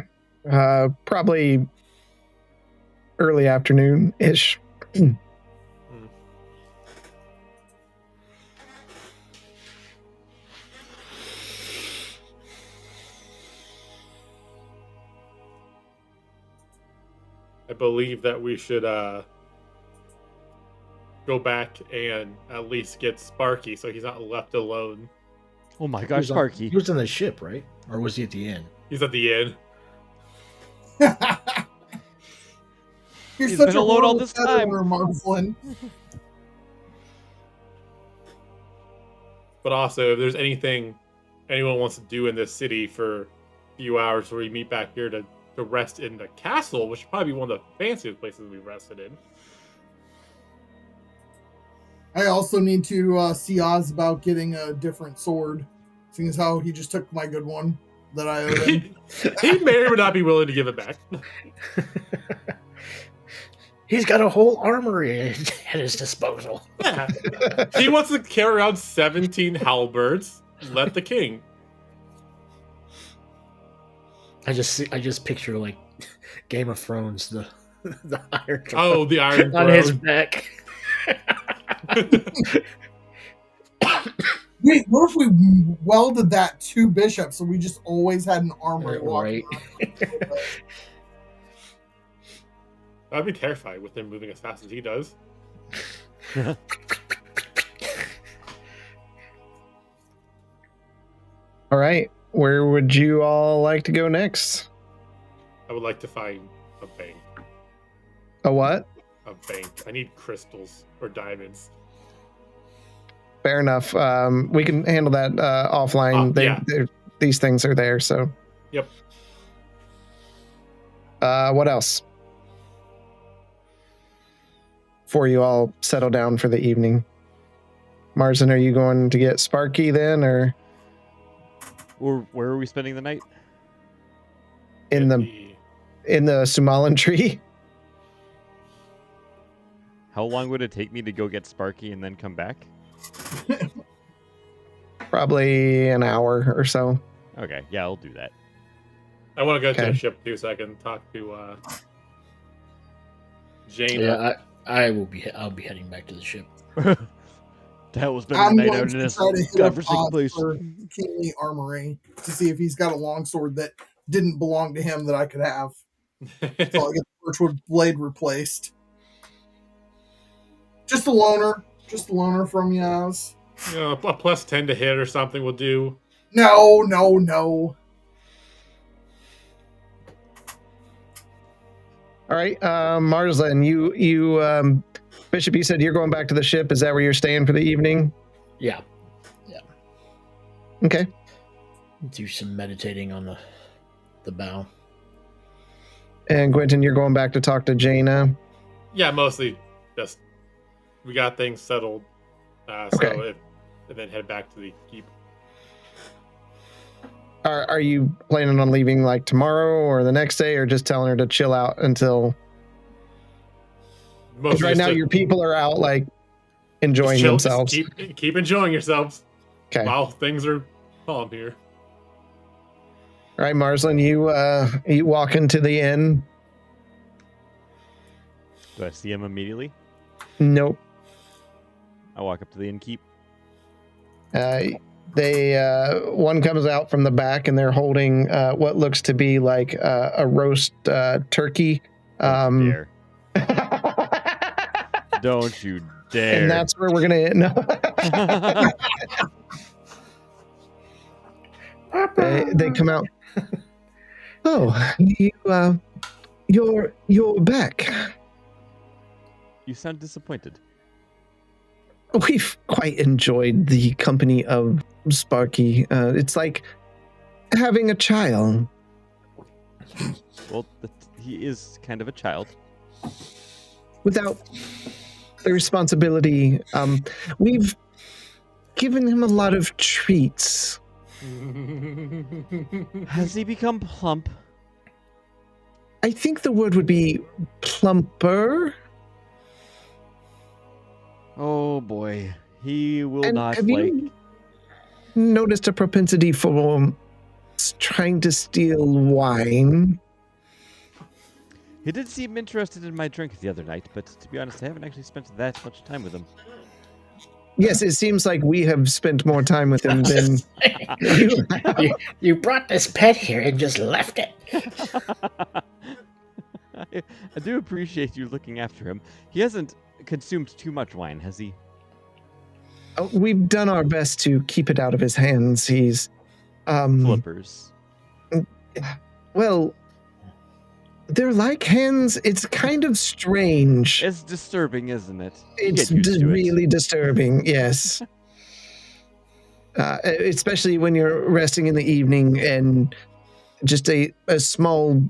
Probably early afternoon ish. I believe that we should go back and at least get Sparky so he's not left alone. Oh my he gosh, was on- Sparky. He was on the ship, right? Or was he at the inn? He's at the inn. You're He's such been a alone all horrible this time. settler, Marcelin. But also, if there's anything anyone wants to do in this city for a few hours where we meet back here to rest in the castle, which should probably be one of the fanciest places we've rested in. I also need to see Oz about getting a different sword, seeing as how he just took my good one that I owed him. He may or may not be willing to give it back. He's got a whole armory at his disposal. Yeah. He wants to carry around 17 halberds. Let the king. I just picture like Game of Thrones, the Iron Oh, the Iron on Throne. his back. Wait, what if we welded that to Bishop so we just always had an armory walking Right. around? I'd be terrified with him moving as fast as he does. All right. Where would you all like to go next? I would like to find a bank. A what? A bank. I need crystals or diamonds. Fair enough. We can handle that offline. Yeah. These things are there. So. Yep. What else? Before you all settle down for the evening, Marzen, are you going to get Sparky then, or Or where are we spending the night? in the Sumalan tree? How long would it take me to go get Sparky and then come back? Probably an hour or so. Okay, yeah, I'll do that. I want to go to Okay. the ship too, so I can talk to Jane. Yeah, I'll be heading back to the ship. That was spending I'm the night going out in to this try to hit up godforsaken Oz place. for Kingly Armory to see if he's got a longsword that didn't belong to him that I could have. So I get the Birchwood blade replaced. Just a loner from Yaz. You know, a plus 10 to hit or something will do. No. All right, Marzen, you Bishop, you said you're going back to the ship. Is that where you're staying for the evening? Yeah, Okay. do some meditating on the bow. And Quentin, you're going back to talk to Jaina. Yeah, mostly just we got things settled. Okay. And then head back to the keep. Are you planning on leaving like tomorrow or the next day, or just telling her to chill out until? Because Mostly right just now to your people are out like enjoying chill, just themselves. Keep enjoying yourselves Okay. while things are calm here. All right, Marzen, you walk into the inn. Do I see him immediately? Nope. I walk up to the innkeep. They one comes out from the back and they're holding what looks to be like a roast turkey. Don't you dare. Don't you dare. And that's where we're gonna no. they come out. Oh, you're back. You sound disappointed. We've quite enjoyed the company of Sparky. It's like having a child. Well, he is kind of a child. Without the responsibility. We've given him a lot of treats. Has he become plump? I think the word would be plumper. Oh boy, he will And not have like. you noticed a propensity for trying to steal wine? He did seem interested in my drink the other night, but to be honest, I haven't actually spent that much time with him. Yes, it seems like we have spent more time with him than you have. You brought this pet here and just left it. I do appreciate you looking after him. He hasn't consumed too much wine, has he? We've done our best to keep it out of his hands. He's, Flippers. well, they're like hens. It's kind of strange. It's disturbing, isn't it? It's Get used to it. really disturbing, yes. Especially when you're resting in the evening and just a small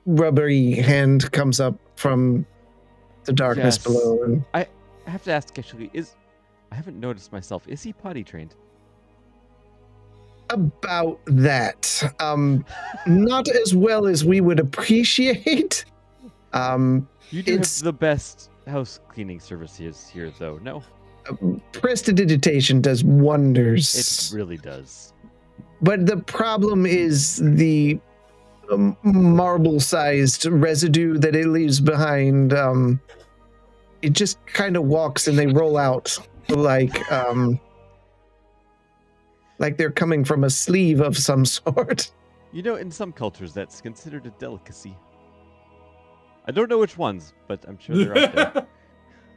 rubbery hand comes up from the darkness Yes. below. And I have to ask, actually, I haven't noticed myself. Is he potty trained? about that, not as well as we would appreciate. You do It's- have the best house cleaning services here, though. No, Prestidigitation does wonders. it really does. But the problem is the marble-sized residue that it leaves behind. It just kind of walks and they roll out like they're coming from a sleeve of some sort. You know, in some cultures, that's considered a delicacy. I don't know which ones, but I'm sure they're out there.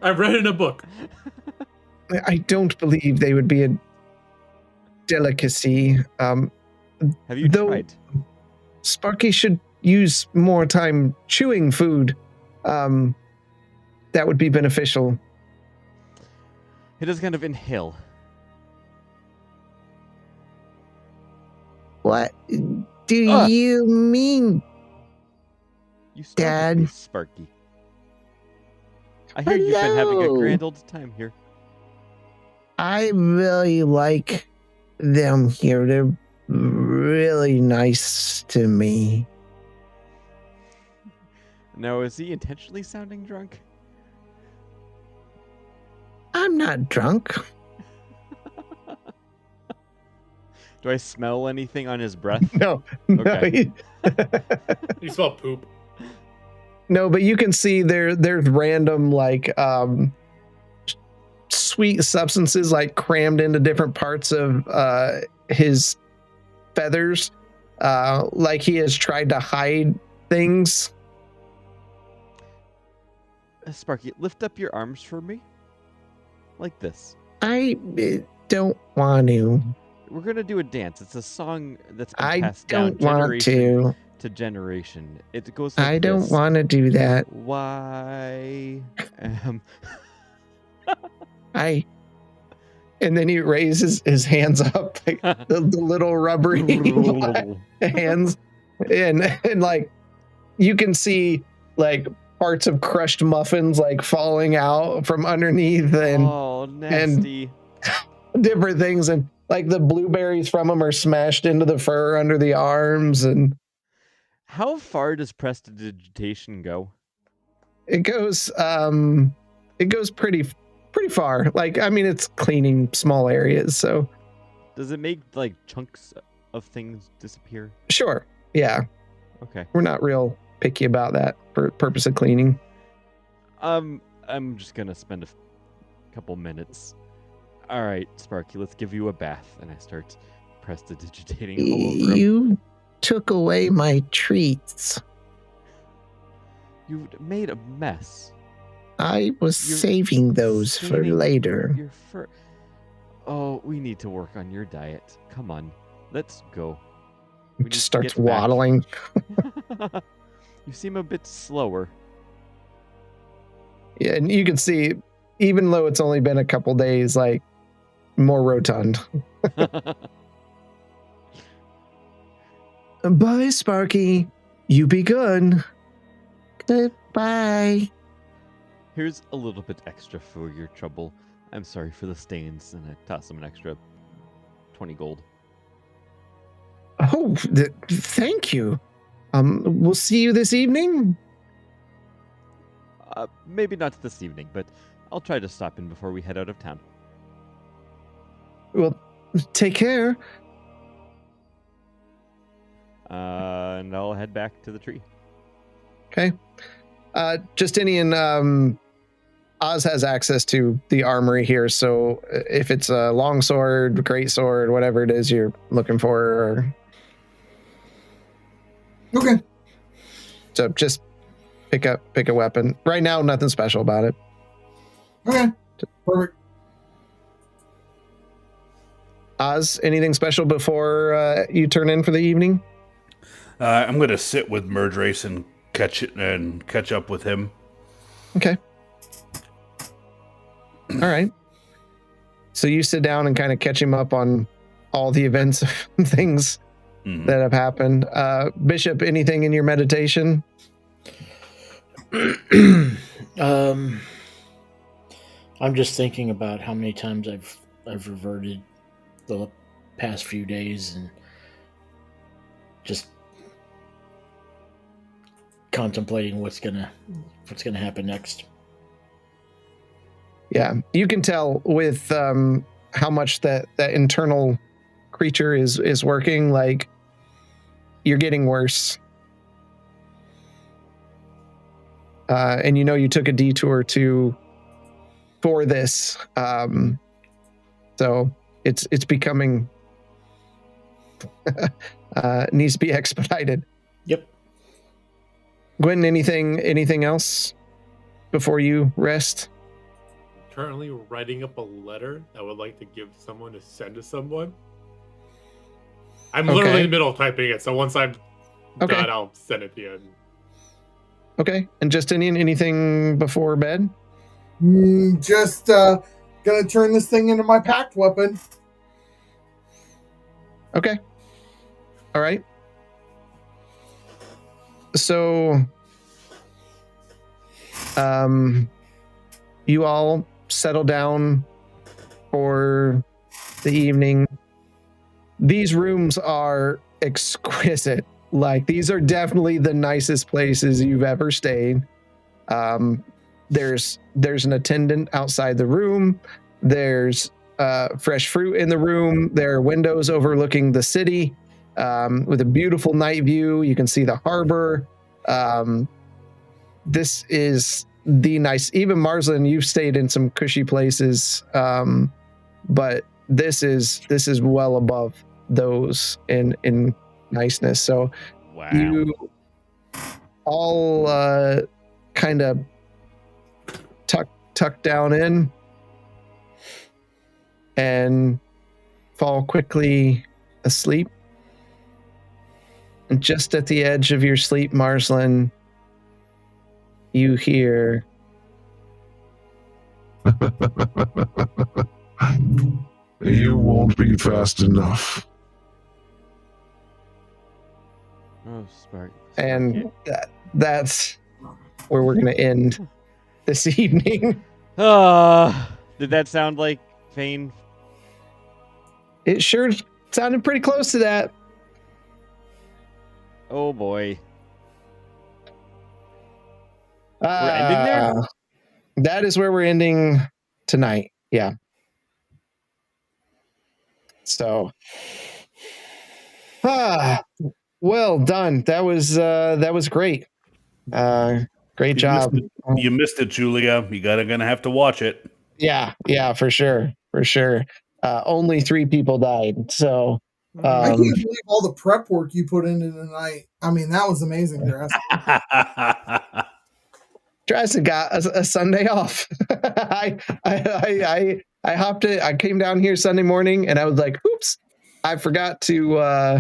I've read it in a book. I don't believe they would be a delicacy. Have you Though- tried? Sparky should use more time chewing food. That would be beneficial. He does kind of inhale. What do Ah. you mean? You start with Dad. me, Sparky. I hear you've been having a Hello. grand old time here. I really like them here. They're really nice to me. Now, is he intentionally sounding drunk? I'm not drunk. Do I smell anything on his breath? No, Okay. You smell poop. No, but you can see there's random like sweet substances like crammed into different parts of his feathers. Like he has tried to hide things. Sparky, lift up your arms for me. Like this. I don't want to. We're gonna do a dance. It's a song that's been I passed down don't want generation to. to generation. It goes like I don't this. want to do that. Why And then he raises his hands up, like the little rubbery hands, and like you can see like parts of crushed muffins like falling out from underneath and oh, nasty. different things, and like the blueberries from them are smashed into the fur under the arms, and How far does prestidigitation go? it goes pretty far. Like, I mean, it's cleaning small areas, so Does it make like chunks of things disappear? sure, yeah, Okay. we're not real picky about that for purpose of cleaning. I'm just gonna spend a couple minutes. All right, Sparky, let's give you a bath, and I start prestidigitating all over him. You took away my treats. You made a mess. I was You're saving those for staining later. Your fur. Oh, we need to work on your diet. Come on, let's go. We need Just to starts get back. waddling. You seem a bit slower. Yeah, and you can see, even though it's only been a couple days, like more rotund. Bye, Sparky. You be good. Goodbye. Here's a little bit extra for your trouble. I'm sorry for the stains, and I toss him an extra 20 gold. Oh, thank you. We'll see you this evening. Maybe not this evening, but I'll try to stop in before we head out of town. Well, take care. And I'll head back to the tree. Okay. Justinian, Oz has access to the armory here, so if it's a long sword, great sword, whatever it is you're looking for, or... Okay. So just pick a weapon. Right now, nothing special about it. Okay. Perfect. Oz, anything special before you turn in for the evening? I'm going to sit with Murdrace and catch up with him. Okay. All right. So you sit down and kind of catch him up on all the events and things that have happened. Bishop, anything in your meditation? I'm just thinking about how many times I've reverted the past few days and just contemplating what's gonna happen next. Yeah, you can tell with how much that internal creature is working. Like, you're getting worse, and you took a detour for this, so it's becoming needs to be expedited. Yep. Gwen, anything else before you rest? Currently writing up a letter I would like to give someone to send to someone. I'm literally in the middle of typing it, so once I'm done, I'll send it to you. Okay. And Justinian, anything before bed? Just gonna turn this thing into my packed weapon. Okay. All right. So, you all settle down for the evening. These rooms are exquisite. Like, these are definitely the nicest places you've ever stayed. There's an attendant outside the room. There's fresh fruit in the room. There are windows overlooking the city with a beautiful night view. You can see the harbor. This is the nice. Even Marsland, you've stayed in some cushy places, but this is well above those in niceness. So Wow. you all kind of tuck down in and fall quickly asleep. And just at the edge of your sleep, Marsland, you hear You won't be fast enough. Oh, Spark. and that's where we're going to end this evening. Did that sound like Fane? It sure sounded pretty close to that. Oh boy. We're ending there? That is where we're ending tonight. Yeah. So, well done. That was great. Great job. You missed it, Julia. You gonna have to watch it. Yeah, for sure. Only 3 people died. So, I can't believe all the prep work you put into tonight. I mean, that was amazing, Drastic. Drastic got a Sunday off. I hopped it. I came down here Sunday morning and I was like, oops, I forgot to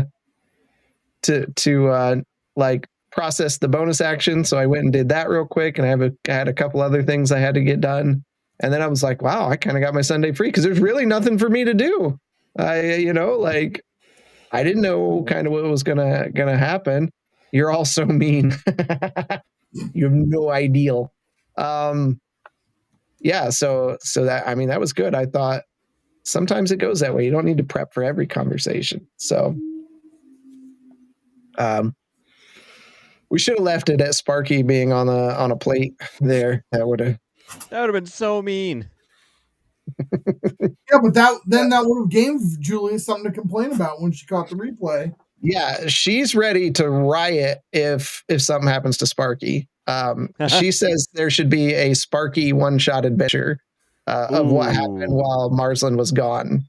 like process the bonus action. So I went and did that real quick. And I had a couple other things I had to get done. And then I was like, wow, I kind of got my Sunday free because there's really nothing for me to do. I didn't know kind of what was gonna happen. You're all so mean. You have no idea. yeah, so that, I mean, that was good. I thought sometimes it goes that way. You don't need to prep for every conversation. So we should have left it at Sparky being on a plate there. That would have been so mean. Yeah, but that would have gave Julia something to complain about when she caught the replay. Yeah, she's ready to riot if something happens to Sparky. She says there should be a Sparky one-shot adventure of what happened while Marsland was gone.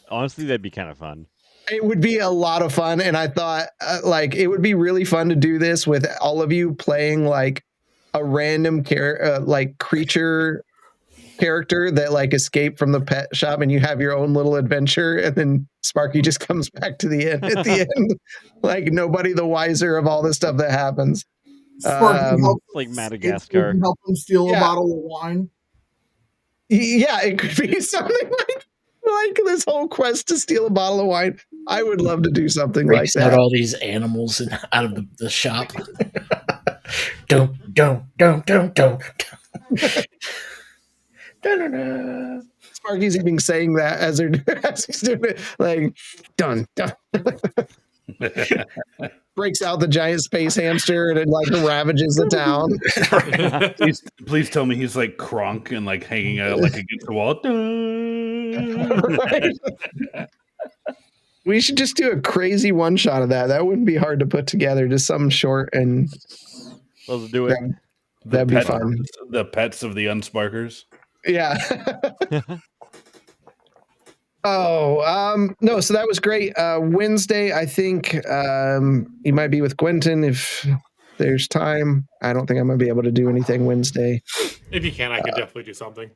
Honestly, that'd be kind of fun. It would be a lot of fun, and I thought like it would be really fun to do this with all of you playing like a random creature character that like escaped from the pet shop, and you have your own little adventure, and then Sparky just comes back to the end at the end, like nobody the wiser of all the stuff that happens. Like Madagascar. Help him steal a bottle of wine. Yeah, it could be something like this whole quest to steal a bottle of wine. I would love to do something Breaks like out that. all these animals out of the shop. don't. Sparky's even saying that as he's doing it, like dun. Breaks out the giant space hamster and it like ravages the town. Please tell me he's like Kronk and like hanging out like against the wall. Right? We should just do a crazy one shot of that. That wouldn't be hard to put together. Just something short and let's do it. That'd be fun. The pets of the Unsparkers. Yeah. No, so that was great. Wednesday, I think you might be with Gwenton if there's time. I don't think I'm gonna be able to do anything Wednesday. If you can, I could definitely do something.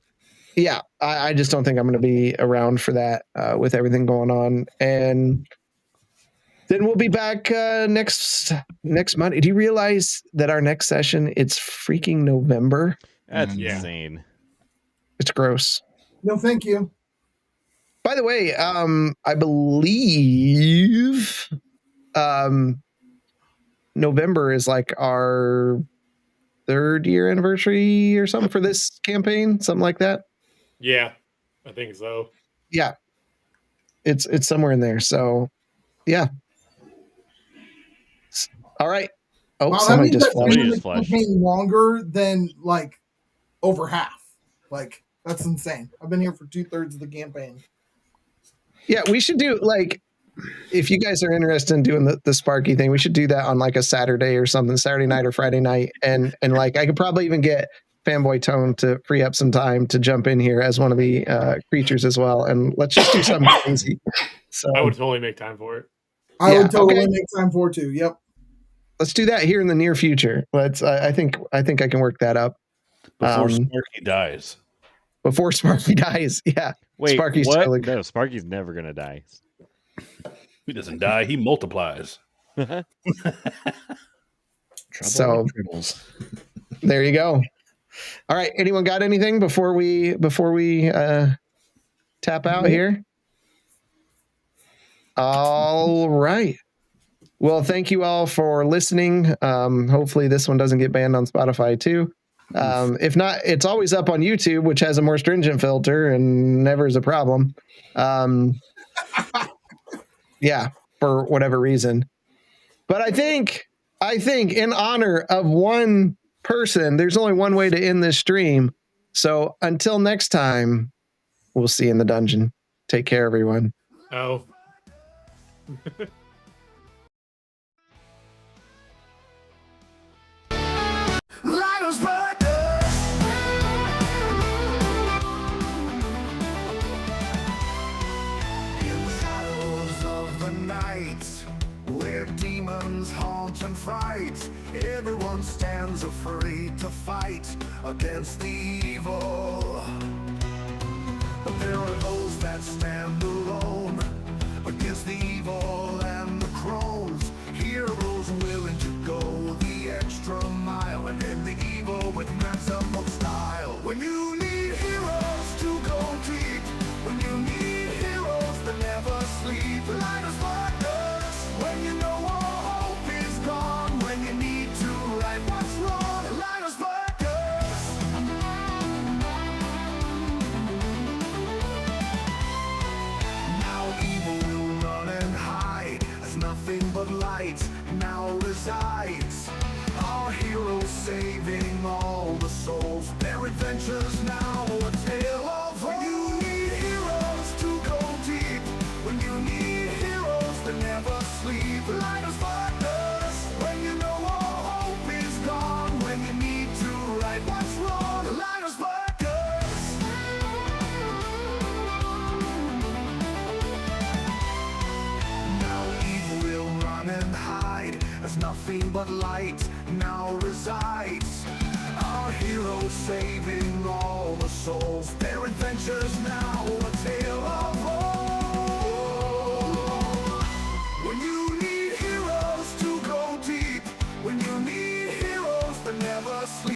Yeah, I just don't think I'm gonna be around for that with everything going on. And then we'll be back next Monday. Do you realize that our next session, it's freaking November? That's insane. It's gross. No, thank you. By the way, I believe November is like our 3rd year anniversary or something for this campaign, something like that. Yeah, I think so. Yeah, it's somewhere in there. So, yeah. All right. Oh, Wow, somebody just flashed. flashed. Longer than like over half. Like that's insane. I've been here for 2/3 of the campaign. Yeah, we should do like if you guys are interested in doing the Sparky thing, we should do that on like a Saturday or something, Saturday night or Friday night, and like I could probably even get Fanboy Tone to free up some time to jump in here as one of the creatures as well, and let's just do something crazy. So I would totally make time for it. I would totally make time for it too. Yep. Let's do that here in the near future. I think I can work that up before Sparky dies. Before Sparky dies, yeah. Wait, Sparky's what? totally No, Sparky's never gonna die. He doesn't die; he multiplies. So there you go. All right. Anyone got anything before we tap out here? All right. Well, thank you all for listening. Hopefully this one doesn't get banned on Spotify too. If not, it's always up on YouTube, which has a more stringent filter and never is a problem. Yeah, for whatever reason. But I think in honor of one person, there's only one way to end this stream. So until next time, we'll see you in the dungeon. Take care, everyone. Oh. Linus Brothers. In shadows of the night, where demons haunt and fright, everyone stands afraid to fight against the evil. But there are those that stand alone against the evil and the crones. Heroes willing to go the extra mile and end the evil with maximum style. When you need heroes to go deep, when you need heroes that never sleep, Linus Brothers. When you know all hope is gone, when you need to right what's wrong, Linus Brothers. resides. Our heroes saving all the souls. Their adventures now a tale of hope. When you need heroes to go deep, when you need heroes that never sleep, Linus Partners. When you know all hope is gone, when you need to right what's wrong, Linus Partners. Now evil will run and hide, as nothing but light now resides. Our heroes saving all the souls. Their adventures now